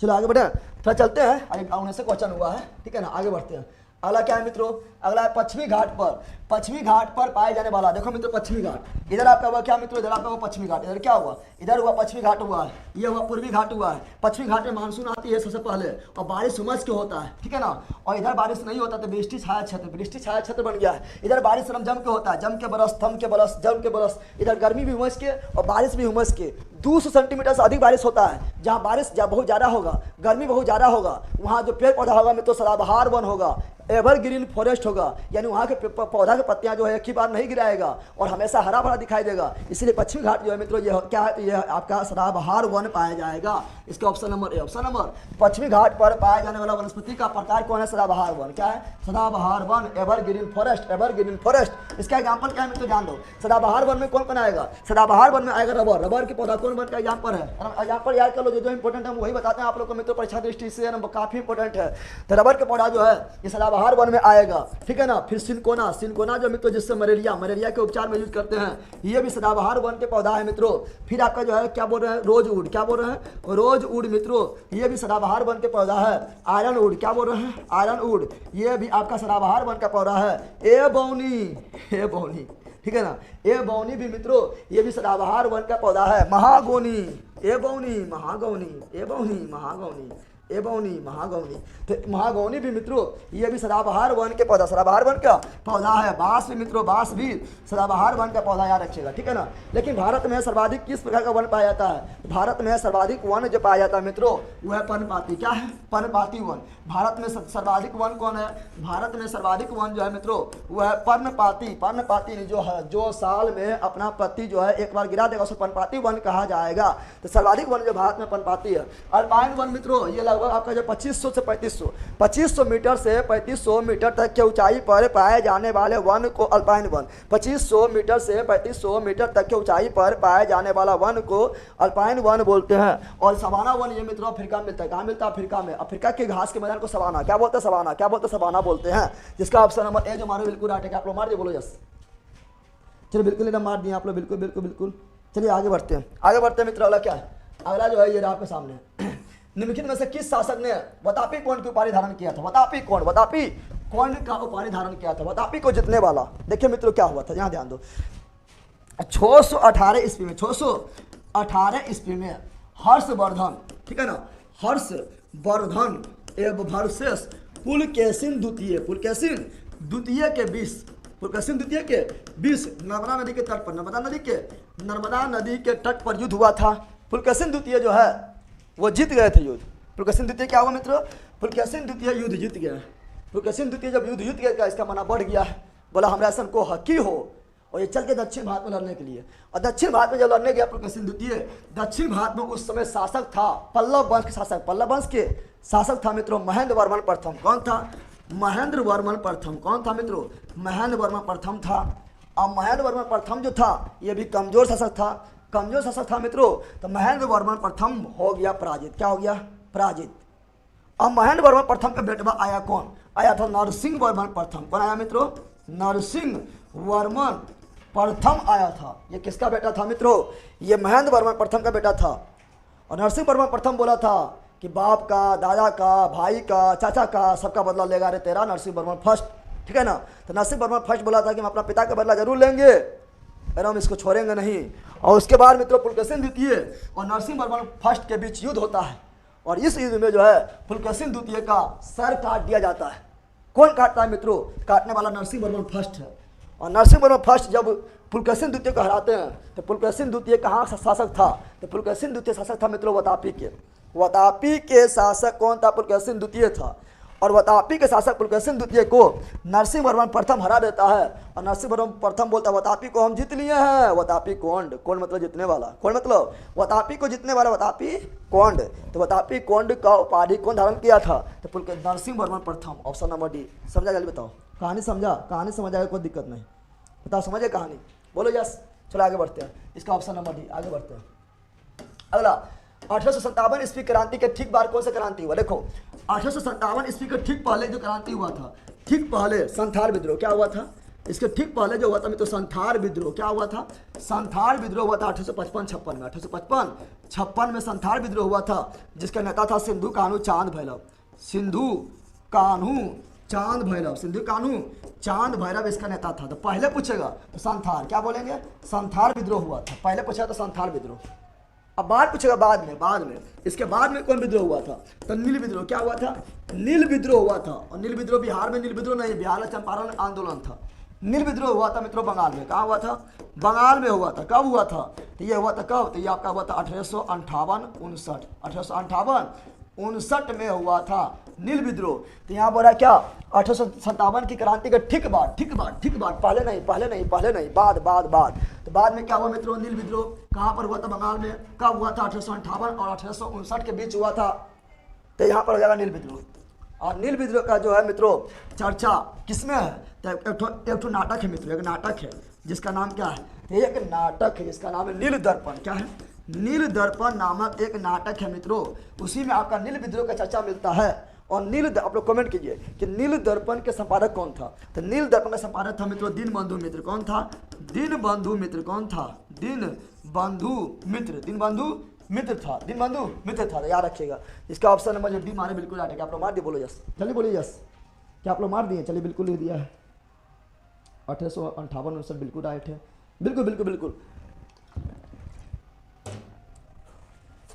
चलो आगे बढ़े, थोड़ा चलते हैं। आगे से क्वेश्चन हुआ है, ठीक है ना, आगे बढ़ते हैं। अगला क्या है मित्रों? अगला है पश्चिमी घाट पर, पश्चिमी घाट पर पाए जाने वाला। देखो मित्रों, पश्चिमी घाट, इधर आपका हुआ क्या मित्रों? इधर आपका हुआ पश्चिमी घाट। इधर क्या हुआ? इधर हुआ पश्चिमी घाट हुआ है, ये हुआ पूर्वी घाट हुआ है। पश्चिमी घाट में मानसून आती है सबसे पहले, और बारिश उमस के होता है, ठीक है ना। और इधर बारिश नहीं होता तो वृष्टि छाया क्षेत्र, वृष्टि छाया क्षेत्र बन गया है। इधर बारिश जम के होता है, जम के बरस, थम के बरस, जम के बरस। इधर गर्मी भी उमस के और बारिश भी उमस के। 200 सेंटीमीटर से अधिक बारिश होता है। जहाँ बारिश बहुत ज़्यादा होगा, गर्मी बहुत ज़्यादा होगा, वहाँ जो पेड़ पौधा होगा मित्रों सदाबहार वन होगा, एवरग्रीन फॉरेस्ट होगा, यानी वहाँ के पौधा के पत्तियाँ जो है एक ही बार नहीं गिराएगा और हमेशा हरा भरा दिखाई देगा। इसलिए पश्चिमी घाट जो है मित्रों ये क्या है? तो ये आपका सदाबहार वन पाया जाएगा। इसका option number A. Option number, पश्चिमी घाट पर पाया जाने वाला वनस्पति का प्रकार कौन है? सदाबहार वन। क्या है? सदाबहार one, evergreen forest, evergreen forest. इसका एग्जाम्पल क्या है मित्रों? जान दो। सदाबहार वन में कौन कौन आएगा? सदाबहार वन में आएगा रबर, रबर के पौधा कौन वन का एग्जाम्पल है? एग्जाम्पल याद कर लो, जो इंपॉर्टेंट है वही बताते हैं आप लोग को मित्रों, परीक्षा दृष्टि से काफी इंपॉर्टेंट है। तो रबर के पौधा जो है ये सदाबहार वन में आएगा, ठीक है ना। फिर सिनकोना, सिनकोना जो मित्रों जिससे मलेरिया के उपचार में यूज करते हैं, ये भी सदाबहार वन के पौधा है मित्रों। फिर आपका जो है क्या बोल रहे हैं? रोजवुड। क्या बोल रहे हैं? रोजवुड मित्रों, ये भी सदाबहार वन के पौधा है। आयरनवुड, क्या बोल रहे हैं? आयरनवुड, ये भी आपका सदाबहार वन का पौधा है। एबोनी, एबोनी, ठीक है ना, एबोनी भी मित्रों ये भी सदाबहार वन का पौधा है। महागौनी, एबोनी, महागौनी, एबोनी, महागौनी, एबोनी, महागौनी। तो महागौनी भी मित्रों ये भी सदाबहार वन के पौधा, सदाबहार वन का पौधा है। बांस भी मित्रों, बांस भी सदाबहार वन का पौधा, याद रखिएगा, ठीक है ना। लेकिन भारत में सर्वाधिक किस प्रकार का वन पाया जाता है? भारत में सर्वाधिक वन जो पाया जाता है मित्रों वह है पर्णपाती। क्या है? पर्णपाती वन। भारत में सर्वाधिक वन कौन है? भारत में सर्वाधिक वन जो है मित्रों वह है पर्णपाती। पर्णपाती जो है, जो साल में अपना पत्ती जो है एक बार गिरा देगा उसे पर्णपाती वन कहा जाएगा। तो सर्वाधिक वन जो भारत में पर्णपाती है। अल्पाइन वन मित्रों ये लगभग आपका जो 2500 से 2500 मीटर से 3500 मीटर तक के ऊंचाई पर पाए जाने वाले वन को अल्पाइन वन, 2500 मीटर से 3500 मीटर तक के ऊंचाई पर पाए जाने वाला वन को अल्पाइन वन बोलते हैं। और सवाना वन ये मित्रों अफ्रीका में मिलता है। कहाँ मिलता है? अफ्रीका में। अफ्रीका के घास के मैदान को सवाना क्या बोलते हैं? सवाना, क्या बोलते हैं? सवाना बोलते हैं। जिसका ऑप्शन नंबर ए जो मारो बिल्कुल राइट है। आप लोग मार दिए, बोलो यस। चलिए बिल्कुल एकदम मार दिए आप लोग, बिल्कुल बिल्कुल बिल्कुल। चलिए आगे बढ़ते हैं, आगे बढ़ते हैं मित्र। अगला क्या है? अगला जो है ये आपके सामने, निम्नलिखित में से किस शासक ने वतापी कोण की उपाधि धारण किया था? वतापी कोण, वतापी कोण का उपाधि धारण किया था। वतापी को जितने वाला, देखिए मित्रों क्या हुआ था, यहाँ ध्यान दो। 618 ईस्वी में, 618 ईस्वी में हर्षवर्धन, ठीक है ना, हर्षवर्धन एवं वर्सेस पुलकेशिन द्वितीय, पुलकेशिन द्वितीय के 20, पुलकेशिन द्वितीय के 20 नर्मदा नदी के तट पर, नर्मदा नदी के तट पर युद्ध हुआ था। पुलकेशिन द्वितीय जो है वो जीत गए थे युद्ध। पुलकेशिन द्वितीय क्या हुआ मित्रों? पुलकेशिन द्वितीय युद्ध जीत गया। पुलकेशिन द्वितीय जब युद्ध जीत गया इसका माना बढ़ गया है, बोला हमरा ऐसा को हकी हो, और ये चल के दक्षिण भारत में लड़ने के लिए। और दक्षिण भारत में जब लड़ने गया पुलकेशिन द्वितीय, दक्षिण भारत में उस समय शासक था पल्लव वंश के शासक, पल्लव वंश के शासक था मित्रों महेंद्र वर्मन प्रथम। कौन था? महेंद्र वर्मन प्रथम। कौन था मित्रों? महेंद्र वर्मन प्रथम था। अब महेंद्र वर्मन प्रथम जो था ये भी कमजोर शासक था, कमजोर शासक था मित्रों। तो महेंद्र वर्मन प्रथम हो गया पराजित। क्या हो गया? पराजित। अब महेंद्र वर्मन प्रथम का बेटवा आया कौन? आया था नरसिंह वर्मन प्रथम। कौन आया मित्रों? नरसिंह वर्मन प्रथम आया था। ये किसका बेटा था मित्रों? ये महेंद्र वर्मन प्रथम का बेटा था। और नरसिंह वर्मन प्रथम बोला था कि बाप का, दादा का, भाई का, चाचा का सबका बदला लेगा रे तेरा नरसिंह वर्मन फर्स्ट, ठीक है ना। तो नरसिंह वर्मन फर्स्ट बोला था कि हम अपना पिता का बदला जरूर लेंगे, हम इसको छोड़ेंगे नहीं। और उसके बाद मित्रों पुलकेशिन द्वितीय और नरसिंह वर्मन फर्स्ट के बीच युद्ध होता है, और इस युद्ध में जो है पुलकेशिन द्वितीय का सर काट दिया जाता है। कौन काटता है मित्रों? काटने वाला नरसिंह वर्मन फर्स्ट है। और नरसिंह वर्मन फर्स्ट जब पुलकेशिन द्वितीय को हराते हैं तो पुलकेशिन द्वितीय कहाँ शासक था? तो पुलकेशिन द्वितीय शासक था मित्रों वतापी के। वतापी के शासक कौन था? पुलकेशिन द्वितीय था। और वातापी के शासक पुलकेशिन द्वितीय को नरसिंह वर्मन प्रथम हरा देता है और नरसिंह वर्मन प्रथम बोलता है वातापी को हम जीत लिए हैं। वातापी कोंड, कोंड मतलब जीतने वाला, कोंड मतलब वातापी को जीतने वाला, वातापी कोंड। तो वातापी कोंड का उपाधि कौन धारण किया था? तो पुलकेशिन नरसिंह वर्मन प्रथम। Option number D. समझा? जल्दी बताओ। कहानी समझा? कहानी समझ आएगा, कोई दिक्कत नहीं। बताओ समझे कहानी? बोलो यस। चलो आगे बढ़ते हैं। इसका ऑप्शन नंबर डी। आगे बढ़ते हैं। अगला 1857 ईस्वी क्रांति के ठीक बाद कौन सा क्रांति हुआ? देखो 1857 ईस्वी के ठीक पहले जो क्रांति हुआ था, ठीक पहले संथाल विद्रोह क्या हुआ था? इसके ठीक पहले जो हुआ था मित्रों संथाल विद्रोह। क्या हुआ था? संथाल विद्रोह हुआ था 1855-56 में। 1855-56 में संथाल विद्रोह हुआ था, जिसका नेता था सिंधु कान्हू चांद भैरव। सिंधु कान्हू चांद भैरव, सिंधु कान्हू चांद भैरव इसका नेता था। तो पहले पूछेगा तो संथाल, क्या बोलेंगे? संथाल विद्रोह हुआ था। पहले पूछेगा तो संथाल विद्रोह। अब बाद पूछेगा बाद में इसके बाद में कौन विद्रोह हुआ था? तो नील विद्रोह। क्या हुआ था? नील विद्रोह हुआ था। और नील विद्रोह बिहार में नील विद्रोह नहीं, बिहार में चंपारण आंदोलन था। नील विद्रोह हुआ था मित्रों बंगाल में। कहाँ हुआ था? बंगाल में हुआ था। कब हुआ था? तो ये हुआ था कब? तो ये आपका हुआ था 1858-59 में हुआ था नील विद्रोह। तो यहाँ बोला क्या? 1857 की क्रांति के ठीक बाद, पहले नहीं, बाद। तो बाद में क्या हुआ मित्रों? नील विद्रोह। कहाँ पर हुआ था? बंगाल में। कब हुआ था? 1858 और 1859 के बीच हुआ था। तो यहाँ पर हो जाएगा नील विद्रोह। और नील विद्रोह का जो है मित्रों चर्चा किसमें है? तो एक नाटक है मित्रों, एक नाटक है जिसका नाम क्या है? एक नाटक है जिसका नाम है नील दर्पण। क्या है? नील दर्पण नामक एक नाटक है मित्रों। उसी में आपका नील विद्रोह का चर्चा मिलता है। और आप लोग कमेंट कीजिए कि नील दर्पण के संपादक कौन था? तो नील दर्पण का संपादक था मित्रों दीनबंधु मित्र। कौन था? दीनबंधु मित्र। कौन था? दीनबंधु मित्र था। याद रखिएगा। इसका ऑप्शन नंबर जो डी मारे बिल्कुल राइट है। आप लोग मार दिए? बोलो यस। चलिए बोलिए यस। क्या आप लोग मार दिए? चलिए बिल्कुल लिख दिया है। 1858 बिल्कुल राइट है। बिल्कुल।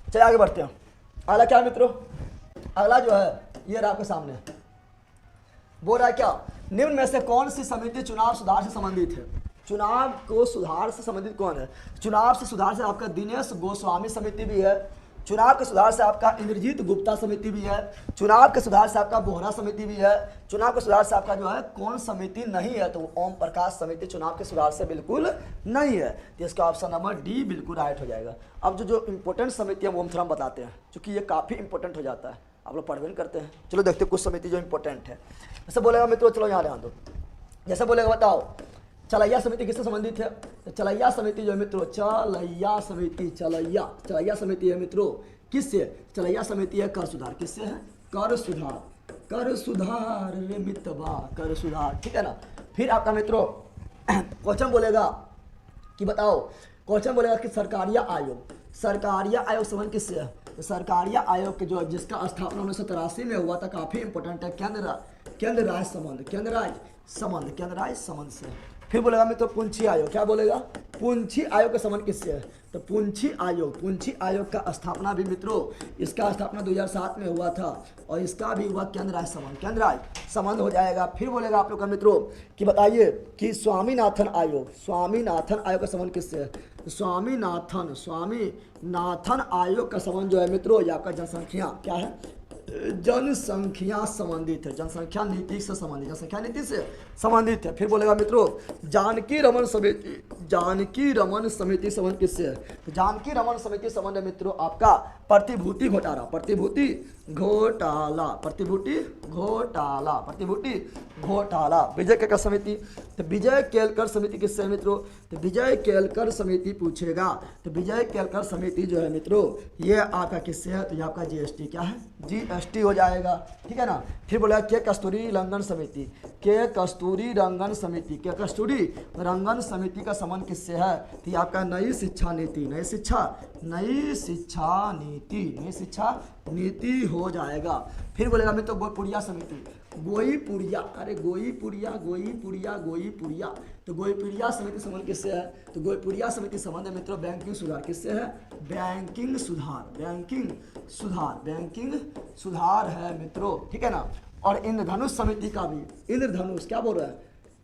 चलिए आगे बढ़ते हैं। अगला क्या मित्रों? अगला जो है ये रहा आपके सामने। बोल रहा है क्या? निम्न में से कौन सी समिति चुनाव सुधार से संबंधित है? चुनाव को सुधार से संबंधित कौन है? चुनाव से सुधार से आपका दिनेश गोस्वामी समिति भी है। चुनाव के सुधार से आपका इंद्रजीत गुप्ता समिति भी है। चुनाव के सुधार से आपका बोहरा समिति भी है। चुनाव के सुधार से आपका जो है कौन समिति नहीं है? तो ओम प्रकाश समिति चुनाव के सुधार से बिल्कुल नहीं है। तो इसका ऑप्शन नंबर डी बिल्कुल राइट हो जाएगा। अब जो इंपॉर्टेंट समिति है वो हम थोड़ा बताते हैं, क्योंकि ये काफ़ी इंपॉर्टेंट हो जाता है। आप लोग पढ़ भी करते हैं। चलो देखते हैं कुछ समिति जो इंपॉर्टेंट है। जैसे बोलेगा मित्रों, चलो यहाँ ध्यान दो। जैसे बोलेगा बताओ चलैया समिति किससे संबंधित है? तो चलैया समिति जो है मित्रों, चलैया समिति है मित्रों किससे? चलैया समिति है कर सुधार। किससे है? कर सुधार रे मितवा, कर सुधार। ठीक है ना। फिर आपका मित्रों क्वेश्चन बोलेगा कि बताओ, क्वेश्चन बोलेगा कि सरकारिया आयोग संबंध किससे है? तो सरकारिया आयोग के जो जिसका स्थापना 1983 में हुआ था, काफी इंपॉर्टेंट है। केंद्र राज्य संबंध से। फिर बोलेगा मित्रों पुंछी आयोग। क्या बोलेगा? पुंछी आयोग का संबंध किससे है? तो पुंछी आयोग का स्थापना भी मित्रों, इसका स्थापना 2007 में हुआ था और इसका भी हुआ केंद्र राज्य संबंध हो जाएगा। फिर बोलेगा आप लोग का मित्रों कि बताइए कि स्वामीनाथन आयोग का संबंध किससे है? तो स्वामीनाथन आयोग का संबंध जो है मित्रों ये आपका जनसंख्या क्या है? जनसंख्या संबंधित है। जनसंख्या नीति से संबंधित है। फिर बोलेगा मित्रों जानकी रमन समिति संबंध किससे है? तो जानकी रमन समिति संबंध है मित्रों आपका प्रतिभूति घोटाला। विजय केलकर समिति। तो विजय केलकर समिति किससे है मित्रों? तो विजय केलकर समिति पूछेगा। तो विजय केलकर समिति जो है मित्रों ये आपका किससे है? तो ये आपका जीएसटी क्या है? जीएसटी हो जाएगा। ठीक है ना। फिर बोला के कस्तूरी रंगन समिति का संबंध किससे है? तो ये आपका नई शिक्षा नीति हो जाएगा। फिर बोलेगा मित्रों गोईपुरिया समिति। गोईपुरिया तो गोईपुरिया समिति संबंध किससे है? तो गोईपुरिया समिति संबंध है मित्रों बैंकिंग सुधार। किससे है? बैंकिंग सुधार है मित्रों। ठीक है ना। और इंद्रधनुष समिति का भी क्या बोल रहा है?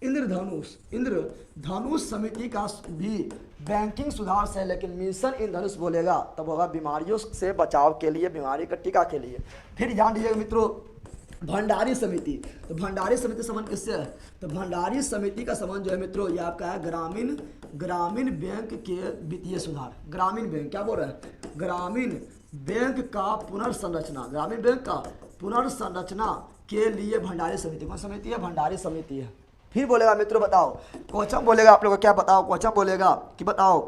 इंद्रधनुष समिति का भी बैंकिंग सुधार से, लेकिन मिशन इंद्रधनुष बोलेगा तब होगा बीमारियों से बचाव के लिए, बीमारी का टीका के लिए। फिर ध्यान दीजिएगा मित्रों भंडारी समिति। तो भंडारी समिति संबंध किससे है? तो भंडारी समिति का संबंध जो है मित्रों ये आपका है ग्रामीण बैंक के वित्तीय सुधार। ग्रामीण बैंक क्या बोल रहे हैं? ग्रामीण बैंक का पुनर्संरचना, ग्रामीण बैंक का पुनर्संरचना के लिए भंडारी समिति। कौन समिति है? भंडारी समिति है। फिर बोलेगा मित्रों बताओ, क्वेश्चन बोलेगा आप लोगों को क्या बताओ, क्वेश्चन बोलेगा कि बताओ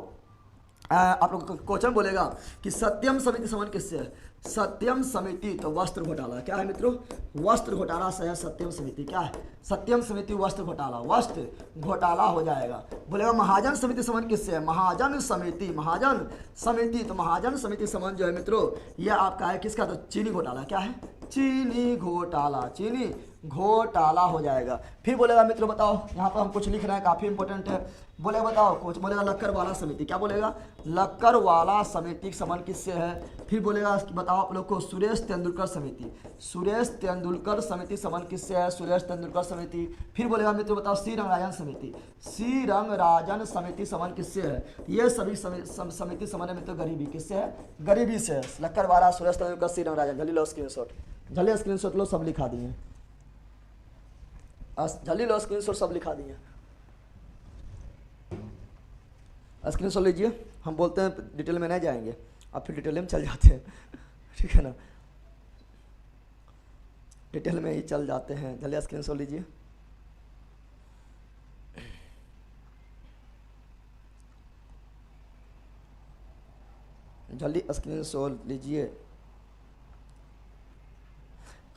आप लोग क्वेश्चन बोलेगा कि सत्यम समिति संबंध किससे है? सत्यम समिति तो वस्त्र घोटाला। क्या है मित्रों? वस्त्र घोटाला से है सत्यम समिति। क्या है? सत्यम समिति वस्त्र घोटाला, वस्त्र घोटाला हो जाएगा। बोलेगा महाजन समिति संबंध किससे है? महाजन समिति, महाजन समिति तो महाजन समिति संबंध जो है मित्रों यह आपका है किसका? तो चीनी घोटाला। क्या है? चीनी घोटाला, चीनी घोटाला हो जाएगा। फिर बोलेगा मित्रों बताओ, यहाँ पर हम कुछ लिख रहे हैं काफी इंपॉर्टेंट है। बोलेगा बताओ, कुछ बोलेगा लक्करवाला समिति। क्या बोलेगा? लक्करवाला समिति संबंध किससे है? फिर बोलेगा बताओ आप लोग को सुरेश तेंदुलकर समिति। सुरेश तेंदुलकर समिति संबंध किससे है? सुरेश तेंदुलकर समिति। फिर बोलेगा मित्रों बताओ श्री रंगराजन समिति। श्री रंगराजन समिति संबंध किससे है? ये सभी समिति संबंध है मित्रों गरीबी किससे है? गरीबी से है। लक्करवाला, सुरेश तेंदुलकर, श्री रंगराजन। जल्दी लो स्क्रीनशॉट, जल्दी स्क्रीनशॉट लो, सब लिखा दिए, जल्दी लो स्क्रीनशॉट, सब लिखा दिए। स्क्रीनशॉट लीजिए, हम बोलते हैं डिटेल में नहीं जाएंगे, अब फिर डिटेल में चल जाते हैं, ठीक है ना, डिटेल में ही चल जाते हैं। जल्दी स्क्रीनशॉट लीजिए। जल्दी स्क्रीनशॉट लीजिए।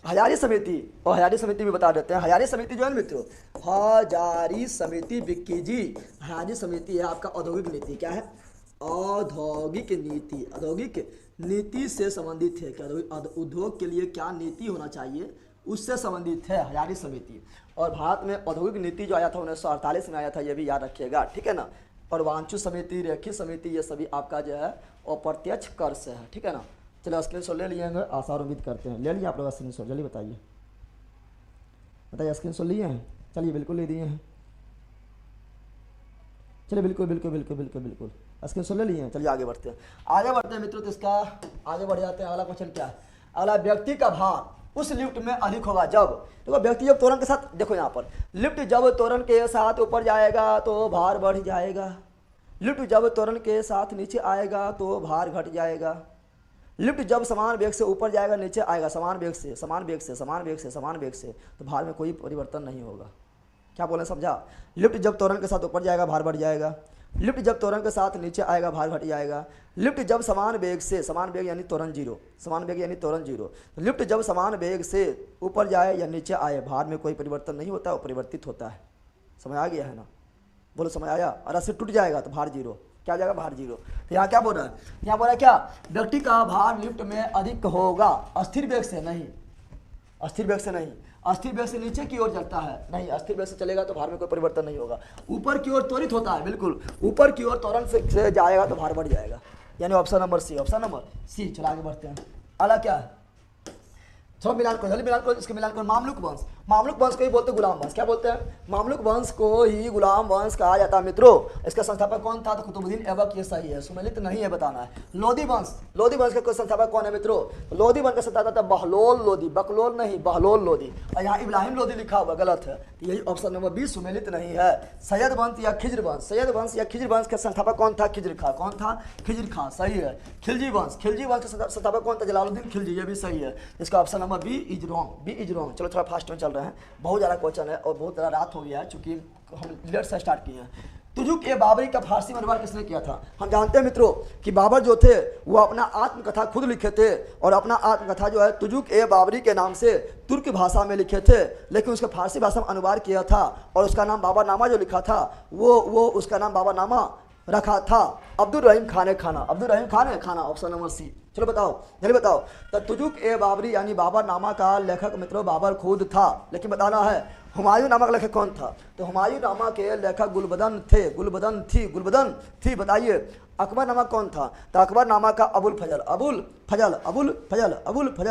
हजारी समिति, और हजारी समिति भी बता देते हैं। हजारी समिति जो है मित्रों, हजारी समिति विक्की जी, हजारी समिति है आपका औद्योगिक नीति। क्या है? औद्योगिक नीति, औद्योगिक नीति से संबंधित है। क्या उद्योग के लिए क्या नीति होना चाहिए उससे संबंधित है हजारी समिति। और भारत में औद्योगिक नीति जो आया था 1948 में आया था, ये भी याद रखिएगा, ठीक है ना। और वांचू समिति, रेखी समिति, ये सभी आपका जो है अप्रत्यक्ष कर से है, ठीक है ना। चलो स्क्रीनशॉट ले लिए, आशा और उम्मीद करते हैं ले लिए आप लोग स्क्रीनशॉट। जल्दी बताइए, बताइए स्क्रीनशॉट लिए हैं? चलिए बिल्कुल ले दिए हैं, चलिए बिल्कुल बिल्कुल बिल्कुल बिल्कुल बिल्कुल स्क्रीनशॉट ले लिए हैं। चलिए आगे बढ़ते हैं, आगे बढ़ते हैं मित्रों। तो इसका आगे बढ़ जाते हैं। अगला क्वेश्चन क्या है? अगला, व्यक्ति का भार उस लिफ्ट में अधिक होगा जब, देखो व्यक्ति जब त्वरण के साथ, देखो यहाँ पर लिफ्ट जब त्वरण के साथ ऊपर जाएगा तो भार बढ़ जाएगा, लिफ्ट जब त्वरण के साथ नीचे आएगा तो भार घट जाएगा, लिफ्ट जब समान वेग से ऊपर जाएगा नीचे आएगा समान वेग से, समान वेग से, समान वेग से, समान वेग से, तो भार में कोई परिवर्तन नहीं होगा। क्या बोले समझा? लिफ्ट जब त्वरण के साथ ऊपर जाएगा भार बढ़ जाएगा, लिफ्ट जब त्वरण के साथ नीचे आएगा भार घट जाएगा, लिफ्ट जब समान वेग से, समान वेग यानी त्वरण जीरो, समान वेग यानी त्वरण जीरो, लिफ्ट जब समान वेग से ऊपर जाए या नीचे आए भार में कोई परिवर्तन नहीं होता, वो परिवर्तित होता है। समझ आ गया है ना? बोलो समझ आया? और रस्सी टूट जाएगा तो भार जीरो, क्या जाएगा? भार जीरो। तो यहाँ क्या बोल रहा है? यहाँ बोल रहा है क्या? व्यक्ति का भार लिफ्ट में अधिक होगा अस्थिर वेग से नहीं, अस्थिर वेग से नहीं, अस्थिर वेग से नीचे की ओर चलता है नहीं, अस्थिर वेग से चलेगा तो भार में कोई परिवर्तन नहीं होगा। ऊपर की ओर त्वरित होता है, बिल्कुल ऊपर की ओर त्वरण से जाएगा तो भार बढ़ जाएगा, यानी option number C, option number C. चलो आगे बढ़ते हैं। अगला क्या है? चलो मिलान करो, जल्दी मिलान करो, इसके मिलान करो। मामलुक वंश, मामलुक वंश को ही बोलते गुलाम वंश। क्या बोलते हैं? मामलुक वंश को ही गुलाम वंश कहा जाता है मित्रों। इसका संस्थापक कौन था? तो कुतुबुद्दीन ऐबक, ये सही है, सुमेलित नहीं है, बताना है। लोधी वंश, लोधी वंश का संस्थापक कौन है मित्रों? लोधी वंश का संस्थापक था बहलोल लोधी, बकलोल नहीं, बहलोल लोधी। और यहाँ इब्राहिम लोधी लिखा हुआ, गलत है, यही ऑप्शन नंबर बी सुमेलित नहीं है। सैयद वंश या खिज्र वंश, सैयद वंश या खिज्र वंश का संस्थापक कौन था? खिज्र खां। कौन था? खिज्र खां, सही है। खिलजी वंश, खिलजी वंश का संस्थापक कौन था? जलालुद्दीन खिलजी, ये भी सही है। इसका option number B is wrong, B is wrong. चलो थोड़ा फास्ट में चल रहे हैं, बहुत ज़्यादा क्वेश्चन है और बहुत ज़्यादा रात हो गया है चूंकि हम लेट से स्टार्ट किए हैं। तुजुक ए बाबरी का फारसी में अनुवाद किसने किया था? हम जानते हैं मित्रों कि बाबर जो थे वो अपना आत्मकथा खुद लिखे थे और अपना आत्मकथा जो है तुजुक ए बाबरी के नाम से तुर्क भाषा में लिखे थे, लेकिन उसका फारसी भाषा में अनुवाद किया था और उसका नाम बाबरनामा जो लिखा था वो उसका नाम बाबरनामा रखा था अब्दुल रहीम खान ने खाना, अब्दुल रहीम खान ने खाना, ऑप्शन नंबर सी। चलो बताओ, जल्दी बताओ। तो तुजुक ए बाबरी यानी बाबरनामा का लेखक मित्रों बाबर खुद था, लेकिन बताना है हुमायूं नामा का लेखक कौन था? तो हुमायूं नामा के लेखक गुलबदन थे, गुलबदन थी। बताइए अकबर नामा कौन था? तो अकबर नामा का अबुल फजल।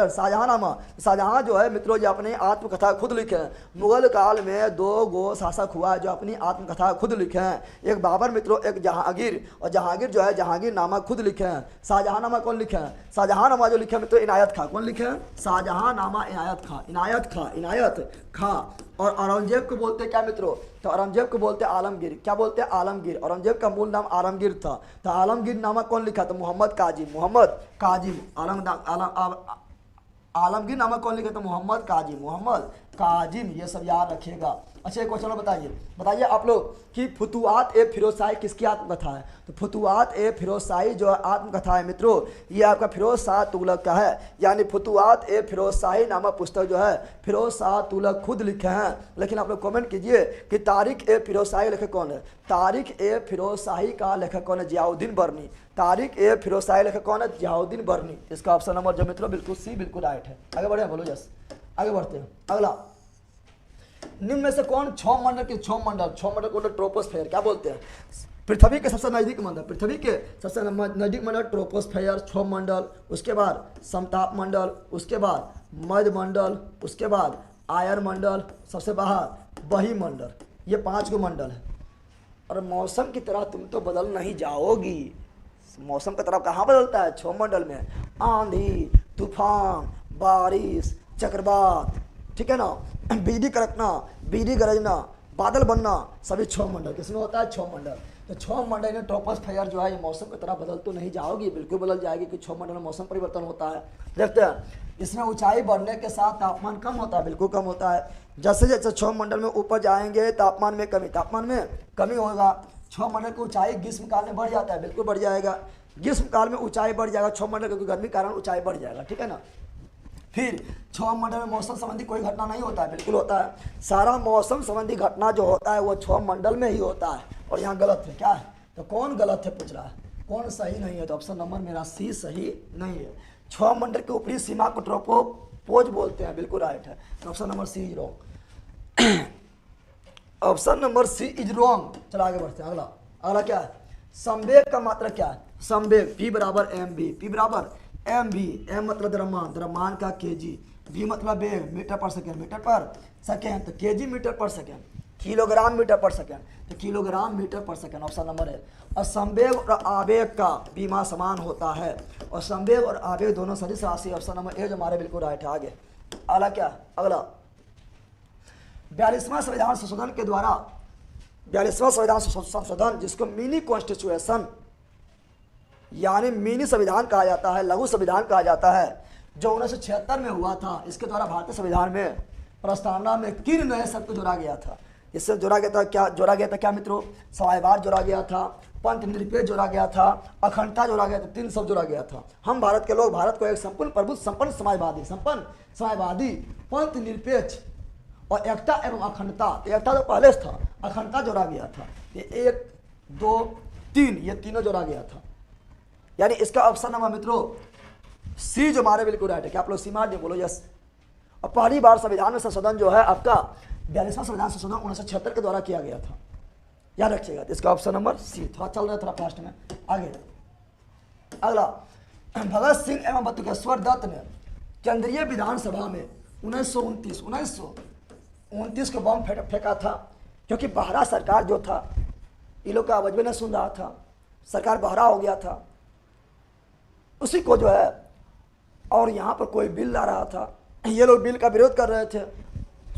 शाहजहां जो है मित्रों जो अपनी आत्मकथा खुद लिखे हैं। मुगल काल में 2 गो शासक हुआ जो अपनी आत्मकथा खुद लिखे हैं, एक बाबर मित्रों, एक जहांगीर। और जहांगीर जो है जहांगीर नामा खुद लिखे हैं। शाहजहां नामा कौन लिखे हैं? शाहजहां नामा जो लिखे हैं मित्रों इनायत खां। कौन लिखे हैं? शाहजहां नामा इनायत खां। और औरंगजेब को बोलते क्या मित्रों? तो औरंगजेब को बोलते आलमगीर। क्या बोलते हैं? आलमगीर। औरंगजेब का मूल नाम आलमगीर था। तो आलमगीर नामा कौन लिखा? तो मोहम्मद काजिम। आलमगीर नामा कौन लिखा? तो मोहम्मद काजिम। ये सब याद रखिएगा। अच्छा एक क्वेश्चन बताइए आप लोग कि फुतुहात ए फिरोज शाही किसकी आत्मकथा है? तो फुतुहात ए फिरोज शाही जो आत्मकथा है मित्रों ये आपका फिरोज शाह तुगलक का है। यानी फुतुहात ए फिरोज शाही नामक पुस्तक जो है फिरोज शाह तुगलक खुद लिखे हैं। लेकिन आप लोग कमेंट कीजिए कि तारिक ए फिरोज शाही लेखक कौन है? तारिक ए फिरोज शाही का लेखक कौन है? जियाउद्दीन बर्नी। तारिक ए फिरोज शाही लेखक कौन है? जियाउद्दीन बर्नी। इसका ऑप्शन नंबर जो मित्रों बिल्कुल सी, बिल्कुल राइट है। आगे बढ़े, बोलो यस। आगे बढ़ते हैं। अगला, निम्न में से कौन 6 मंडल को ट्रोपोस्फेयर क्या बोलते हैं? पृथ्वी के सबसे नजदीक मंडल ट्रोपोस्फेयर 6 मंडल, उसके बाद समताप मंडल, उसके बाद मध्य मंडल, उसके बाद आयर मंडल, सबसे बाहर बही मंडल। ये 5 गो मंडल है। और मौसम की तरह तुम तो बदल नहीं जाओगी। मौसम की तरह कहाँ बदलता है? 6 मंडल में आंधी, तूफान, बारिश, चक्रवात, ठीक है ना, बिजली कड़कना, बिजली गरजना, बादल बनना, सभी 6 मंडल किसमें होता है? 6 मंडल। तो 6 मंडल में ट्रोपोस्फेयर जो है ये मौसम की तरह बदल तो नहीं जाओगी, बिल्कुल बदल जाएगी कि 6 मंडल में मौसम परिवर्तन होता है। देखते हैं इसमें ऊंचाई बढ़ने के साथ तापमान कम होता है, बिल्कुल कम होता है। जैसे जैसे 6 मंडल में ऊपर जाएंगे तापमान में कमी होगा। 6 मंडल की ऊंचाई ग्रीष्म काल में बढ़ जाता है, बिल्कुल बढ़ जाएगा। ग्रीष्म काल में ऊंचाई बढ़ जाएगा 6 मंडल, क्योंकि गर्मी के कारण ऊंचाई बढ़ जाएगा, ठीक है ना। फिर 6 मंडल में मौसम संबंधी कोई घटना नहीं होता है, बिल्कुल होता है। सारा मौसम संबंधी घटना जो होता है वो 6 मंडल में ही होता है। और यहाँ गलत है, क्या है? तो कौन गलत है पूछ रहा है, कौन सही नहीं है? तो ऑप्शन नंबर मेरा सी सही नहीं है। 6 मंडल के ऊपरी सीमा को ट्रोपोपोज बोलते हैं, बिल्कुल राइट है। तो option number C is wrong. Option number C is wrong. चलो आगे बढ़ते हैं। अगला क्या है? संवेग का मात्रा क्या है? संवेग P बराबर mv, m मतलब द्रव्यमान का kg, v मतलब वेग मीटर पर सेकेंड, तो kg मीटर पर सेकेंड, किलोग्राम मीटर पर सेकेंड, तो किलोग्राम मीटर पर सेकेंड ऑप्शन नंबर है। और संवेग और आवेग का बीमा समान होता है, और संवेग और आवेग दोनों सदिश राशि, ऑप्शन नंबर ए जो हमारे बिल्कुल राइट है। आगे अगला क्या? अगला 42वां संविधान संशोधन के द्वारा 42वां संविधान संशोधन जिसको मिनी कॉन्स्टिट्यूशन यानी मिनी संविधान कहा जाता है, लघु संविधान कहा जाता है, जो 1976 में हुआ था। इसके द्वारा भारतीय संविधान में प्रस्तावना में किन नए शब्द को जोड़ा गया था? इससे जोड़ा गया था क्या मित्रों? समाजवाद जोड़ा गया था, पंथ निरपेक्ष जोड़ा गया था, अखंडता जोड़ा गया था, 3 शब्द जोड़ा गया था। हम भारत के लोग भारत को एक संपूर्ण प्रभुत्व संपन्न समाजवादी, पंथ निरपेक्ष और एकता एवं अखंडता, एकता तो पहले था, अखंडता जोड़ा गया था। ये 1, 2, 3 ये तीनों जोड़ा गया था। यानी इसका ऑप्शन नंबर मित्रों सी जो हमारे बिल्कुल राइट है। क्या आप लोग सी मार दिए? बोलो यस। और पहली बार संविधान में संशोधन जो है आपका 42वां संविधान संशोधन 1976 के द्वारा किया गया था, याद रखिएगा। तो इसका ऑप्शन नंबर सी। थोड़ा चल रहा है, थोड़ा फास्ट में। आगे अगला, भगत सिंह एवं बटुकेश्वर दत्त ने केंद्रीय विधानसभा में 1929 को बम फेंका था, क्योंकि बहरा सरकार जो था ये लोग का आवाज भी नहीं सुन रहा था, सरकार बहरा हो गया था। उसी को जो है और यहाँ पर कोई बिल ला रहा था, ये लोग बिल का विरोध कर रहे थे,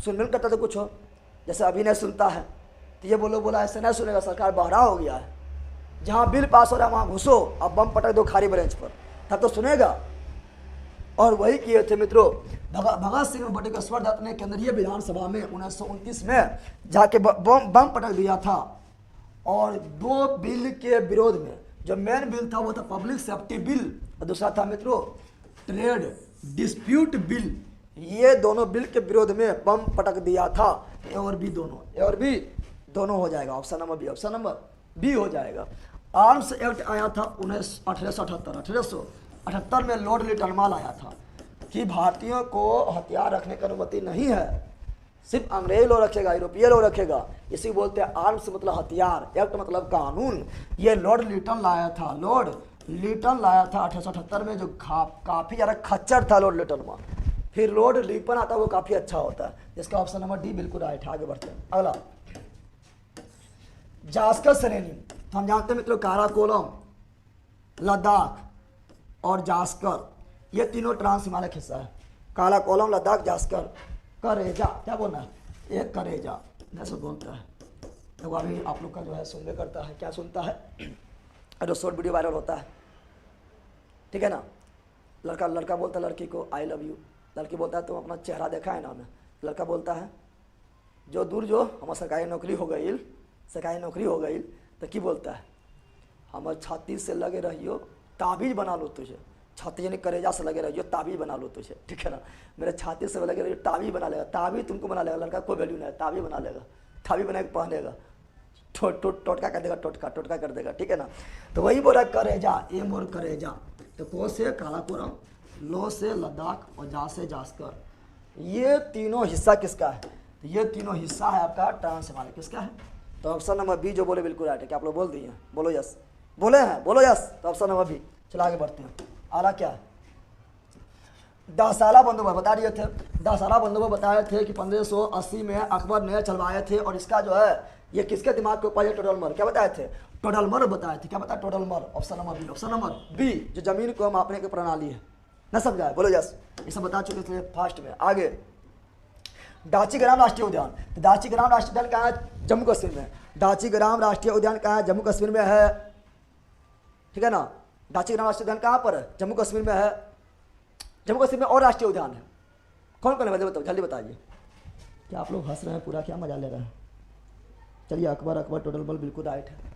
सुन नहीं करता था कुछ हो, जैसे अभी नहीं सुनता है तो ये बोला ऐसे नहीं सुनेगा, सरकार बहरा हो गया है, जहाँ बिल पास हो रहा है वहाँ घुसो, अब बम पटक दो खाली ब्रेंच पर, तब तो सुनेगा। और वही किए थे मित्रों भगत सिंह बटुकेश्वर दत्त ने केंद्रीय विधानसभा में 1929 में जाके बम पटक दिया था। और 2 बिल के विरोध में, जो मेन बिल था वो था पब्लिक सेफ्टी बिल, और दूसरा था मित्रों ट्रेड डिस्प्यूट बिल। ये दोनों बिल के विरोध में बम पटक दिया था। ए और बी दोनों हो जाएगा, ऑप्शन नंबर बी हो जाएगा। आर्म्स एक्ट आया था 1878 में लॉर्ड लिटलमाल आया था कि भारतीयों को हथियार रखने की अनुमति नहीं है, सिर्फ अंग्रेज लोग रखेगा, यूरोपीय लोग रखेगा। इसी बोलते हैं आर्म्स मतलब हथियार, एक्ट मतलब कानून। ये लॉर्ड लिटन लाया था, लॉर्ड लिटन लाया था 1878 में, जो काफ़ी ज़्यादा खच्चर था लॉर्ड लिटन में। फिर लॉर्ड लिपन आता है, वो काफ़ी अच्छा होता है। इसका ऑप्शन नंबर डी बिल्कुल राइट है। आगे बढ़ते हैं। अगला जास्कर श्रेणी, तो हम जानते हैं मित्रों काराकोरम, लद्दाख और जास्कर, ये तीनों ट्रांस हिमालय हिस्सा है। काराकोरम, लद्दाख, जास्कर। करेजा, क्या बोलना है, एक करेजा जैसे बोलता है। तो अभी आप लोग का जो है सुनने करता है, क्या सुनता है, जो शॉर्ट वीडियो वायरल होता है, ठीक है ना। लड़का बोलता है लड़की को आई लव यू, लड़की बोलता है तुम अपना चेहरा देखा है ना हमें। लड़का बोलता है जो दूर जो हमारा सरकारी नौकरी हो गई, तो की बोलता है हमारे छाती से लगे रहियो ताबीज बना लो तुझे, छाती यानी करेजा से लगे रहियो ताबीज बना लो तुझे, ठीक है ना। मेरे छाती से लगे रहियो ताबीज बना लेगा, ताबीज तुमको बना लेगा। लड़का कोई वैल्यू नहीं है, ताबीज बना लेगा, ताबीज बना के पहनेगा, टोटका कर देगा, टोटका कर देगा, ठीक है ना। तो वही बोला करेजा, ए मोर करेजा। तो को से काराकोरम, लो से लद्दाख और जा से जास्कर, ये तीनों हिस्सा किसका है, तो ये तीनों हिस्सा है आपका ट्रांस हिमालय। किसका है, तो ऑप्शन नंबर बी जो बोले बिल्कुल राइट है। क्या आप लोग बोल दिए, बोलो यस, बोले हैं, बोलो यस, तो ऑप्शन नंबर बी। चलो आगे बढ़ते हैं। आला क्या है, दसाला बंदोबस्त बता दिए थे। दसाला बंदोबस्त बताए थे कि 1580 में अकबर ने चलवाए थे, और इसका जो है ये किसके दिमाग के ऊपर है, टोडरमल। क्या बताए थे, टोडरमल बताए थे। क्या बताया, Todarmal. Option number B, option number B, जो जमीन को मापने की प्रणाली है ना, समझा है, बोलो यस। ये सब बता चुके थे फास्ट में। आगे दाचीग्राम राष्ट्रीय उद्यान, तो दाचीग्राम राष्ट्रीय उद्यान कहाँ है, जम्मू कश्मीर में। दाचीग्राम राष्ट्रीय उद्यान कहाँ है, जम्मू कश्मीर में है, ठीक है ना। दाचीग्राम राष्ट्रीय उद्यान कहाँ पर है, जम्मू कश्मीर में है। जम्मू कश्मीर में और राष्ट्रीय उद्यान है, कौन कौन है, बताओ जल्दी बताइए। क्या आप लोग हंस रहे हैं पूरा, क्या मजा ले रहे हैं। चलिए अकबर, टोडरमल बिल्कुल राइट है।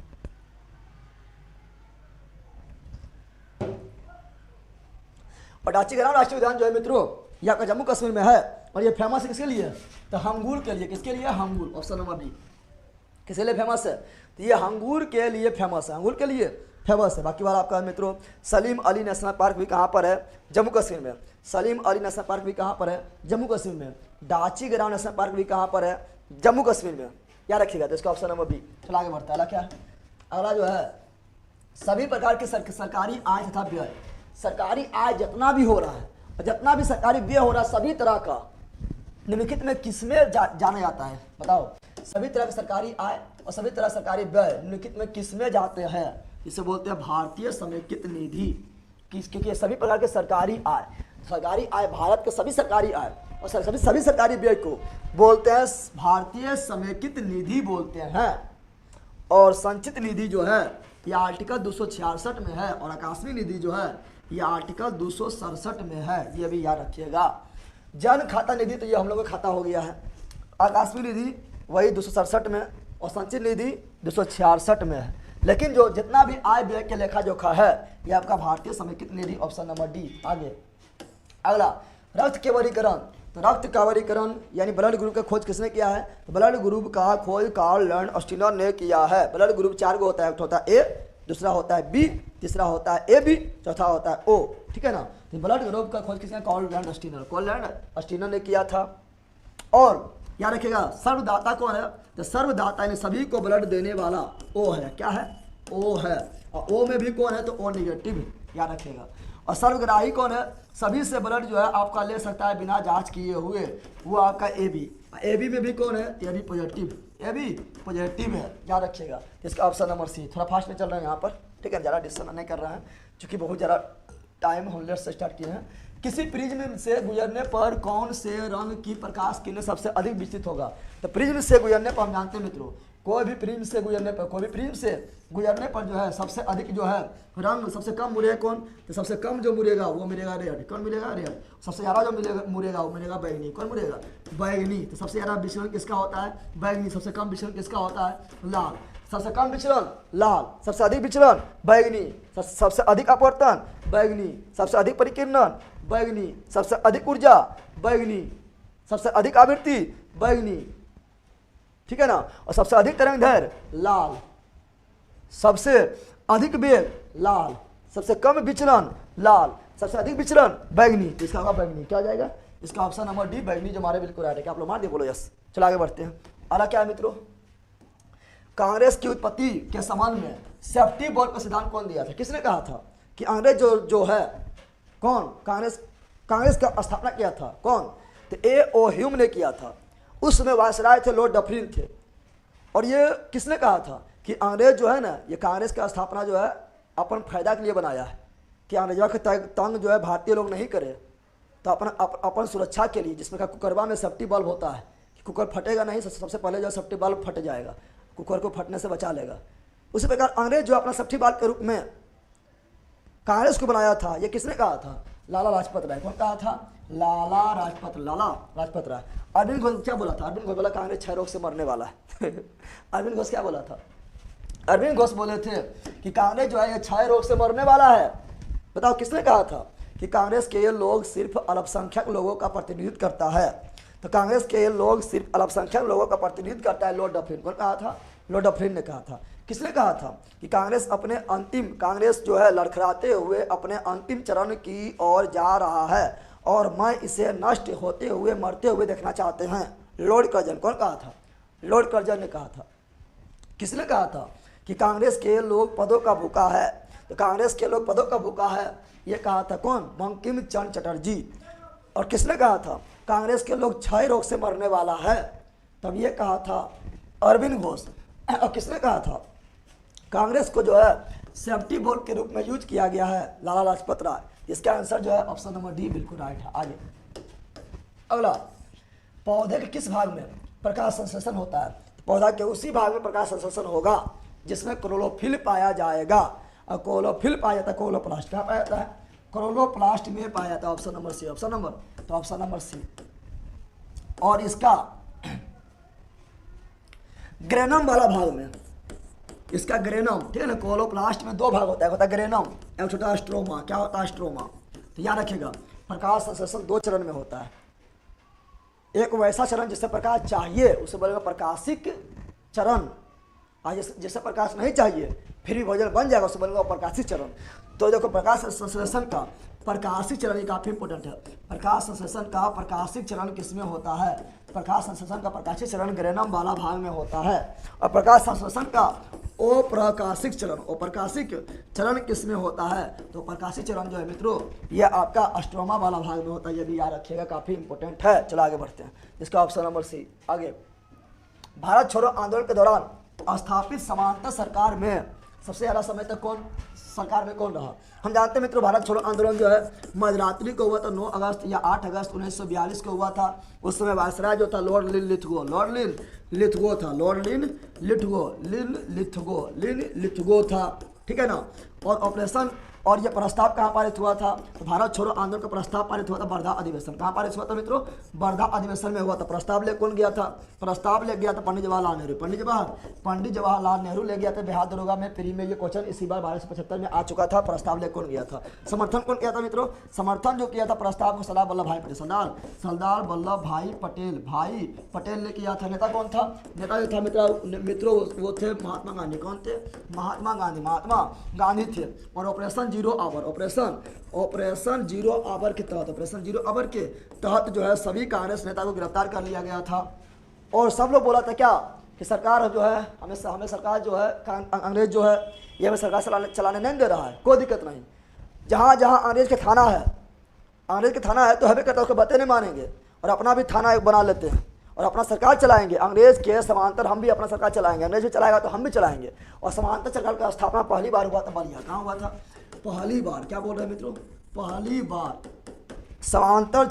और दाचीग्राम राष्ट्रीय उद्यान जो है मित्रों ये आपका जम्मू कश्मीर में है, और ये फेमस है किसके लिए, तो हंगूर के लिए। किसके लिए, हंगूर। ऑप्शन नंबर बी, किसके लिए फेमस है, तो ये हंगूर के लिए फेमस है, हंगूर के लिए फेमस है। बाकी बार आपका मित्रों सलीम अली नेशनल पार्क भी कहाँ पर है, जम्मू कश्मीर में। सलीम अली नेशनल पार्क भी कहाँ पर है, जम्मू कश्मीर में। दाचीग्राम नेशनल पार्क भी कहाँ पर है, जम्मू कश्मीर में। क्या रखिएगा, तो इसका ऑप्शन नंबर बी। चलो आगे बढ़ता है। अगला क्या है, अगला जो है सभी प्रकार के सरकारी आय तथा व्यय, सरकारी आय जितना भी हो रहा है, जितना भी सरकारी व्यय हो रहा है, सभी तरह का निम्नलिखित में किसमें जाना जाता है, बताओ। सभी तरह की सरकारी आय और सभी तरह सरकारी व्यय निम्नलिखित में किसमें जाते हैं, इसे बोलते हैं भारतीय समेकित निधि। क्योंकि सभी प्रकार के सरकारी आय, भारत के सभी सरकारी आय और सभी सरकारी व्यय को बोलते हैं भारतीय समेकित निधि बोलते हैं। और संचित निधि जो है ये आर्टिकल 266 में है, और आकस्मिक निधि जो है ये आर्टिकल 267 में है, ये भी याद रखिएगा। जन खाता निधि तो ये हम लोग का खाता हो गया है, आकस्मिक निधि वही 267 में, और संचित निधि 266 में है। लेकिन जो जितना भी आय व्यय के लेखा जोखा है ये आपका भारतीय समेकित निधि, ऑप्शन नंबर डी। आगे अगला रक्त के वर्गीकरण, तो रक्त का वर्गीकरण यानी ब्लड ग्रुप का खोज किसने किया है, तो ब्लड ग्रुप का खोज कार्ल लैंड ऑस्टिनर ने किया है। ब्लड ग्रुप 4 को होता है, एक होता है ए, दूसरा होता है बी, तीसरा होता है ए बी, चौथा होता है ओ, ठीक है ना। तो ब्लड ग्रुप का खोज किसने, कार्ल लैंड ऑस्टिनर ने किया था। और याद रखिएगा सर्वदाता कौन है, तो सर्वदाता यानी सभी को ब्लड देने वाला ओ है। क्या है, ओ है। और ओ में भी कौन है, तो ओ निगेटिव, याद रखिएगा। और सर्वग्राही कौन है, सभी से ब्लड जो है आपका ले सकता है बिना जांच किए हुए, वो आपका ए बी में भी कौन है, ए बी पॉजिटिव है, याद रखिएगा। इसका ऑप्शन नंबर सी। थोड़ा फास्ट में चल रहे हैं यहाँ पर, ठीक है, ज़्यादा डिस्कशन नहीं कर रहे हैं क्योंकि बहुत ज़्यादा टाइम हम लेट से स्टार्ट किए हैं। किसी प्रिज्म से गुजरने पर कौन से रंग की प्रकाश किरण सबसे अधिक विस्तृत होगा, तो प्रिज्म से गुजरने पर हम जानते हैं मित्रों, कोई भी प्रिज्म से गुजरने पर जो है सबसे अधिक जो है रंग सबसे कम मुड़ेगा कौन, तो सबसे कम जो मुड़ेगा वो मिलेगा रेड। कौन मिलेगा, रेड। सबसे ज़्यादा जो मुड़ेगा वो मिलेगा बैगनी। कौन मुड़ेगा, बैगनी। तो सबसे ज़्यादा विचलन किसका होता है, बैगनी। सबसे कम विचलन किसका होता है, लाल। सबसे कम विचलन लाल, सबसे अधिक विचलन बैगनी, सबसे अधिक अपवर्तन बैगनी, सबसे अधिक परिकीर्णन बैगनी, सबसे अधिक ऊर्जा बैगनी, सबसे अधिक आवृत्ति बैगनी, ठीक है ना। और सबसे अधिक तरंग दैर्घ्य लाल, सबसे अधिक वेग लाल, सबसे कम विचलन लाल, सबसे अधिक विचलन बैगनी। इसका होगा बैगनी। क्या हो जाएगा, इसका ऑप्शन नंबर डी बैगनी जो हमारे बिल्कुल राइट है। क्या आप लोग मार दिए, बोलो यस। चलो आगे बढ़ते हैं। अगला क्या है मित्रों, कांग्रेस की उत्पत्ति के संबंध में सेफ्टी बॉल का सिद्धांत कौन दिया था? किसने कहा था कि अंग्रेज जो है कौन कांग्रेस का स्थापना किया था? कौन? तो ए.ओ. ह्यूम ने किया था। उस समय वायसराय थे लॉर्ड डफरिन थे। और ये किसने कहा था कि अंग्रेज जो है ना, ये कांग्रेस का स्थापना जो है अपन फायदा के लिए बनाया है कि अंग्रेजों के तंग जो है भारतीय लोग नहीं करे, तो अपन सुरक्षा के लिए, जिसमें का कुकरवा में सेफ्टी बल्ब होता है कि कुकर फटेगा नहीं, सबसे पहले जो सेफ्टी बल्ब फट जाएगा, कुकर को फटने से बचा लेगा। उसी प्रकार अंग्रेज जो अपना सेफ्टी बल्ब के रूप में कांग्रेस को बनाया था, ये किसने कहा था? लाला लाजपत राय। कौन कहा था? लाला लाजपत राय। अरविंद घोष क्या बोला था? अरविंद घोष बोला कांग्रेस क्षय रोग से मरने वाला है। अरविंद घोष क्या बोला था? अरविंद घोष बोले थे कि कांग्रेस जो है ये क्षय रोग से मरने वाला है। बताओ किसने कहा था कि कांग्रेस के ये लोग सिर्फ अल्पसंख्यक लोगों का प्रतिनिधित्व करता है? तो कांग्रेस के ये लोग सिर्फ अल्पसंख्यक लोगों का प्रतिनिधित्व करता है, लॉर्ड डफरिन। कौन कहा था? लॉर्ड डफरिन ने कहा था। किसने कहा था कि कांग्रेस जो है लड़खड़ाते हुए अपने अंतिम चरण की ओर जा रहा है और मैं इसे नष्ट होते हुए मरते हुए देखना चाहते हैं? Lord Curzon. कौन कहा था? लॉर्ड कर्जन ने कहा था। किसने कहा था कि कांग्रेस के लोग पदों का भूखा है? तो कांग्रेस के लोग पदों का भूखा है, ये कहा था कौन? बंकिम चंद्र चटर्जी। और किसने कहा था कांग्रेस के लोग क्षय रोग से मरने वाला है? तब ये कहा था अरविंद घोष। और किसने कहा था कांग्रेस को जो है सेफ्टी बोर्ड के रूप में यूज किया गया है? लाला लाजपत राय। इसका आंसर जो है ऑप्शन नंबर डी बिल्कुल राइट है। आगे अगला, पौधे के किस भाग में प्रकाश संश्लेषण होता है? पौधा के उसी भाग में प्रकाश संश्लेषण होगा जिसमें क्लोरोफिल पाया जाएगा। और क्लोरोफिल पाया जाता है क्लोरोप्लास्ट। कहाँ पाया जाता है? क्लोरोप्लास्ट में पाया जाता है। Option number C. Option number C. और इसका ग्रेनम वाला भाग में, इसका ग्रेनम, ठीक है ना, क्लोरोप्लास्ट में दो भाग होता है, ग्रेनम, एक छोटा स्ट्रोमा। क्या होता है? स्ट्रोमा। तो याद रखिएगा प्रकाश संश्लेषण दो चरण में होता है। एक वैसा चरण जिससे प्रकाश चाहिए उसे बोलेगा प्रकाशिक चरण, और जिससे प्रकाश नहीं चाहिए फिर भी भोजन बन जाएगा उसे बोलेगा प्रकाशिक चरण। तो देखो प्रकाश संश्लेषण का प्रकाशिक चरण ये काफी इंपॉर्टेंट है। प्रकाश संश्लेषण का प्रकाशिक चरण किसमें होता है? प्रकाश संश्लेषण का प्रकाशिक चरण ग्रेनम वाला भाग में होता है। और प्रकाश संश्लेषण का अप्रकाशिक चरण किसमें होता है? तो प्रकाशिक चरण जो है मित्रों ये आपका स्ट्रोमा वाला भाग में होता है। ये भी याद रखिएगा, काफी इंपॉर्टेंट है। चलो आगे बढ़ते हैं। इसका ऑप्शन नंबर सी। आगे, भारत छोड़ो आंदोलन के दौरान स्थापित समांतर सरकार में सबसे ज्यादा समय तक कौन सरकार में कौन रहा? हम जानते हैं मित्रों भारत छोड़ो आंदोलन जो है मध्यरात्रि को हुआ था, 9 अगस्त या 8 अगस्त 1942 को हुआ था। उस समय वायसराय जो था लॉर्ड लिन लिथगो था, ठीक है ना। और ऑपरेशन, और ये प्रस्ताव कहाँ पारित हुआ था? तो भारत छोड़ो आंदोलन का प्रस्ताव पारित हुआ था वर्धा अधिवेशन। कहाँ पारित हुआ था मित्रों? वर्धा अधिवेशन में हुआ था। प्रस्ताव ले कौन गया था? प्रस्ताव ले गया था पंडित जवाहरलाल नेहरू। पंडित जवाहरलाल नेहरू ले गया था। बिहार दरोगा में प्री में ये क्वेश्चन इसी बार 1275 में आ चुका था। प्रस्ताव ले कौन गया था? समर्थन कौन किया था मित्रों? समर्थन जो किया था प्रस्ताव को सरदार वल्लभ भाई पटेल ने किया था। नेता कौन था? नेता जो था मित्रों वो थे महात्मा गांधी। कौन थे? महात्मा गांधी थे। और ऑपरेशन जीरो आवर के तहत जो है सभी कांग्रेस नेता को गिरफ्तार कर लिया गया था। और सब लोग बोला था क्या कि सरकार जो है हमें सरकार जो है अंग्रेज जो है ये हमें सरकार चलाने नहीं दे रहा है, कोई दिक्कत नहीं। जहाँ अंग्रेज के थाना है तो हमें कहता है उसको बातें नहीं मानेंगे और अपना भी थाना एक बना लेते हैं और अपना सरकार चलाएंगे। अंग्रेज के समांतर हम भी अपना सरकार चलाएंगे। अंग्रेज भी चलाएगा तो हम भी चलाएंगे। और समांतर सरकार का स्थापना पहली बार हुआ था बलिया। कहाँ हुआ था? पहली बार। क्या बोल रहे हैं मित्रों? पहली बार समांतर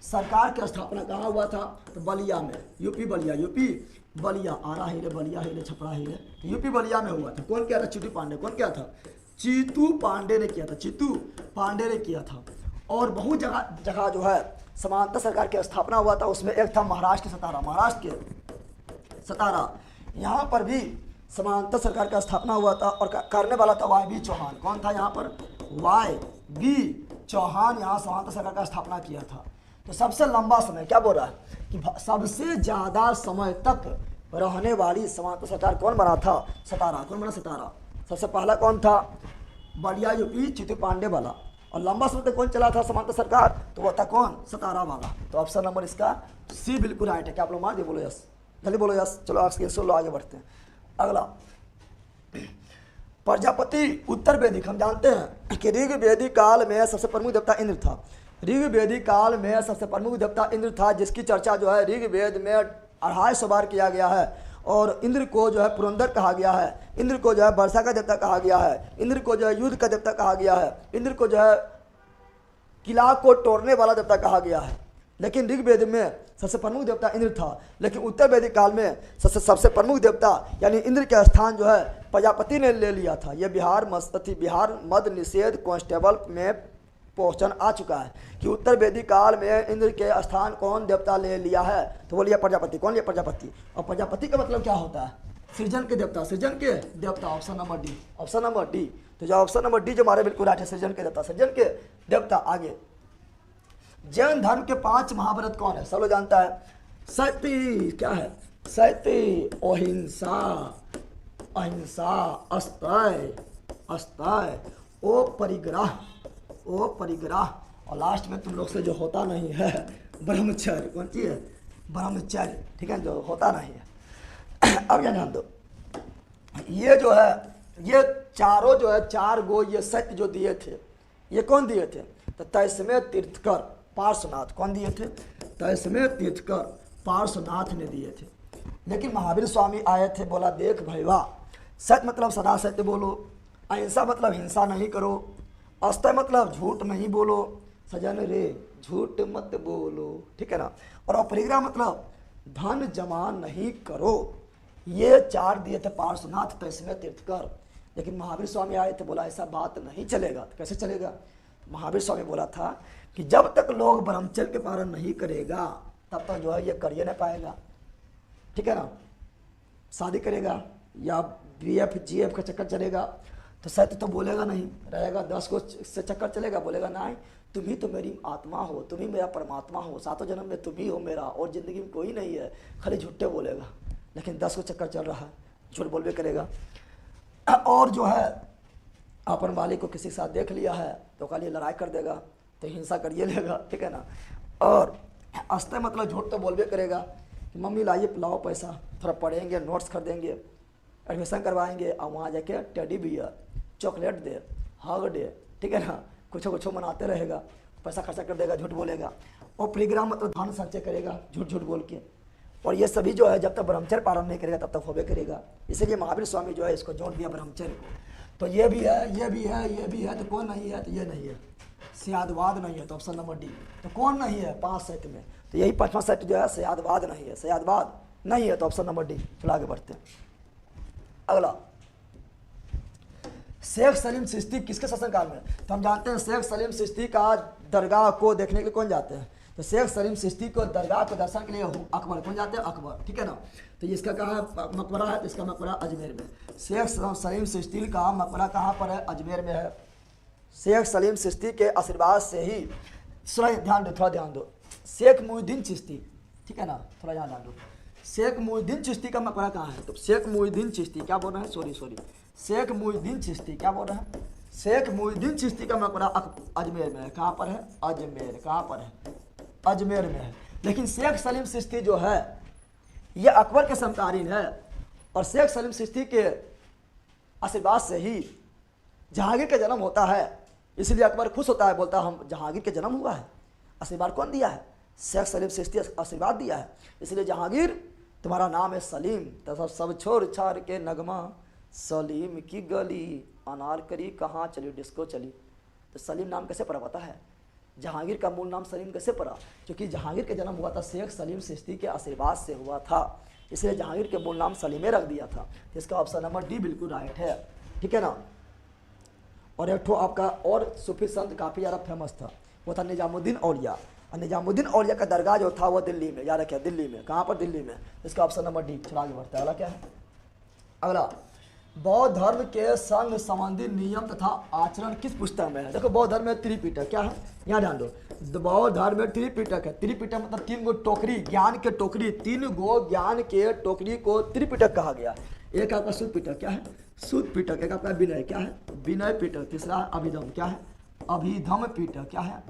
सरकार की स्थापना कहाँ हुआ था? तो बलिया में, यूपी बलिया। आरा हिले, बलिया हिले, छपरा हिले, यूपी बलिया में हुआ था। कौन किया था? चीतू पांडे। कौन किया था? चीतू पांडे ने किया था। और बहुत जगह जो है समांतर सरकार की स्थापना हुआ था। उसमें एक था महाराष्ट्र के सतारा। यहाँ पर भी समांतर सरकार का स्थापना हुआ था और करने वाला था वाई बी चौहान। कौन था यहाँ पर? वाई बी चौहान यहाँ समांतर सरकार का स्थापना किया था। तो सबसे लंबा समय क्या बोल रहा है कि सबसे ज्यादा समय तक रहने वाली समांतर सरकार कौन बना था? सतारा। कौन बना? सतारा। सबसे पहला कौन था? बलिया यूपी चीतू पांडे वाला। और लंबा समय तक कौन चला था समांतर सरकार, तो वह था कौन, सतारा वाला। तो ऑप्शन नंबर इसका सी बिल्कुल राइट है। क्या आप लोग मार दिए, बोलो यस, जल्दी बोलो यस। चलो आगे बढ़ते हैं। अगला प्रजापति उत्तर वैदिक, हम जानते हैं कि ऋग वैदिक काल में सबसे प्रमुख देवता इंद्र था। ऋग वैदिक काल में सबसे प्रमुख देवता इंद्र था, जिसकी चर्चा जो है ऋग वेद में 250 बार किया गया है। और इंद्र को जो है पुरंदर कहा गया है, इंद्र को जो है वर्षा का देवता कहा गया है, इंद्र को जो है युद्ध का देवता कहा गया है, इंद्र को जो है किला को तोड़ने वाला देवता कहा गया है। लेकिन ऋग्वेद में सबसे प्रमुख देवता इंद्र था, लेकिन उत्तर वैदिक काल में सबसे प्रमुख देवता यानी इंद्र का स्थान जो है प्रजापति ने ले लिया था। यह बिहार मद निषेध कांस्टेबल में क्वेश्चन आ चुका है कि उत्तर वैदिक काल में इंद्र के स्थान कौन देवता ले लिया है, तो बोलिए प्रजापति। कौन लिया, प्रजापति। और प्रजापति का मतलब क्या होता है, सृजन के देवता, सृजन के देवता। Option number D, option number D. तो जो ऑप्शन नंबर डी जो हमारे बिल्कुल राइट है, सृजन के देवता, सृजन के देवता। आगे जैन धर्म के 5 महाव्रत कौन है, सब लोग जानता है। सती, क्या है, सती, अहिंसा, अहिंसा, अस्तेय, ओ परिग्रह, और लास्ट में तुम लोग से जो होता नहीं है ब्रह्मचर्य। कौन चीज है, ब्रह्मचर्य, ठीक है, जो होता नहीं है। अब यह ध्यान दो, ये जो है ये चारों जो है 4 गो ये सत्य जो दिए थे, ये कौन दिए थे, तो तैसमेय तीर्थकर पार्श्वनाथ। कौन दिए थे, तैसमेय तीर्थकर पार्श्वनाथ ने दिए थे। लेकिन महावीर स्वामी आए थे, बोला देख भैया, सत्य मतलब सदा सत्य बोलो, अहिंसा मतलब हिंसा नहीं करो, अस्तेय मतलब झूठ नहीं बोलो, सजन रे झूठ मत बोलो, ठीक है ना, और अपरिग्रह मतलब धन जमा नहीं करो। ये 4 दिए थे पार्श्वनाथ तैसमेय तीर्थकर। लेकिन महावीर स्वामी आए थे, बोला ऐसा बात नहीं चलेगा। तो कैसे चलेगा, महावीर स्वामी बोला था कि जब तक लोग ब्रह्मचर्य के पालन नहीं करेगा तब तक जो है ये कर नहीं पाएगा, ठीक है ना। शादी करेगा या BF GF का चक्कर चलेगा तो सत्य तो बोलेगा नहीं, रहेगा 10 को से चक्कर चलेगा, बोलेगा नहीं तुम ही तो मेरी आत्मा हो, तुम ही मेरा परमात्मा हो, 7 जन्म में तुम ही हो मेरा, और ज़िंदगी में कोई नहीं है, खाली झूठे बोलेगा। लेकिन 10 को चक्कर चल रहा है, झूठ बोलबे करेगा। और जो है अपन वाले को किसी के साथ देख लिया है तो कल ये लड़ाई कर देगा, तो हिंसा करिए लेगा, ठीक है ना। और अस्तेय मतलब झूठ तो बोलबे करेगा कि मम्मी लाइए लाओ पैसा, थोड़ा पढ़ेंगे, नोट्स खरीदेंगे, एडमिशन करवाएंगे, और वहाँ जाके टेडी बियर, चॉकलेट दे, हग दे, ठीक है ना, कुछ मनाते रहेगा, पैसा खर्चा कर देगा, झूठ बोलेगा। और परिग्रह मतलब धन संचय करेगा झूठ बोल के। और ये सभी जो है जब तक ब्रह्मचर्य पालन नहीं करेगा तब तक होबे करेगा। इसीलिए महावीर स्वामी जो है इसको जोड़ दिया ब्रह्मचर्य को। तो ये भी है, ये भी है, ये भी है, तो कौन नहीं है, तो ये नहीं है, सयादवाद नहीं है, तो ऑप्शन नंबर डी। तो कौन नहीं है 5 सेट में, तो यही 5वां सेट जो है सयादवाद नहीं है, सयादवाद नहीं है, तो ऑप्शन नंबर डी। चलो आगे बढ़ते हैं। अगला शेख सलीम चिश्ती किसके शासनकाल में, तो हम जानते हैं शेख सलीम चिश्ती का दरगाह को देखने के लिए कौन जाते हैं, तो शेख सलीम चिश्ती को दरगाह को दर्शन के लिए अकबर, कौन जाते हैं, अकबर, ठीक है ना। तो इसका कहाँ मकबरा है, तो इसका मकबरा अजमेर में। शेख सलीम चिश्ती का मकबरा कहाँ पर है, अजमेर में है। शेख सलीम चिश्ती के आशीर्वाद से ही, थोड़ा ध्यान दो, शेख मुहिद्दीन चिश्ती, ठीक है ना, थोड़ा ध्यान दो, शेख मुहिद्दीन चिश्ती का मकबरा कहाँ है, तो शेख मुहिद्दीन चिश्ती क्या बोल रहे हैं, सॉरी शेख मुहिद्दीन चिश्ती क्या बोल रहे हैं, शेख मुहिद्दीन चिश्ती का मकबरा अजमेर में है। कहाँ पर है, अजमेर, कहाँ पर है, अजमेर में है। लेकिन शेख सलीम चिश्ती जो है ये अकबर के समकालीन है, और शेख सलीम चिश्ती के आशीर्वाद से ही जहांगीर का जन्म होता है। इसलिए अकबर खुश होता है, बोलता है हम जहांगीर के जन्म हुआ है। आशीर्वाद कौन दिया है, शेख सलीम चिश्ती आशीर्वाद दिया है। इसलिए जहांगीर तुम्हारा नाम है सलीम, तो सब छोड़ छाड़ के नगमा, सलीम की गली अनारकली कहाँ चली, डिस्को चली। तो सलीम नाम कैसे पड़ा पता है, जहांगीर का मूल नाम सलीम कैसे पड़ा, क्योंकि जहांगीर का जन्म हुआ था शेख सलीम चिश्ती के आशीर्वाद से हुआ था, इसलिए जहांगीर के मूल नाम सलीमे रख दिया था। इसका ऑप्शन नंबर डी बिल्कुल राइट है, ठीक है ना। और एक ठो आपका और सूफी संत काफ़ी ज़्यादा फेमस था, वो था निजामुद्दीन औलिया। और निजामुद्दीन औलिया का दरगाह जो था वो दिल्ली में, याद रखिए दिल्ली में। कहाँ पर, दिल्ली में। इसका ऑप्शन नंबर डी। चला आगे बढ़ता है। अगला क्या है, अगला बौद्ध धर्म के संग संबंधी नियम तथा आचरण किस पुस्तक में है। देखो बौद्ध धर्म में त्रिपिटक क्या है, यहाँ ध्यान दो, बौद्ध धर्म में त्रिपिटक है। त्रिपिटक मतलब 3 गो टोकरी, ज्ञान के टोकरी, 3 गो ज्ञान के टोकरी को त्रिपिटक कहा गया। एक आपका शुद्ध पिटक क्या है, शुद्ध पिटक। एक आपका विनय क्या है, विनय पिटक। तीसरा अभिधम क्या है, अभिधम पीटक क्या है,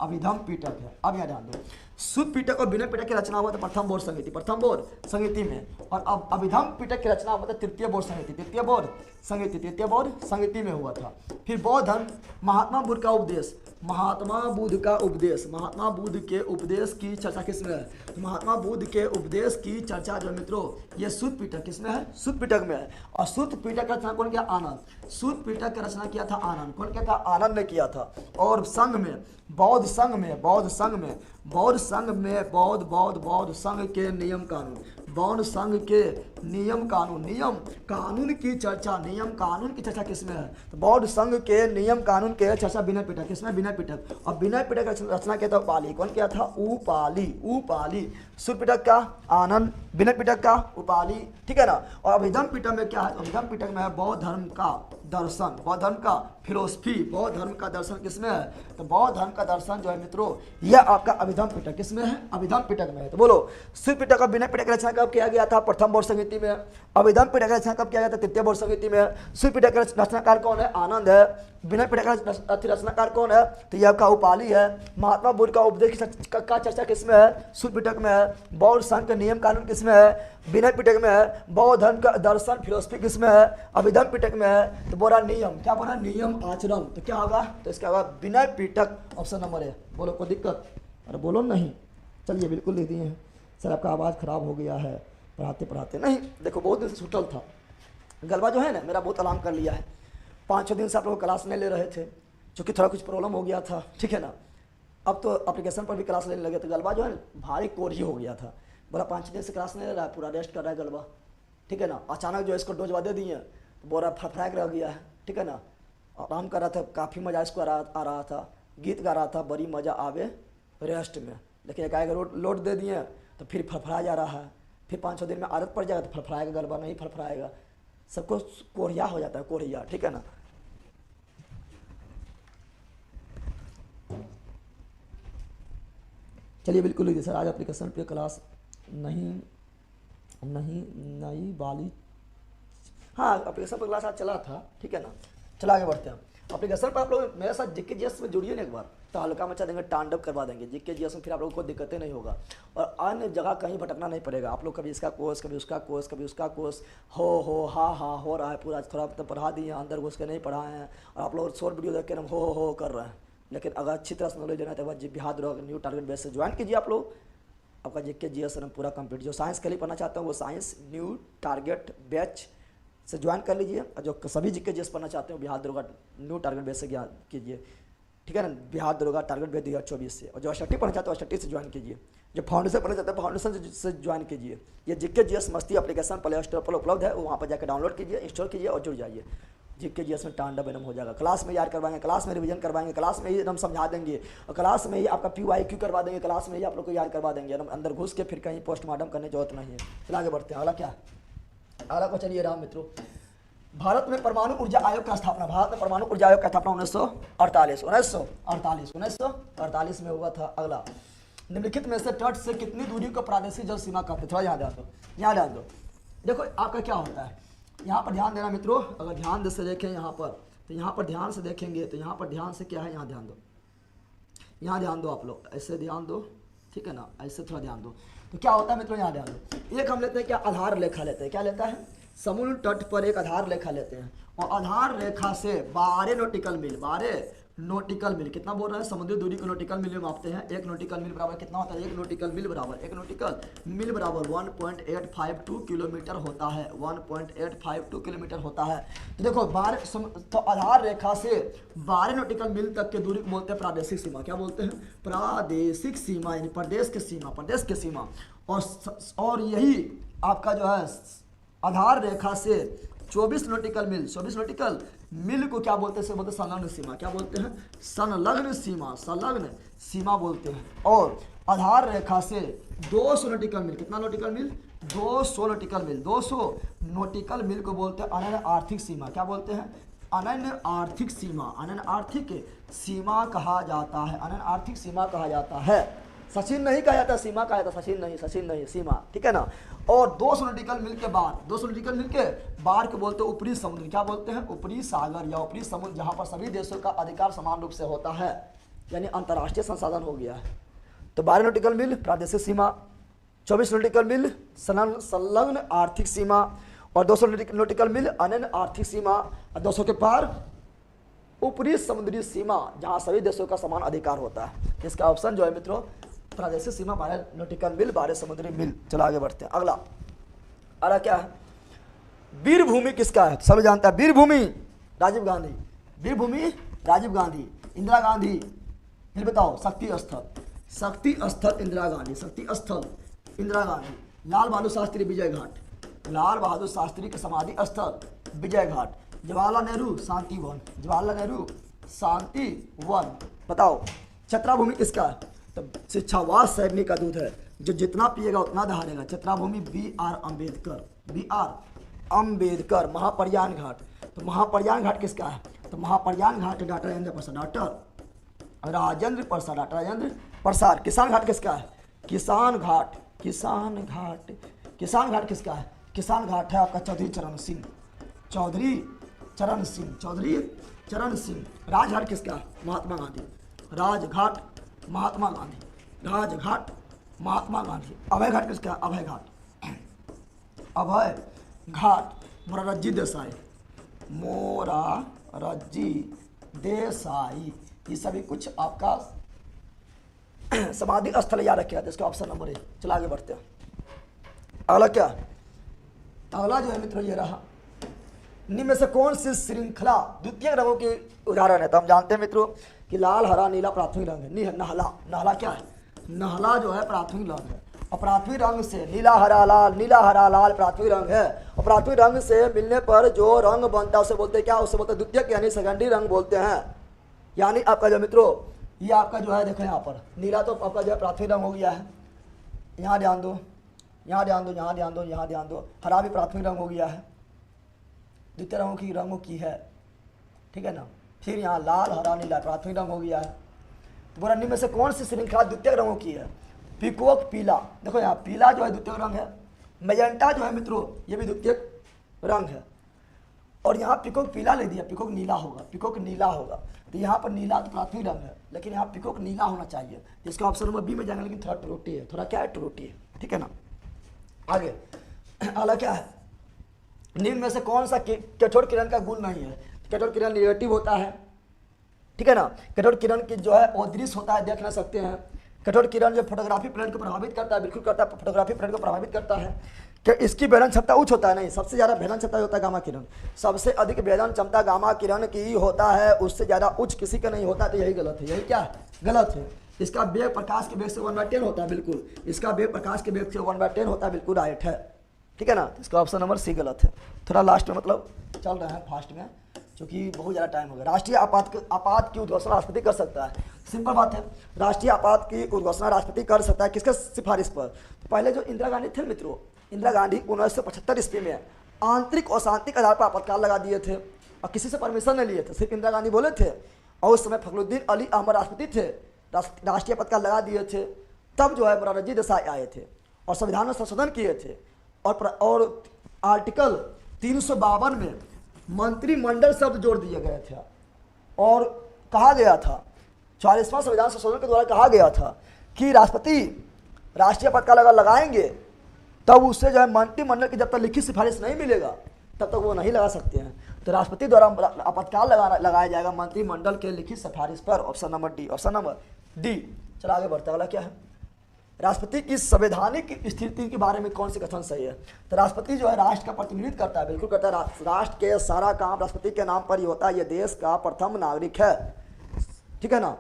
अभिधम पीटक है। अब यहाँ ध्यान दो, शुद्ध पीटक और विनय पीटक की रचना हुआ था प्रथम बोध संहिता, प्रथम बोध संहिता में, और अब अभिधम पीटक की रचना हुआ था तृतीय बोध संहिता, तृतीय बोध संहिता, तृतीय बोध संहिता में हुआ था। फिर बौद्ध धर्म, महात्मा बुद्ध का उपदेश, महात्मा बुद्ध का उपदेश, महात्मा बुद्ध के उपदेश की चर्चा किसमें है, तो महात्मा बुद्ध के उपदेश की चर्चा जो मित्रों ये शुद्ध पीटक किसमें है, शुद्ध पीटक में है। और शुद्ध पीटक का रचना कौन किया, आनंद। शुद्ध पीटक की रचना किया था आनंद, कौन किया था, आनंद ने किया था। और संघ में, बौद्ध संघ में, बौद्ध संघ में, बौद्ध संघ में बौद्ध संघ के नियम कानून, बौद्ध संघ के नियम कानून, नियम कानून की चर्चा, नियम कानून की चर्चा किसमें है, तो बौद्ध संघ के नियम कानून के चर्चा विनय पीटक किसमें, विनय पीटक। और विनय पीटक की रचना किया था उपाली, कौन किया था, उपाली, उपाली। शुद्ध पीटक का आनंद, विनय पीटक का उपाली, ठीक है ना। और अभिधम पीटक में क्या है, अभिधम पीटक में है बौद्ध धर्म का दर्शन, बौद्ध धर्म का फिलोसफी, बौद्ध धर्म का दर्शन किसमें है, तो बौद्ध धर्म का दर्शन जो है मित्रों यह आपका अभिधम पीटक किसमें है, अभिधम पीटक में है। तो बोलो शुद्ध पीटक और विनय पीटक की रचना कब किया गया था, प्रथम बोध संहिता में। अभिधम पीटक की रचना कब किया गया था, तृतीय बोध संहिता में। शुद्ध पीटक का रचनाकार कौन है, आनंद है। विनय पीटक का रचनाकार कौन है, तो यह आपका उपाली है। महात्मा बुद्ध का उपदेश का चर्चा किसमें है, शुद्ध पीटक में है। बौद्ध संघ के नियम कानून किसमें है, विनय पीटक में है। बौद्ध धर्म का दर्शन फिलोसफी किसमें है, अभिधम पीटक में है। तो बोला नियम, क्या बोला, नियम आचरण, तो क्या होगा, तो इसका होगा विनय पीटक, ऑप्शन नंबर है। बोलो कोई दिक्कत, अरे बोलो नहीं, चलिए बिल्कुल लिख दिए हैं। सर आपका आवाज़ खराब हो गया है पढ़ाते पढ़ाते, नहीं देखो बहुत दिन से छुटल था, गलबा जो है ना मेरा बहुत आराम कर लिया है। 5-6 दिन से आप लोग क्लास नहीं ले रहे थे क्योंकि थोड़ा कुछ प्रॉब्लम हो गया था, ठीक है ना। अब तो एप्लीकेशन पर भी क्लास लेने लगे, तो गलबा जो है भारी कोढ़ी हो गया था। बोला 5 दिन से क्लास नहीं ले रहा है, पूरा रेस्ट कर रहा है गलबा, ठीक है ना। अचानक जो इसको डोज दे दिए तो बोरा फरफराक रह गया है, ठीक है ना। आराम कर रहा था, काफ़ी मज़ा इसको आ रहा था, गीत गा रहा था, बड़ी मज़ा आवे रेस्ट में। लेकिन एक आएगा लोड दे दिए तो फिर फरफरा जा रहा है, फिर 5-6 दिन में आदत पड़ जाएगा तो फरफराएगा, गलबा नहीं फरफराएगा, सबको कोढ़िया हो जाता है, कोढ़िया, ठीक है ना। चलिए बिल्कुल लीजिए सर, आज एप्लीकेशन पे क्लास नहीं वाली, हाँ एप्लीकेशन पर क्लास आज चला था, ठीक है ना। चला आगे बढ़ते हैं। एप्लीकेशन पर आप लोग मेरे साथ जीके जीएस में जुड़िए ना एक बार, तो हल्का मचा देंगे, तांडव करवा देंगे जीके जीएस में, फिर आप लोगों को दिक्कतें नहीं होगा और अन्य जगह कहीं भटकना नहीं पड़ेगा। आप लोग कभी इसका कोर्स, कभी उसका कोर्स, कभी उसका कोर्स, हो हाँ हो रहा है पूरा, थोड़ा तो पढ़ा दिए, अंदर घुस के नहीं पढ़ाए हैं, और आप लोग शॉर्ट वीडियो देख के हो कर रहे हैं। लेकिन अगर अच्छी तरह से नॉलेज लेना है तो बिहार न्यू टारगेट बेस से ज्वाइन कीजिए आप लोग, आपका जीके जीएस पूरा कंप्लीट। जो साइंस के लिए पढ़ना चाहते हैं वो साइंस न्यू टारगेट बैच से ज्वाइन कर लीजिए, और जो सभी जीके जीएस पढ़ना चाहते हो बिहार दरोगा न्यू टारगेट बेस से ज्ञान कीजिए, ठीक है ना, बिहार दरोगा टारगेट बेस 2024 से। और जो STT पढ़ना चाहते हो STT से ज्वाइन कीजिए, जो फाउंडेशन पढ़ना चाहते हैं फाउंडेशन से ज्वाइन कीजिए। ये जीके जीएस मस्ती एप्लीकेशन प्ले स्टोर पर उपलब्ध है, वहाँ पर जाकर डाउनलोड कीजिए, इंस्टॉल कीजिए और जुड़ जाइए। जीके जीएस में तांडव एकदम हो जाएगा। क्लास में याद करवाएंगे, क्लास में रिवीजन करवाएंगे, क्लास में ही एकदम समझा देंगे, और क्लास में ही आपका PYQ करवा देंगे, क्लास में ही आप लोग को याद करवा देंगे, एकदम अंदर घुस के फिर कहीं पोस्टमार्टम करने की जरूरत नहीं है। चल आगे बढ़ते हैं, अगला क्या, अगला को चलिए राम मित्रों। भारत में परमाणु ऊर्जा आयोग का स्थापना, भारत में परमाणु ऊर्जा आयोग का स्थापना 1948 में हुआ था। अगला, निम्नलिखित में से तट से कितनी दूरी को प्रादेशिक जल सीमा कहते हैं, थोड़ा यहाँ ध्यान दो, यहाँ ध्यान दो। देखो आपका क्या होता है, यहाँ पर ध्यान देना मित्रों, अगर ध्यान से देखें यहाँ पर, तो यहाँ पर ध्यान से देखेंगे तो यहाँ पर ध्यान से क्या है, यहाँ ध्यान दो, यहाँ ध्यान दो आप लोग, ऐसे ध्यान दो, ठीक है ना, ऐसे थोड़ा ध्यान दो। तो क्या होता है मित्रों, यहाँ ध्यान दो। एक हम लेते हैं क्या, आधार रेखा लेते हैं, क्या लेता है, समुद्र तट पर एक आधार रेखा लेते हैं, और आधार रेखा से 12 नॉटिकल मील, 12 नॉटिकल मील, कितना बोल रहा है, समुद्री दूरी को नॉटिकल मील में मापते हैं। 1 नॉटिकल मील बराबर कितना होता है, 1 नॉटिकल मील बराबर 1.852 किलोमीटर होता है, 1.852 किलोमीटर होता है। तो देखो 12, तो आधार रेखा से 12 नॉटिकल मील तक की दूरी को बोलते हैं प्रादेशिक सीमा, क्या बोलते हैं, प्रादेशिक सीमा, यानी प्रदेश की सीमा, प्रदेश की सीमा। और यही आपका जो है आधार रेखा से 24 नॉटिकल मील को क्या बोलते हैं, बोलते हैं संलग्न सीमा, क्या बोलते हैं, संलग्न सीमा, संलग्न सीमा बोलते हैं। और आधार रेखा से 200 नॉटिकल मील, कितना नॉटिकल मील, 200 नॉटिकल मील, 200 नॉटिकल मील को बोलते हैं अनन्य आर्थिक सीमा, क्या बोलते हैं, अनन्य आर्थिक सीमा, अनन्य आर्थिक सीमा कहा जाता है, अनन्य आर्थिक सीमा कहा जाता है। सचिन नहीं कहा जाता, सीमा कहा जाता, सचिन नहीं सीमा, ठीक है ना। और 200 नॉटिकल मील के बार, 200 नॉटिकल मील के बार को बोलते हैं ऊपरी समुद्र, क्या बोलते हैं, ऊपरी सागर या ऊपरी समुद्र, जहां पर सभी देशों का अधिकार समान रूप से होता है, यानी अंतर्राष्ट्रीय संसाधन हो गया है। तो 12 नॉटिकल मील प्रादेशिक सीमा, 24 नॉटिकल मील संलग्न आर्थिक सीमा, और 200 नॉटिकल मील अनन्य आर्थिक सीमा, और 200 के पार ऊपरी समुद्री सीमा, जहां सभी देशों का समान अधिकार होता है। इसका ऑप्शन जो है मित्रों प्रादेशिक सीमा 12 नॉटिकल मील, 12 समुद्री मील। चलो आगे बढ़ते हैं। अगला क्या है, वीरभूमि किसका है, सब जानता है, वीरभूमि राजीव गांधी, वीरभूमि राजीव गांधी, इंदिरा गांधी, फिर बताओ शक्ति स्थल इंदिरा गांधी, शक्ति स्थल इंदिरा गांधी, लाल बहादुर शास्त्री विजय घाट, लाल बहादुर शास्त्री के समाधि स्थल विजय घाट, जवाहरलाल नेहरू शांति वन, जवाहरलाल नेहरू शांति वन। बताओ छत्राभूमि किसका है, तो शिक्षावाद सैनिक का दूध है, जो जितना पिएगा उतना दहाड़ेगा। छत्राभूमि बी आर अम्बेडकर। महाप्रयाण घाट, तो महाप्रयाण घाट किसका है, तो महाप्रयाण घाट डॉक्टर राजेंद्र प्रसाद। किसान घाट किसका है, किसान घाट किसका है, किसान घाट है आपका चौधरी चरण सिंह। राजघाट किसका है, महात्मा गांधी, राजघाट महात्मा गांधी। अभय घाट किसका है, अभय घाट मोरारजी देसाई। ये सभी कुछ आपका समाधि स्थल याद रखा था, इसका ऑप्शन नंबर 1। चलो आगे बढ़ते हैं। अगला क्या, अगला जो है मित्रों ये रहा, निम्न में से कौन सी श्रृंखला द्वितीय रंगों के उदाहरण है। तो हम जानते हैं मित्रों कि लाल हरा नीला प्राथमिक रंग है। नहला क्या है, नहला जो है प्राथमिक रंग है, और प्राथमिक रंग से नीला हरा लाल प्राथमिक रंग है, और प्राथमिक रंग से मिलने पर जो रंग बनता है उसे बोलते हैं क्या, उसे बोलते हैं द्वितीयक यानी सेकेंडरी रंग बोलते हैं। यानी आपका जो मित्रों ये आपका जो है देखो यहाँ पर नीला तो आपका जो है प्राथमिक रंग हो गया है, यहाँ ध्यान दो, हरा भी प्राथमिक रंग हो गया है, द्वितीय रंगों की है, ठीक है ना। फिर यहाँ लाल हरा नीला प्राथमिक रंग हो गया है। तो बोला निम्न में से कौन सी श्रृंखला द्वितीय रंगों की है, पीकॉक पीला, देखो यहाँ पीला जो है द्वितीय रंग है, मैजेंटा जो है मित्रों ये भी द्वितीय रंग है, और यहाँ पीकॉक पीला ले दिया, पीकॉक नीला होगा, तो यहाँ पर नीला तो प्राथमिक रंग है, लेकिन यहाँ पीकॉक नीला होना चाहिए, इसका ऑप्शन नंबर बी में जाएंगे, लेकिन थोड़ा त्रुटि है, ठीक है ना। आगे अगला क्या है, निम्न में से कौन सा कठोर किरण का गुण नहीं है। कठोर किरण निगेटिव होता है, ठीक है ना। कठोर किरण की जो है अदृश्य होता है, देख ना सकते हैं। कठोर किरण जो फोटोग्राफी प्लेट को प्रभावित करता है, बिल्कुल करता है, फोटोग्राफी प्लेट को प्रभावित करता है। क्या इसकी भेदन क्षमता उच्च होता है, नहीं, सबसे ज़्यादा भेदन क्षमता होता है गामा किरण, सबसे अधिक भेदन क्षमता गामा किरण की होता है, उससे ज़्यादा उच्च किसी का नहीं होता। तो यही गलत है, यही क्या है, गलत है। इसका वेग प्रकाश के वेग से 1/10 होता है, बिल्कुल, इसका वेग प्रकाश के वेग से 1/10 होता है, बिल्कुल राइट है, ठीक है ना। इसका ऑप्शन नंबर सी गलत है। थोड़ा लास्ट में मतलब चल रहा है फास्ट में, क्योंकि बहुत ज़्यादा टाइम हो गया। राष्ट्रीय आपात की उद्घोषणा राष्ट्रपति कर सकता है, सिंपल बात है, राष्ट्रीय आपात की उद्घोषणा राष्ट्रपति कर सकता है, किसके सिफारिश पर। तो पहले जो इंदिरा गांधी थे मित्रों, इंदिरा गांधी 1975 ईस्वी में आंतरिक अशांति के आधार पर आपातकाल लगा दिए थे, और किसी से परमिशन नहीं लिए थे, सिर्फ इंदिरा गांधी बोले थे, और उस समय फखरुद्दीन अली अहमद राष्ट्रपति थे, राष्ट्रीय आपातकाल लगा दिए थे। तब जो है मोरारजी देसाई आए थे और संविधान में संशोधन किए थे, और आर्टिकल 352 में मंत्रिमंडल शब्द जोड़ दिए गए थे, और कहा गया था 40वां संविधान संशोधन के द्वारा कहा गया था कि राष्ट्रपति राष्ट्रीय आपातकाल अगर लगाएंगे तब उससे जो है मंत्रिमंडल की जब तक लिखित सिफारिश नहीं मिलेगा तब तक वो नहीं लगा सकते हैं। तो राष्ट्रपति द्वारा आपातकाल लगाया जाएगा मंत्रिमंडल के लिखित सिफारिश पर। Option number D. चलो आगे बढ़ता है। अगला क्या है, राष्ट्रपति की संवैधानिक स्थिति के बारे में कौन सी कथन सही है। तो राष्ट्रपति जो है राष्ट्र का प्रतिनिधित्व करता है, बिल्कुल करता है, राष्ट्र के सारा काम राष्ट्रपति के नाम पर ही होता है, ये देश का प्रथम नागरिक है, ठीक है ना।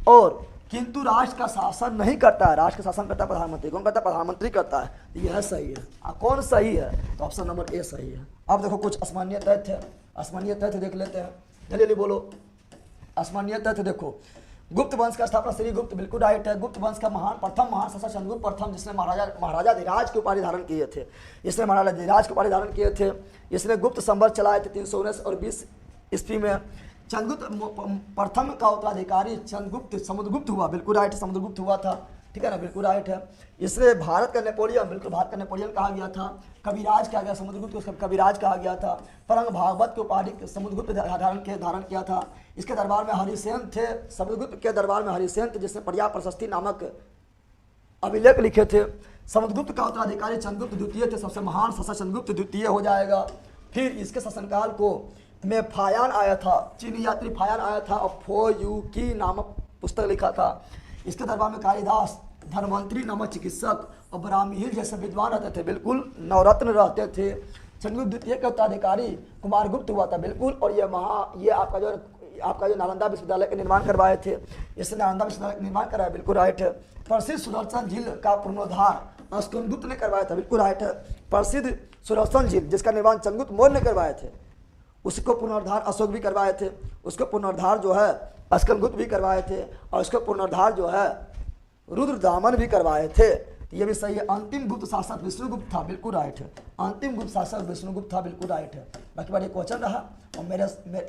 और किंतु राष्ट्र का शासन नहीं करता है, राष्ट्र का शासन करता है प्रधानमंत्री। कौन करता है, प्रधानमंत्री करता है। यह सही है। कौन सही है, तो ऑप्शन नंबर ए सही है। अब देखो कुछ असामान्य तथ्य देख लेते हैं, जल्दी बोलो। असामान्य तथ्य देखो, गुप्त वंश का स्थापना श्री गुप्त, बिल्कुल राइट है। गुप्त वंश का प्रथम महान शासक चंद्रगुप्त प्रथम, जिसने महाराजा धीराज के उपाधि धारण किए थे, इसने गुप्त संवत चलाए थे 319 और 20 ईस्वी में। प्रथम का उत्तराधिकारी चंद्रगुप्त समुद्रगुप्त हुआ, बिल्कुल राइट, समुद्रगुप्त हुआ था, ठीक है ना, बिल्कुल राइट है। इसलिए भारत का नेपोलियन, बिल्कुल भारत का नेपोलियन कहा गया था। कविराज कहा गया, समुद्रगुप्त को कविराज कहा गया था। परंग भागवत की उपाधि समुद्रगुप्त धारण किया था। इसके दरबार में हरिसेन थे, समुद्रगुप्त के दरबार में हरिसेन थे, जिसने पर्या प्रशस्ति नामक अभिलेख लिखे थे। समुद्रगुप्त का उत्तराधिकारी चंद्रगुप्त द्वितीय थे, सबसे महान शासक चंद्रगुप्त द्वितीय हो जाएगा। फिर इसके शासनकाल को में फायान आया था, चीनी यात्री फायान आया था और फो यू की नामक पुस्तक लिखा था। इसके दरबार में कालिदास, धनवंतरी नामक चिकित्सक और ब्राह्मीहिल जैसे विद्वान रहते थे, बिल्कुल नवरत्न रहते थे। चंद्रगुप्त द्वितीय का उत्तराधिकारी कुमारगुप्त हुआ था, बिल्कुल। और ये आपका जो नालंदा विश्वविद्यालय का निर्माण करवाए थे, इसने नालंदा विश्वविद्यालय का निर्माण कराया, बिल्कुल राइट है। प्रसिद्ध सुदर्शन झील का पुनरुद्धार स्कंदगुप्त ने करवाया था, बिल्कुल राइट है। प्रसिद्ध सुदर्शन झील जिसका निर्माण चंद्रगुप्त मौर्य ने करवाए थे, उसको पुनरुद्धार अशोक भी करवाए थे, उसको पुनरुद्धार जो है स्कंदगुप्त भी करवाए थे, और उसको पुनरुद्धार जो है रुद्रदामन भी करवाए थे। ये भी सही है। अंतिम गुप्त शासक विष्णुगुप्त था, बिल्कुल राइट है। अंतिम गुप्त शासक विष्णुगुप्त था, बिल्कुल राइट है। बाकी बार एक क्वेश्चन रहा और मेरे